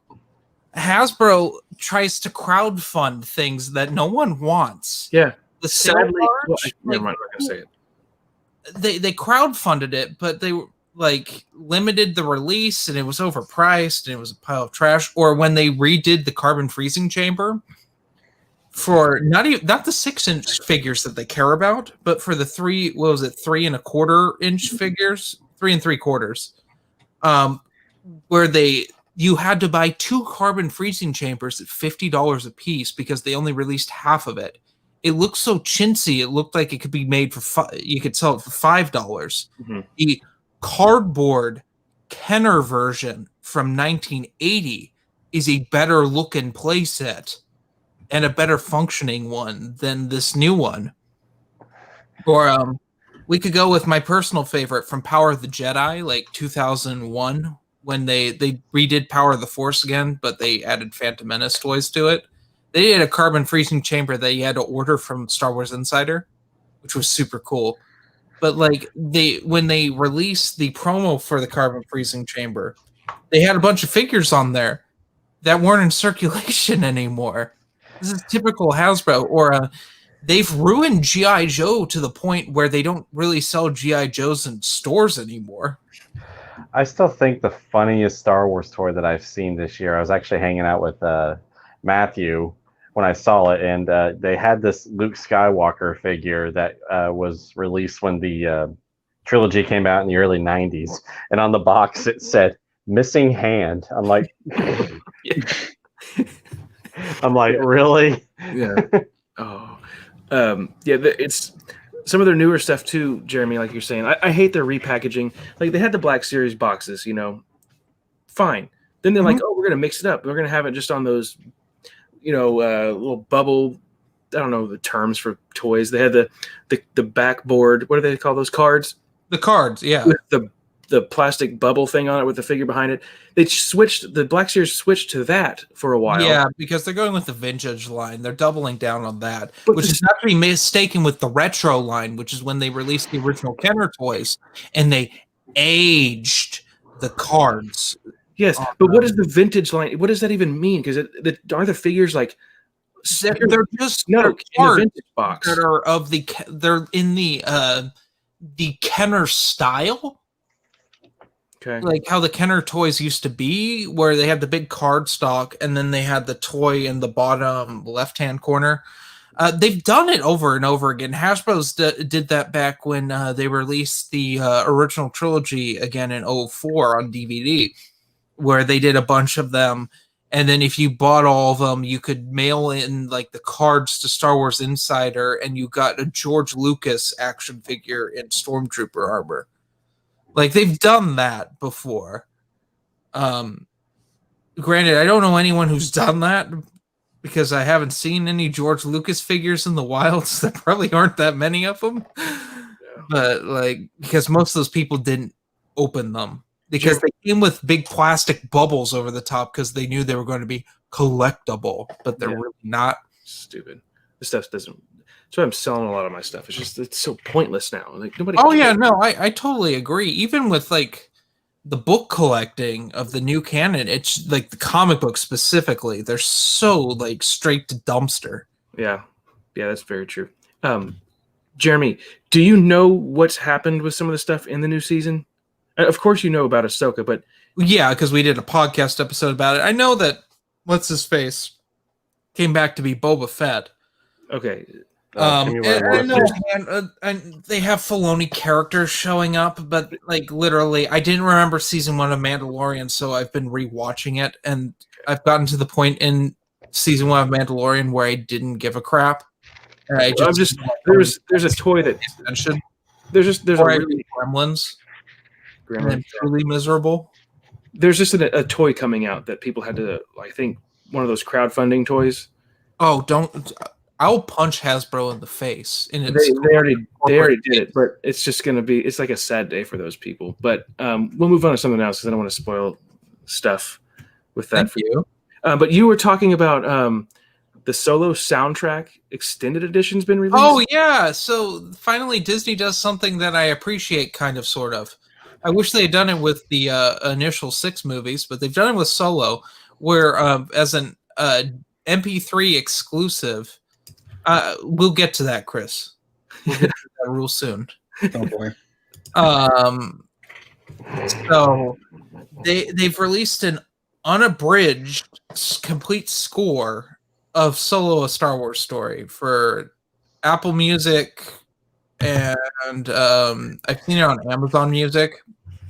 Hasbro tries to crowdfund things that no one wants. Yeah. The Sadly, never never mind. I'm not gonna say it. They crowdfunded it, but they like limited the release, and it was overpriced, and it was a pile of trash. Or when they redid the carbon freezing chamber for not the 6-inch figures that they care about, but for the 3.25-inch figures, 3 3/4, where you had to buy 2 carbon freezing chambers at $50 a piece because they only released half of it. It looked so chintzy. It looked like it could be made for you could sell it for $5. Mm-hmm. The cardboard Kenner version from 1980 is a better looking playset and a better functioning one than this new one. Or we could go with my personal favorite from Power of the Jedi, like 2001, when they redid Power of the Force again, but they added Phantom Menace toys to it. They did a carbon freezing chamber that you had to order from Star Wars Insider, which was super cool. But like when they released the promo for the carbon freezing chamber, they had a bunch of figures on there that weren't in circulation anymore. This is typical Hasbro. Or they've ruined G.I. Joe to the point where they don't really sell G.I. Joes in stores anymore. I still think the funniest Star Wars toy that I've seen this year, I was actually hanging out with Matthew when I saw it, and they had this Luke Skywalker figure that was released when the trilogy came out in the early 90s. And on the box it said, missing hand. I'm like, really? Yeah. Oh. It's some of their newer stuff too, Jeremy, like you're saying. I hate their repackaging. Like they had the Black Series boxes, fine. Then they're like, oh, we're gonna mix it up. We're gonna have it just on those, little bubble. I don't know the terms for toys. They had the backboard. What do they call those cards? The cards, yeah. With the plastic bubble thing on it with the figure behind it. The Black Series switched to that for a while. Yeah, because they're going with the vintage line. They're doubling down on that, But which is not to be mistaken with the retro line, which is when they released the original Kenner toys and they aged the cards. Yes, but what is the vintage line? What does that even mean? Because are the figures like They're just no they're in the cards vintage box? that are they're in the Kenner style. Okay. Like how the Kenner toys used to be, where they had the big card stock and then they had the toy in the bottom left-hand corner. They've done it over and over again. Hasbro's did that back when they released the original trilogy again in 2004 on DVD, where they did a bunch of them. And then if you bought all of them, you could mail in like the cards to Star Wars Insider, and you got a George Lucas action figure in Stormtrooper armor. Like they've done that before. Granted, I don't know anyone who's done that because I haven't seen any George Lucas figures in the wilds. There probably aren't that many of them. Yeah. But like, because most of those people didn't open them because they came with big plastic bubbles over the top because they knew they were going to be collectible, but they're really not. Stupid. This stuff doesn't. That's why I'm selling a lot of my stuff. It's so pointless now. Like nobody. Oh yeah, no, I totally agree. Even with like the book collecting of the new canon, it's like the comic books specifically, they're so like straight to dumpster. Yeah, that's very true. Jeremy, do you know what's happened with some of the stuff in the new season? Of course, you know about Ahsoka, but yeah, because we did a podcast episode about it. I know that what's his face came back to be Boba Fett. Okay. And they have Filoni characters showing up, but like literally, I didn't remember season 1 of Mandalorian, so I've been rewatching it, and I've gotten to the point in season 1 of Mandalorian where I didn't give a crap. And I just there's a toy that there's a really Gremlins. And then truly miserable. There's just a toy coming out that people had to, I think, one of those crowdfunding toys. Oh, don't! I'll punch Hasbro in the face. And they already did it, but it's just going to be. It's like a sad day for those people. But we'll move on to something else because I don't want to spoil stuff with that. Thank you. But you were talking about the Solo soundtrack extended edition's been released. Oh yeah! So finally, Disney does something that I appreciate, kind of, sort of. I wish they had done it with the initial 6 movies, but they've done it with Solo, where as an MP3 exclusive. We'll get to that, Chris. We'll get to that real soon. Oh boy. So they've released an unabridged complete score of Solo: A Star Wars Story for Apple Music, and I've seen it on Amazon Music.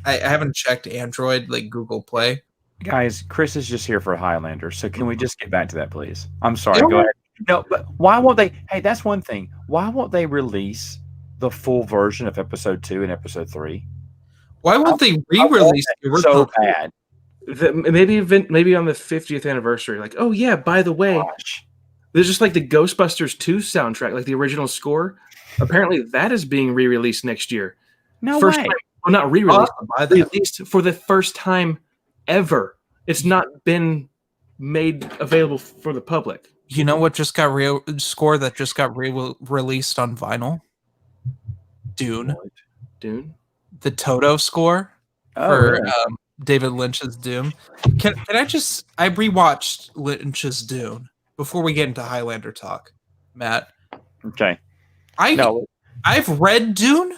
I haven't checked Android, like Google Play. Guys, Chris is just here for Highlander, so can we just get back to that, please? I'm sorry. Go ahead. No, but why won't they? Hey, that's one thing. Why won't they release the full version of Episode 2 and Episode 3? Why won't they re-release it so bad? Maybe on the 50th anniversary. Like, oh yeah, by the way, there's just like the Ghostbusters 2 soundtrack, like the original score. Apparently, that is being re-released next year. No way. Well, not re-released. Released for the first time ever. It's not been made available for the public. You know what just got score that just got released on vinyl? Dune. The Toto score for David Lynch's Dune. Can I rewatched Lynch's Dune before we get into Highlander talk, Matt. Okay. I've read Dune.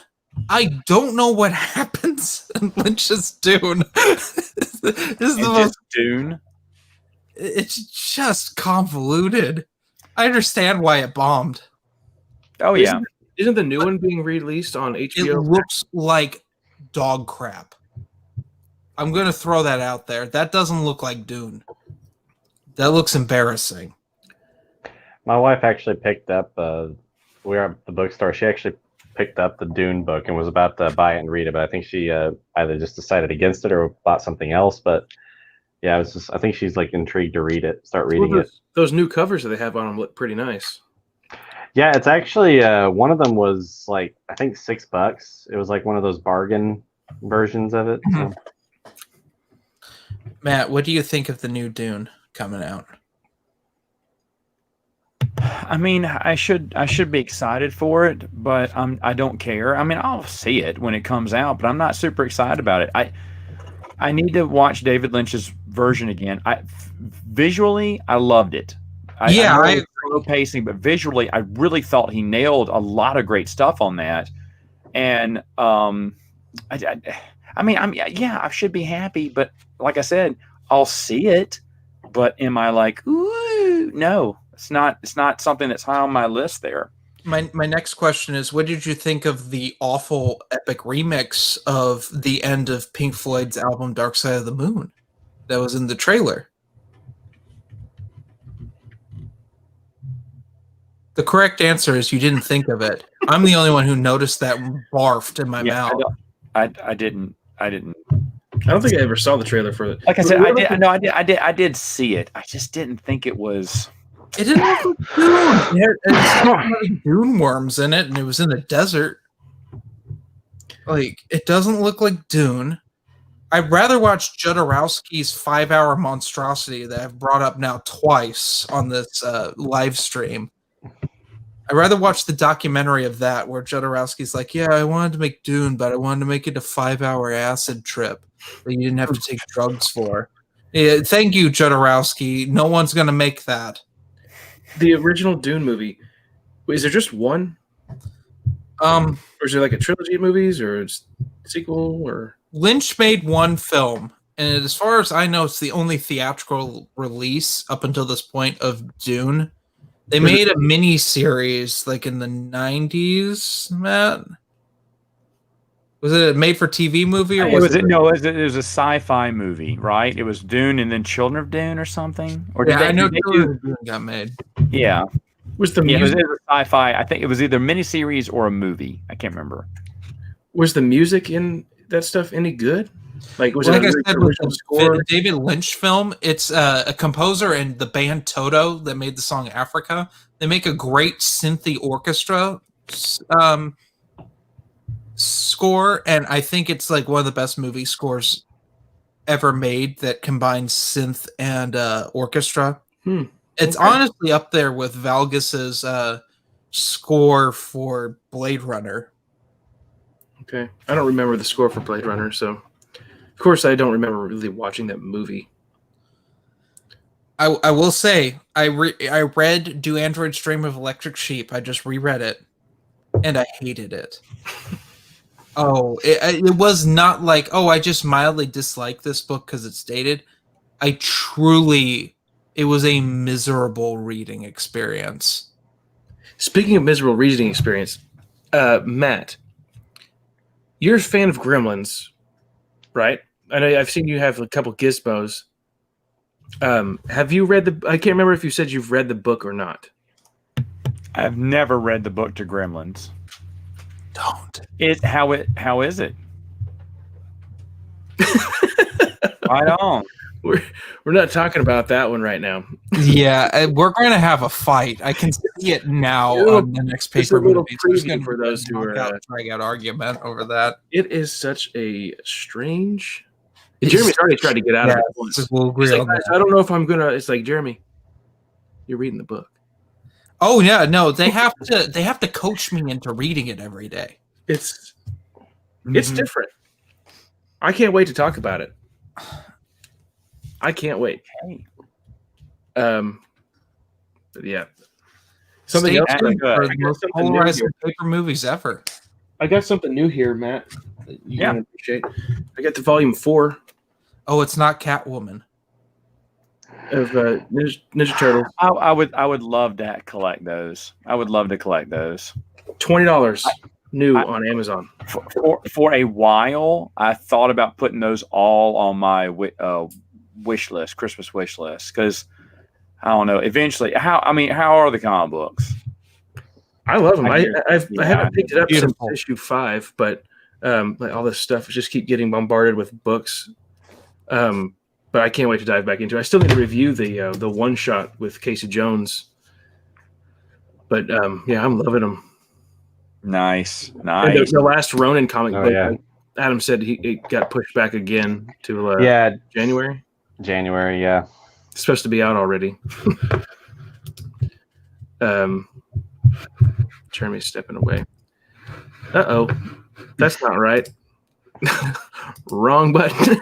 I don't know what happens in Lynch's Dune. This is the most Dune. It's just convoluted. I understand why it bombed. Oh yeah. Isn't the new one being released on HBO? It looks like dog crap. I'm going to throw that out there. That doesn't look like Dune. That looks embarrassing. My wife actually picked up, we were at the bookstore. She actually picked up the Dune book and was about to buy it and read it, but I think she either just decided against it or bought something else. But yeah, I think she's like intrigued to start reading it. Those new covers that they have on them look pretty nice. Yeah, it's actually one of them was like I think $6. It was like one of those bargain versions of it. So. Matt, what do you think of the new Dune coming out? I mean, I should be excited for it, but I don't care. I mean, I'll see it when it comes out, but I'm not super excited about it. I need to watch David Lynch's version again. Visually, I loved it. I slow pacing, but visually, I really thought he nailed a lot of great stuff on that. And I should be happy, but like I said, I'll see it. But am I like, ooh, no? It's not something that's high on my list there. My next question is, what did you think of the awful epic remix of the end of Pink Floyd's album Dark Side of the Moon that was in the trailer? The correct answer is you didn't think of it. I'm the only one who noticed that barfed in my mouth. I didn't. I don't think I ever saw the trailer for it. Like I said, I did see it. I just didn't think it was. It didn't look like Dune. It had like dune worms in it, and it was in the desert. Like, it doesn't look like Dune. I'd rather watch Jodorowsky's 5-hour monstrosity that I've brought up now twice on this live stream. I'd rather watch the documentary of that where Jodorowsky's like, yeah, I wanted to make Dune, but I wanted to make it a 5-hour acid trip that you didn't have to take drugs for. Yeah, thank you, Jodorowsky. No one's going to make that. The original Dune movie, is there just one? Or is there like a trilogy of movies or a sequel? Or Lynch made one film, and as far as I know, it's the only theatrical release up until this point of Dune. They made a mini series like in the 90s, Matt. Was it a made-for-TV movie, or it was a sci-fi movie, right? It was Dune and then Children of Dune or something. Or did I know did they Children of Dune got made. Yeah, Was the it was music a sci-fi. I think it was either miniseries or a movie. I can't remember. was the music in that stuff any good? Like was Like it I a said, with original the score? David Lynch film, it's a composer and the band Toto that made the song Africa. They make a great synthy orchestra score, and I think it's like one of the best movie scores ever made that combines synth and orchestra. It's honestly up there with Valgus's score for Blade Runner. Okay, I don't remember the score for Blade Runner, so of course I don't remember really watching that movie. I will say I read Do Androids Dream of Electric Sheep. I just reread it, and I hated it. It was not like, I just mildly dislike this book because it's dated. It was a miserable reading experience. Speaking of miserable reading experience, Matt, you're a fan of Gremlins, right? I know I've seen you have a couple gizmos. Have you read I can't remember if you said you've read the book or not. I've never read the book to Gremlins. Don't. How is it? Right on. We're not talking about that one right now. Yeah, we're going to have a fight. I can see it now on the next just a paper little movie. There's preview gonna for be a those who are, drag out argument over that. It is such a strange. Jeremy's already tried to get out of it once. We'll agree He's like, on that. I don't know if I'm gonna. It's like, Jeremy, you're reading the book. Oh yeah, no, they have to coach me into reading it every day. It's different. I can't wait to talk about it. I can't wait. But yeah, something Stay else. tuned for I the got most something new polarizing here. paper movies ever. I got something new here, Matt. That you're Yeah. gonna appreciate. I got the volume 4 Oh, it's not Catwoman. of Ninja Turtles. I would love to collect those. I would love to collect those. $20 new on Amazon. For a while, I thought about putting those all on my wish list, Christmas wish list, because I don't know. Eventually, how are the comic books? I love them. I haven't picked it up Beautiful. since issue 5, but like all this stuff just keep getting bombarded with books. But I can't wait to dive back into it. I still need to review the one shot with Casey Jones. But yeah, I'm loving them. Nice. And the last Ronin comic book, yeah. Adam said it got pushed back again to January. January, yeah. It's supposed to be out already. Jeremy's stepping away. Uh-oh. That's not right. Wrong button.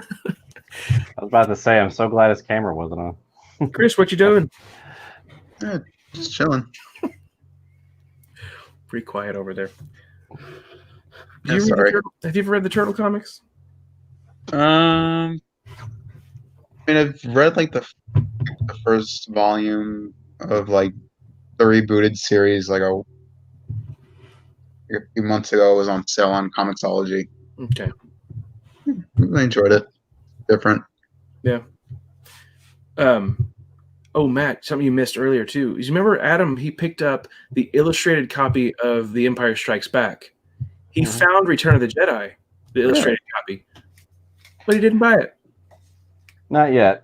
I was about to say, I'm so glad his camera wasn't on. Chris, what you doing? Yeah, just chilling. Pretty quiet over there. Yeah, sorry. Have you ever read the Turtle comics? I mean, I've read like the first volume of like the rebooted series like a few months ago. It was on sale on Comixology. Okay. I enjoyed it. Different. Yeah. Oh, Matt, something you missed earlier too. You remember Adam? He picked up the illustrated copy of The Empire Strikes Back. He found Return of the Jedi, the illustrated copy, but he didn't buy it. Not yet.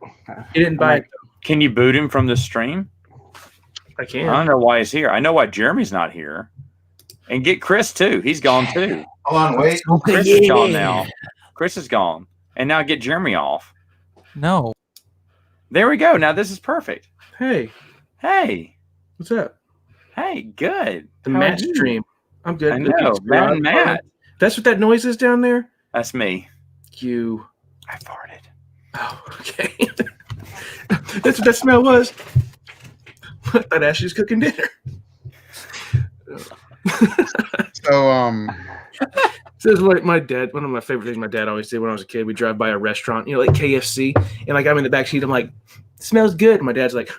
He didn't buy it. Can you boot him from the stream? I I can't. don't know why he's here. I know why Jeremy's not here. And get Chris too. He's gone too. Hold on, wait. Chris is gone now. Chris is gone. And now get Jeremy off. No. There we go. Now this is perfect. Hey, Hey. what's up? Hey, good. The How are Matt you? stream. I'm good. I know. Matt and Matt. That's what that noise is down there? That's me. You. I farted. Oh, okay. That's what that smell was. I thought Ashley's cooking dinner. So So this is what my dad. One of my favorite things my dad always did when I was a kid. We drive by a restaurant, like KFC, and like I'm in the back seat. I'm like, it smells good. And my dad's like,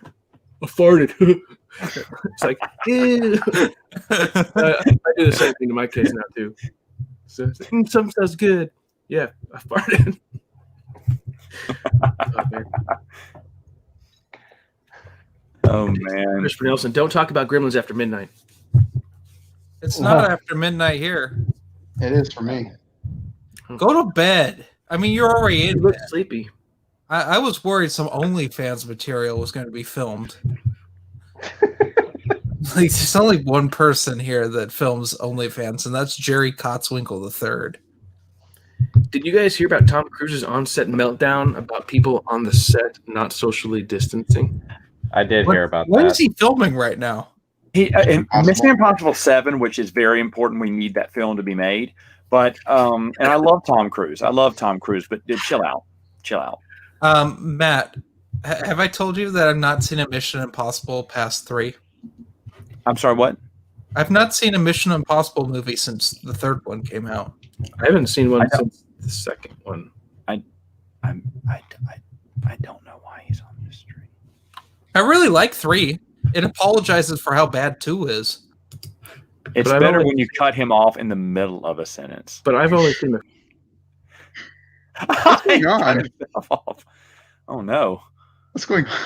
I farted. It's like, ew. I do the same thing to my kids now too. So it's like, something smells good. Yeah, I farted. Oh man, Christopher Nelson, don't talk about Gremlins after midnight. It's not after midnight here. It is for me. Go to bed. I mean, you're already You in look bed. sleepy. I was worried some OnlyFans material was going to be filmed. Like, there's only one person here that films OnlyFans, and that's Jerry Kotzwinkle III. Did you guys hear about Tom Cruise's on-set meltdown about people on the set not socially distancing? I did hear about What that. is he filming right now? Mission Impossible 7, which is very important. We need that film to be made. But and I love Tom Cruise. But chill out. Matt, have I told you that I've not seen a Mission Impossible past 3? I'm sorry, what? I've not seen a Mission Impossible movie since the third one came out. I haven't seen one since the second one. I don't know why he's on this stream. I really like 3. It apologizes for how bad 2 is. It's But I've better only- when you cut him off in the middle of a sentence. But I've only seen the. What's going on? Oh no, What's going on?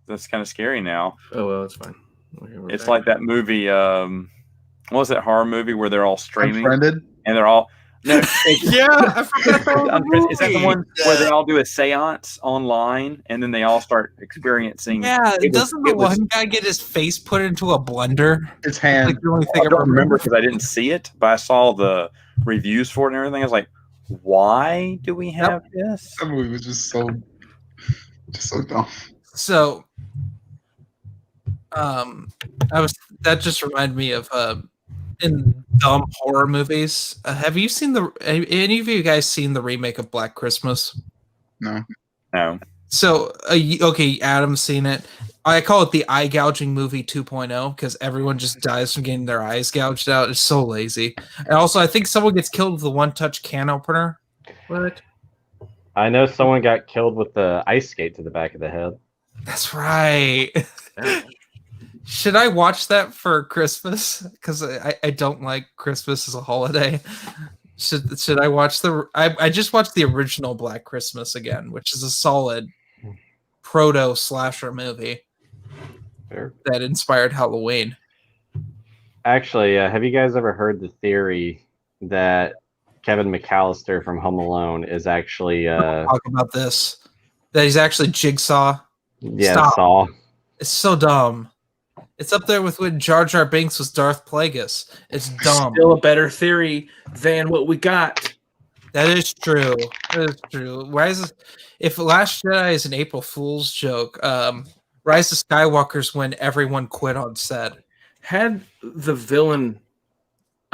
that's kind of scary now. Oh well, it's fine. We're It's back. like that movie. What was that horror movie where they're all streaming Unfriended? and they're all? No, Yeah, I forgot that was is that the one where they all do a seance online and then they all start experiencing? Yeah, It was- doesn't the it was- one guy get his face put into a blender? His hand. Like the only I thing I don't remember remember. because I didn't see it, but I saw the reviews for it and everything. I was like, why do we have this? That movie was just so dumb. So, that just reminded me of in dumb horror movies. Have any of you guys seen the remake of Black Christmas? No. No. So, okay, Adam's seen it. I call it the eye gouging movie 2.0 because everyone just dies from getting their eyes gouged out. It's so lazy. And also, I think someone gets killed with a one-touch can opener. What? I know someone got killed with the ice skate to the back of the head. That's right. Should I watch that for Christmas? Because I don't like Christmas as a holiday. Should I watch I just watched the original Black Christmas again, which is a solid proto slasher movie Sure. that inspired Halloween. Actually, have you guys ever heard the theory that Kevin McAllister from Home Alone is actually Talk about this. That he's actually Jigsaw. yeah, Stop. Saw. It's so dumb. It's up there with when Jar Jar Binks was Darth Plagueis. It's dumb. Still a better theory than what we got. That is true. That is true. If Last Jedi is an April Fool's joke, Rise of Skywalker's when everyone quit on set. Had the villain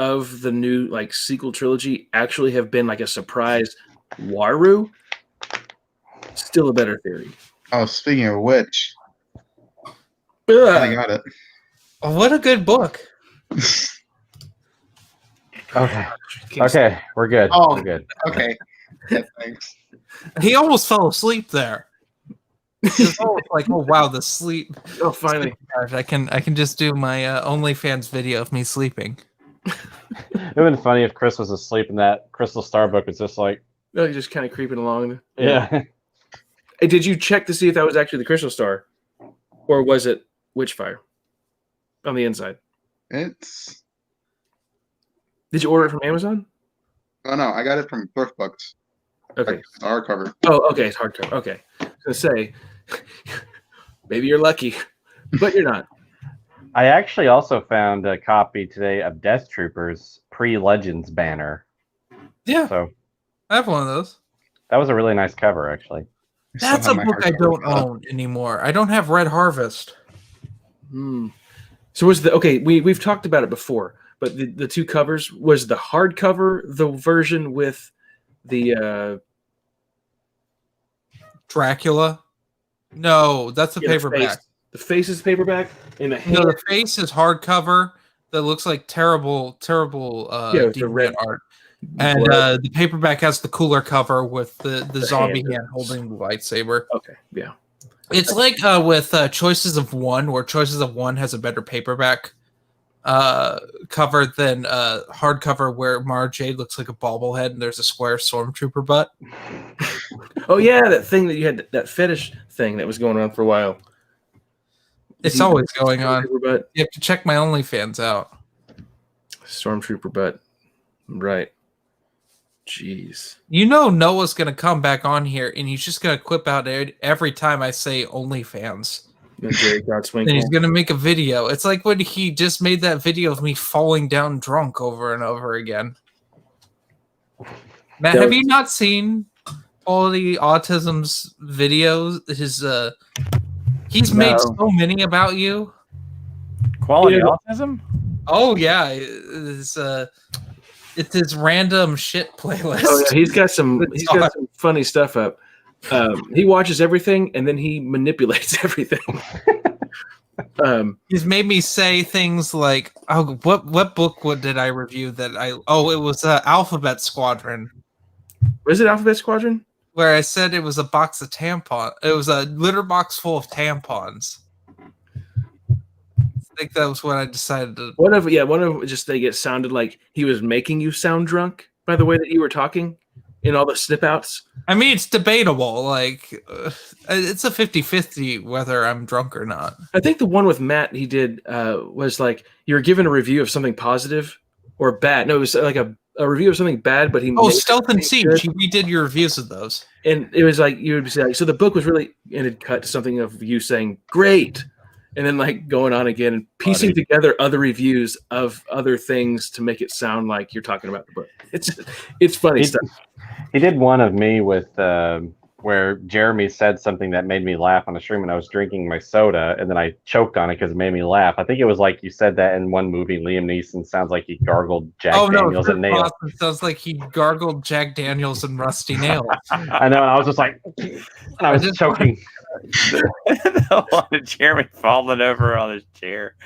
of the new sequel trilogy actually have been like a surprise Waru, still a better theory. Oh, speaking of which, I Ugh. got it. Oh, what a good book. Okay. Okay, we're good. Oh. We're good. Okay. Yeah, thanks. He almost fell asleep there. It was almost like, oh wow, the sleep. Oh, finally. I can just do my OnlyFans video of me sleeping. It would have been funny if Chris was asleep and that Crystal Star book was just like, Oh, you're just kind of creeping along. yeah. Hey, did you check to see if that was actually the Crystal Star, or was it Witchfire on the inside? It's Did you order it from Amazon? no, I got it from Thrift Books. Okay. Like, the hardcover. Oh, okay. It's hardcover. Okay. I was gonna say, maybe you're lucky, but you're not. I actually also found a copy today of Death Troopers pre-Legends banner. Yeah, So I have one of those. that was a really nice cover, actually. I still That's a have my book I hardcover don't for that. own anymore. I don't have Red Harvest. Hmm. So was the okay? We've talked about it before, but the two covers was the hardcover the version with the Dracula? No, that's a yeah, the paperback. face. The face is paperback, and the hand. No, the face is hardcover that looks like terrible Yeah, with the deviant red- art. And What? the paperback has the cooler cover with the zombie hand. hand holding the lightsaber. Okay, yeah. It's like with Choices of One, where Choices of One has a better paperback cover than hardcover, where Mara Jade looks like a bobblehead and there's a square stormtrooper butt. Oh yeah, that thing that you had, that fetish thing that was going on for a while. It's always going on. Stormtrooper butt. You have to check my OnlyFans out. Stormtrooper butt. Right. Jeez. You know Noah's going to come back on here, and he's just going to clip out every time I say OnlyFans. Jerry And he's going to make a video. It's like when he just made that video of me falling down drunk over and over again. Matt, have you not seen Quality Autism's videos? He's made so many about you. Quality Autism? Oh yeah, it's his random shit playlist. Oh yeah, he's got some funny stuff up. He watches everything and then he manipulates everything. He's made me say things like, "Oh, what book? What did I review that I? Oh, it was Alphabet Squadron." Was it Alphabet Squadron? Where I said it was a box of tampons. It was a litter box full of tampons. I think that was what I decided to. One of just it sounded like he was making you sound drunk by the way that you were talking in all the snip outs. I mean, it's debatable. Like, it's a 50-50 whether I'm drunk or not. I think the one with Matt he did was like you were given a review of something positive or bad. No, it was like a review of something bad, but he Stealth and Siege. We did your reviews of those, and it was like you would say, like, so the book was really, and it cut to something of you saying great, and then like going on again and piecing together other reviews of other things to make it sound like you're talking about the book. It's funny stuff. He did one of me with where Jeremy said something that made me laugh on a stream when I was drinking my soda, and then I choked on it because it made me laugh. I think it was like you said that in one movie, Liam Neeson sounds like he gargled Jack Daniels and nails. Sounds like he gargled Jack Daniels and rusty nails. I know, and I was just like, I was just choking. The one of Jeremy falling over on his chair.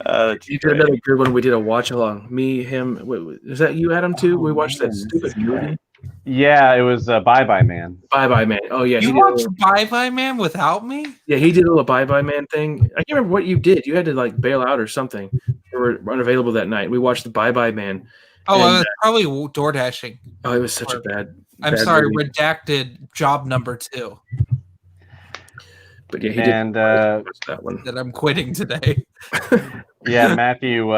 You did another good one. We did a watch along. Me, him. Is that you, Adam, too? We watched that stupid movie. Yeah, it was Bye Bye Man. Bye Bye Man. Oh yeah, you watched Bye Bye Man without me? Yeah, he did a little Bye Bye Man thing. I can't remember what you did. You had to like bail out or something. You were unavailable that night. We watched the Bye Bye Man. Oh, I was probably door dashing. Oh, it was such a bad. I'm sorry, movie. Redacted job number 2. But yeah, he did that one. That I'm quitting today. Yeah, Matthew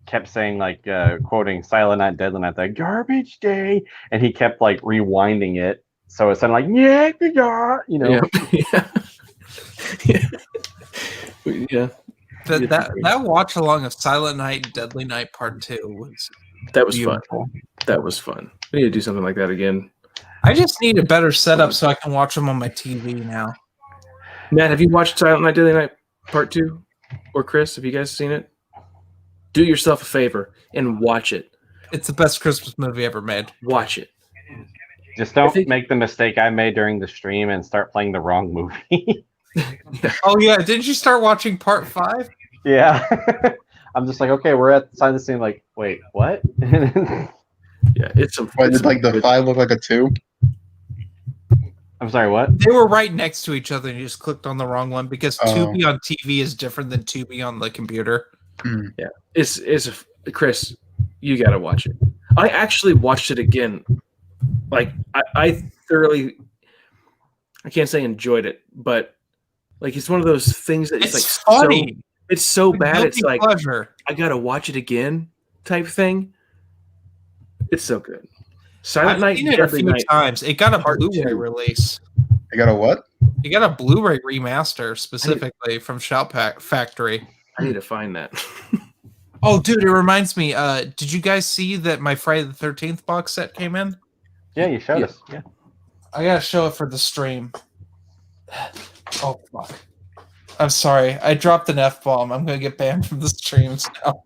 kept saying, like, quoting Silent Night, Deadly Night, the garbage day, and he kept like rewinding it, so it sounded like you know. Yeah. That watch along of Silent Night, Deadly Night Part 2 was beautiful. Fun. That was fun. We need to do something like that again. I just need a better setup so I can watch them on my TV now. Matt, have you watched Silent Night, Deadly Night Part 2? Or Chris, have you guys seen it? Do yourself a favor and watch it. It's the best Christmas movie ever made. Watch it. Just don't make the mistake I made during the stream and start playing the wrong movie. Oh yeah, didn't you start watching Part 5? Yeah. I'm just like, okay, we're at the side of the scene, like, wait, what? Yeah, it's some. Why did like the 5 look like a 2? I'm sorry, what? They were right next to each other and you just clicked on the wrong one because Tubi on TV is different than Tubi on the computer. Yeah, it's Chris, you gotta watch it. I actually watched it again. Like I thoroughly, I can't say enjoyed it, but like it's one of those things that it's like funny. It's so bad. It's like pleasure. I gotta watch it again type thing. It's so good. Silent Night, seen it a few times. It got a Blu-ray release. It got a what? It got a Blu-ray remaster specifically from Shout Factory. I need to find that. Oh, dude, it reminds me. Did you guys see that my Friday the 13th box set came in? Yeah, you showed us. Yeah. I gotta show it for the stream. Oh fuck! I'm sorry. I dropped an F-bomb. I'm gonna get banned from the streams now.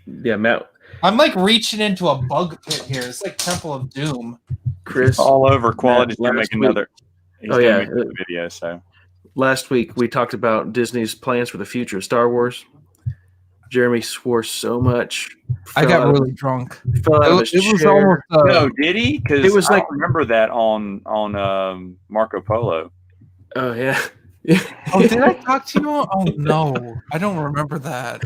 Yeah, Matt. I'm like reaching into a bug pit here. It's like Temple of Doom. Chris, all over. Quality's gonna make another. He's gonna make a video. So last week we talked about Disney's plans for the future of Star Wars. Jeremy swore so much. I got really drunk. Fell out of his It was chair. almost. No, did he? Because It was I like- don't remember that on Marco Polo. Oh yeah. Oh, did I talk to you? Oh no, I don't remember that.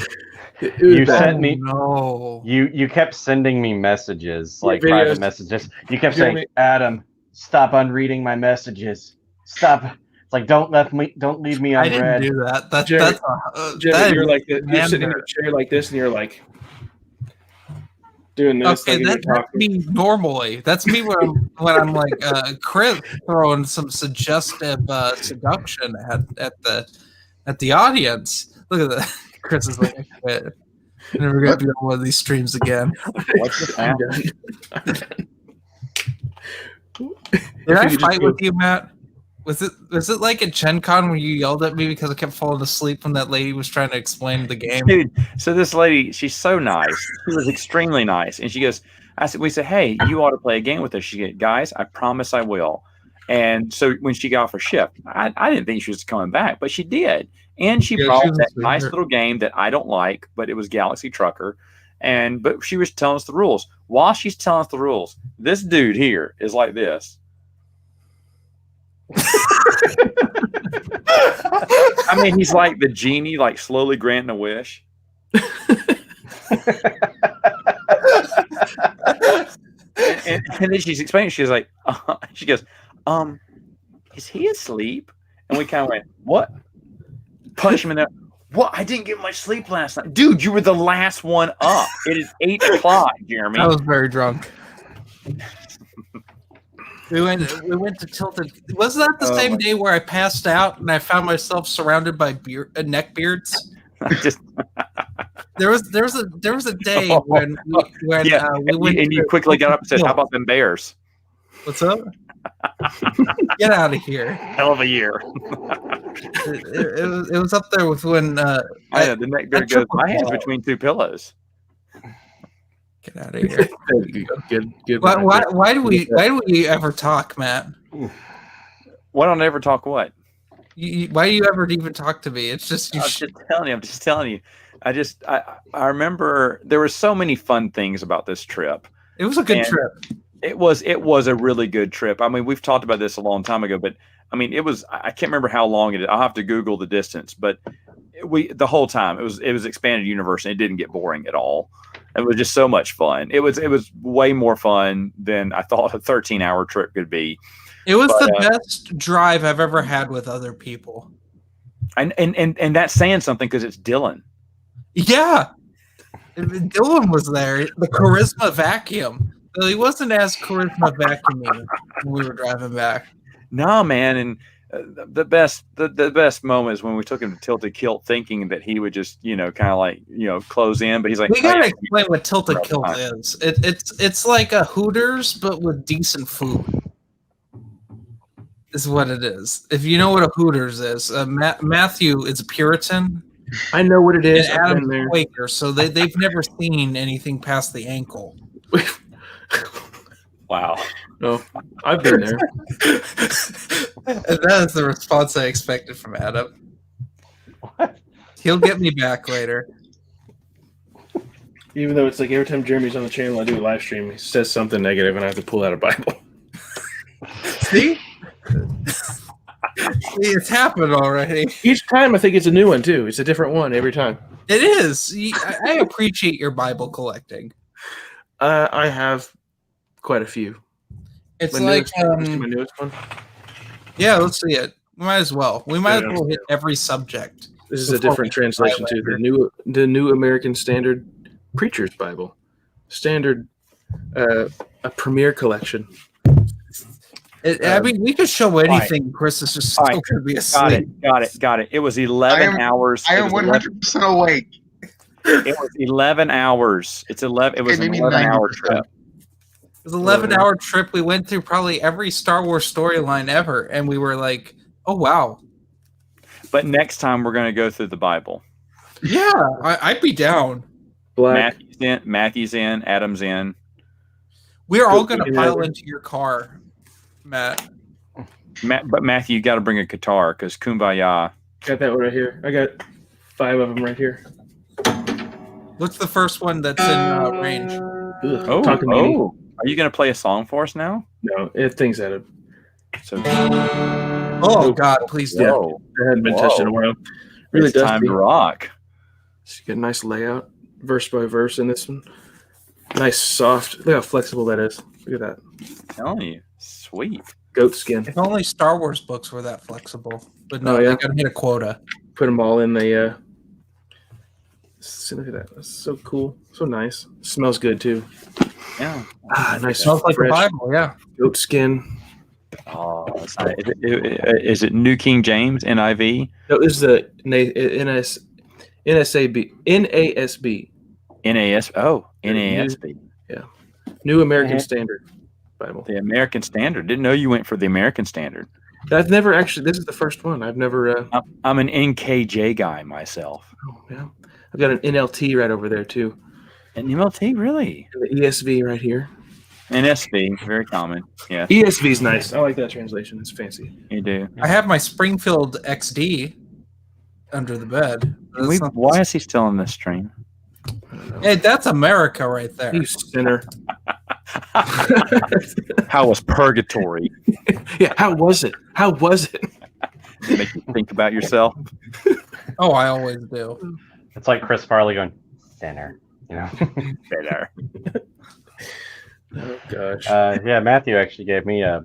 It was You bad. sent me. No. You kept sending me messages, like videos. private messages. You kept saying, Jeremy- "Adam, stop unreading my messages. Stop." It's like don't leave me I unread. didn't do that. Jeremy- That's Jeremy, you're is like this. You're sitting in manner. your chair like this, and you're like doing this. Okay, like you're that's talking. me normally. That's me when I'm like Chris throwing some suggestive seduction at the audience. Look at that. Chris is like, I quit. I'm never gonna be on one of these streams again. What's the I'm sound? done. Did I you could just fight go- with you, Matt? Was it like at Gen Con when you yelled at me because I kept falling asleep when that lady was trying to explain the game? Dude, so this lady, she's so nice. She was extremely nice. And she goes, we said, hey, you ought to play a game with us. She goes, guys, I promise I will. And so when she got off her shift, I didn't think she was coming back, but she did. And she Yeah, brought she was that a nice sweetheart. little game that I don't like, but it was Galaxy Trucker. But she was telling us the rules. While she's telling us the rules, this dude here is like this. I mean, he's like the genie, like slowly granting a wish. and then she's explaining. She's like, she goes, is he asleep? And we kind of went, what? Punch him in the. What? I didn't get much sleep last night, dude. You were the last one up. It is 8 o'clock, Jeremy. I was very drunk. We went to Tilted. Was that the same day where I passed out and I found myself surrounded by neck beards? Just There was a day when we yeah, went and you to- quickly got up and said, "How about them Bears?" What's up? Get out of here! Hell of a year. It was up there with when The neck beard goes. My hand's between two pillows. Get out of here! Good. Why do we ever talk, Matt? Why don't I ever talk what? Why do you ever even talk to me? It's just you. I'm just telling you. I remember there were so many fun things about this trip. It was a good And trip. It was a really good trip. I mean, we've talked about this a long time ago, but I mean, I can't remember how long it is. I'll have to Google the distance, but the whole time it was expanded universe and it didn't get boring at all. It was just so much fun. It was way more fun than I thought a 13-hour trip could be. It was the best drive I've ever had with other people. And that's saying something because it's Dylan. Yeah. Dylan was there. The charisma vacuum. Well, he wasn't as charisma vacuuming when we were driving back. No, man. And the best moment is when we took him to Tilted Kilt thinking that he would just, kind of like, close in. But he's like, we got to explain what Tilted Kilt is. It's like a Hooters, but with decent food. Is what it is. If you know what a Hooters is, Matthew is a Puritan. I know what it is. And I've Adam's been there. Quaker, so they've never seen anything past the ankle. wow. No, I've been there. And that is the response I expected from Adam. What? He'll get me back later. Even though it's like every time Jeremy's on the channel, I do a live stream, he says something negative, and I have to pull out a Bible. See? It's happened already. Each time, I think it's a new one too. It's a different one every time. It is. I appreciate your Bible collecting. I have quite a few. It's My like, newest one. yeah, let's see it. We might as well. We might Yeah. as well hit every subject. This is a Before different we translation to the New American Standard Preacher's Bible, standard, a premier collection. I mean, we could show anything. Chris is just still going to be asleep. Got it. It was 11 hours. I am 100% awake. It was 11 hours. It was an maybe 11-hour 90%. trip. It was an 11-hour trip. We went through probably every Star Wars storyline ever, and we were like, "Oh wow!" But next time we're going to go through the Bible. Yeah, I'd be down. Black. Matthew's in. Adam's in. We're all going We to can pile have- into your car, Matt. But Matthew, you got to bring a guitar because Kumbaya. Got that one right here. I got 5 of them right here. What's the first one that's in range? Ugh, Oh, talking to me. Are you going to play a song for us now? No, things that have So, Oh God, please do. whoa. that hadn't been touched in a while. Really It's time dusty. to rock. So you get a nice layout, verse by verse in this one. Nice, soft. Look how flexible that is. Look at that. I'm telling you. Sweet. Goat skin. If only Star Wars books were that flexible. But no, Oh, yeah? they gotta hit a quota. Put them all in the. See, look at that. That's so cool. So nice. Smells good too. Yeah. Nice. Smells like the fresh Bible, yeah. goat skin. Oh, is it New King James, NIV? No, this is the NASB. NASB. New American Standard Bible. The American Standard. Didn't know you went for the American Standard. I've never actually. This is the first one. I've never. I'm an NKJ guy myself. Oh, yeah. I've got an NLT right over there too. An MLT, really? And the ESV right here. NSV, very common. Yeah, ESV is nice. I like that translation. It's fancy. you do. I have my Springfield XD under the bed. Why is he still on this stream? I don't know. Hey, that's America right there. You sinner. How was purgatory? Yeah. How was it? How was it? Make you think about yourself. Oh, I always do. It's like Chris Farley going, sinner. You know? Better. Oh gosh. Yeah, Matthew actually gave me a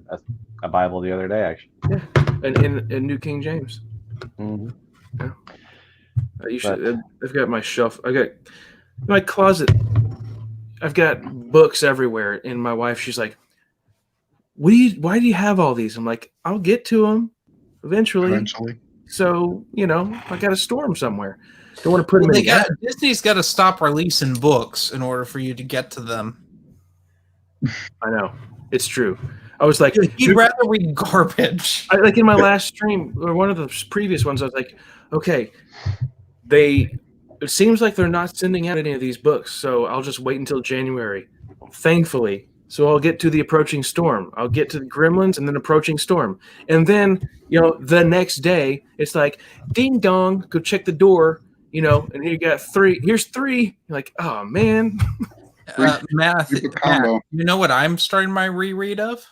Bible the other day, actually. And in New King James. Mhm. You should. I've got my shelf. I got my closet. I've got books everywhere, and my wife, she's like, why do you have all these? I'm like, I'll get to them eventually. So I got to store them somewhere. Don't want to put them in. Disney's got to stop releasing books in order for you to get to them. I know, it's true. I was like, You'd rather read garbage. like in my last stream or one of the previous ones, I was like, okay, it seems like they're not sending out any of these books, so I'll just wait until January. Thankfully, so I'll get to the approaching storm. I'll get to the Gremlins and then approaching storm, and then the next day it's like, ding dong, go check the door. And you got 3. Here's 3. You're like, oh man. Matt, you know what I'm starting my reread of?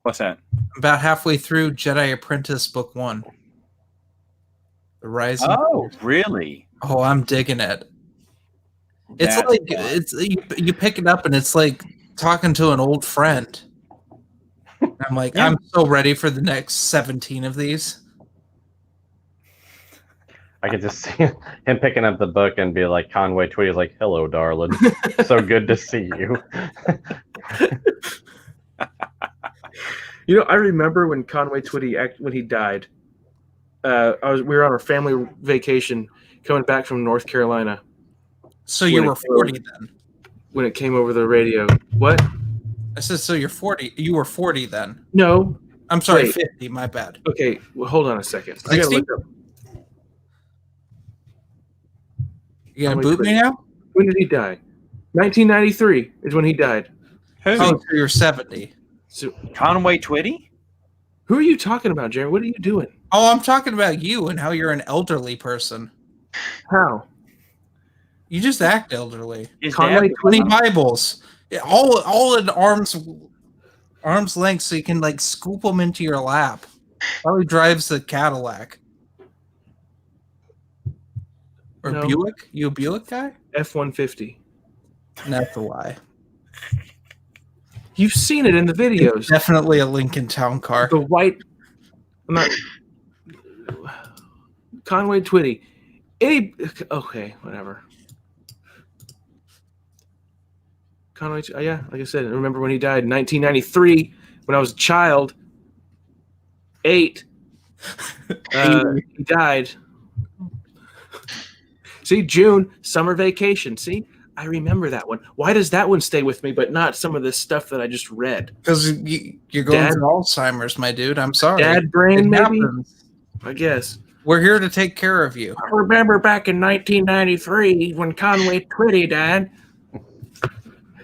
What's that? About halfway through Jedi Apprentice Book 1. The Rising. Oh, really? Oh, I'm digging it. It's you pick it up and it's like talking to an old friend. I'm like, I'm so ready for the next 17 of these. I could just see him picking up the book and be like, Conway Twitty's like, hello, darling. So good to see you. I remember when Conway Twitty, when he died, we were on our family vacation coming back from North Carolina. So you were 40 then? When it came over the radio. What? I said, so you're 40. You were 40 then? No. I'm sorry, Wait. 50. My bad. Okay, well, hold on a second. I gotta 60? look up. You gonna boot me now? When did he die? 1993 is when he died. Oh, so you're 70. So, Conway Twitty? who are you talking about, Jerry? What are you doing? Oh, I'm talking about you and how you're an elderly person. How? You just act elderly. Conway 20 Twitty? Bibles. Yeah, all in arm's length so you can like scoop them into your lap. Probably drives the Cadillac. Or No. Buick? You a Buick guy? F-150. That's a lie. You've seen it in the videos. Definitely a Lincoln Town Car. The white. I'm not. Conway Twitty. Okay, whatever. Conway, yeah, like I said, I remember when he died in 1993 when I was a child. 8. He died. See, June, summer vacation. See, I remember that one. Why does that one stay with me, but not some of this stuff that I just read? Because you're going through Alzheimer's, my dude. I'm sorry. Dad brain, It maybe? happens. I guess. We're here to take care of you. I remember back in 1993 when Conway Twitty died.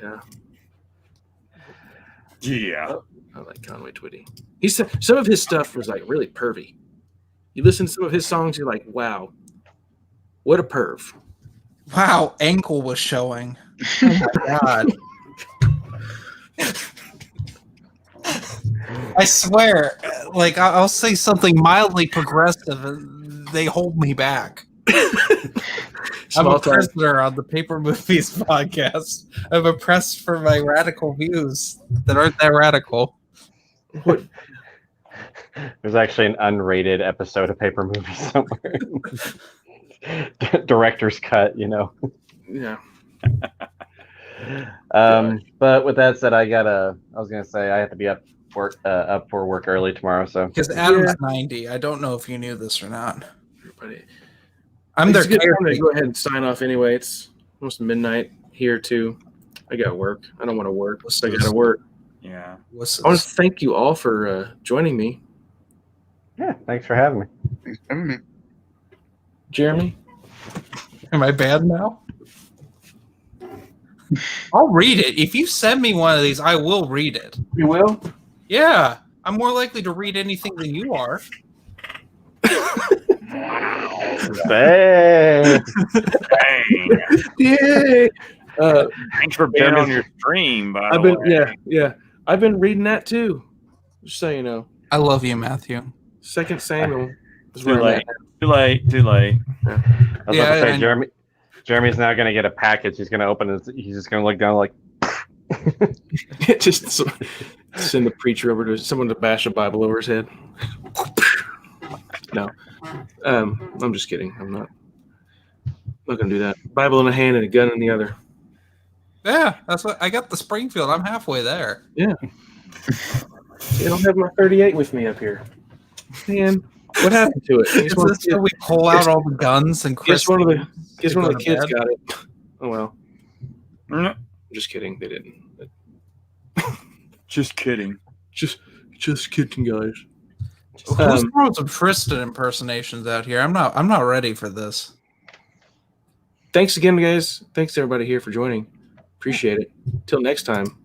Yeah. Yeah. I like Conway Twitty. Some of his stuff was like really pervy. You listen to some of his songs, you're like, wow, what a perv. Wow, ankle was showing. Oh my god. I swear, like I'll say something mildly progressive and they hold me back. I'm a prisoner on the Paper Movies podcast. I'm oppressed for my radical views that aren't that radical. What? There's actually an unrated episode of Paper Movie somewhere. Director's cut, you know. Yeah. But with that said, I was gonna say I have to be up for work early tomorrow. So Because Adam's 90. I don't know if you knew this or not. Everybody. I'm It's their a good time to caretaker. go ahead and sign off anyway. It's almost midnight here too. I got work. I don't want to work. I got to work. Yeah. What's I want to this? thank you all for joining me. yeah, thanks for having me. Thanks for having me. Jeremy? Am I bad now? I'll read it. If you send me one of these, I will read it. You will? Yeah, I'm more likely to read anything than you are. Hey. Dang. Yay! Thanks for being on your stream, by I've the been way. yeah. I've been reading that too. Just so you know. I love you, Matthew. 2 Samuel is Too where I'm late. at. Too late. Too late. I was Yeah, about to say, and- Jeremy's now going to get a package. He's going to open it. He's just going to look down like. Just send the preacher over to someone to bash a Bible over his head. No. I'm just kidding. I'm not gonna do that. Bible in a hand and a gun in the other. Yeah, that's what I got. The Springfield. I'm halfway there. Yeah. See, I don't have my 38 with me up here. Man, what happened to it? Is this where we pull out all the guns and Guess Chris? one of the kids go to got bed? it. Oh well. Mm, I'm just kidding. They didn't. Just kidding. Just kidding, guys. Who's throwing some Tristan impersonations out here? I'm not ready for this. Thanks again, guys. Thanks to everybody here for joining. Appreciate it. Till next time.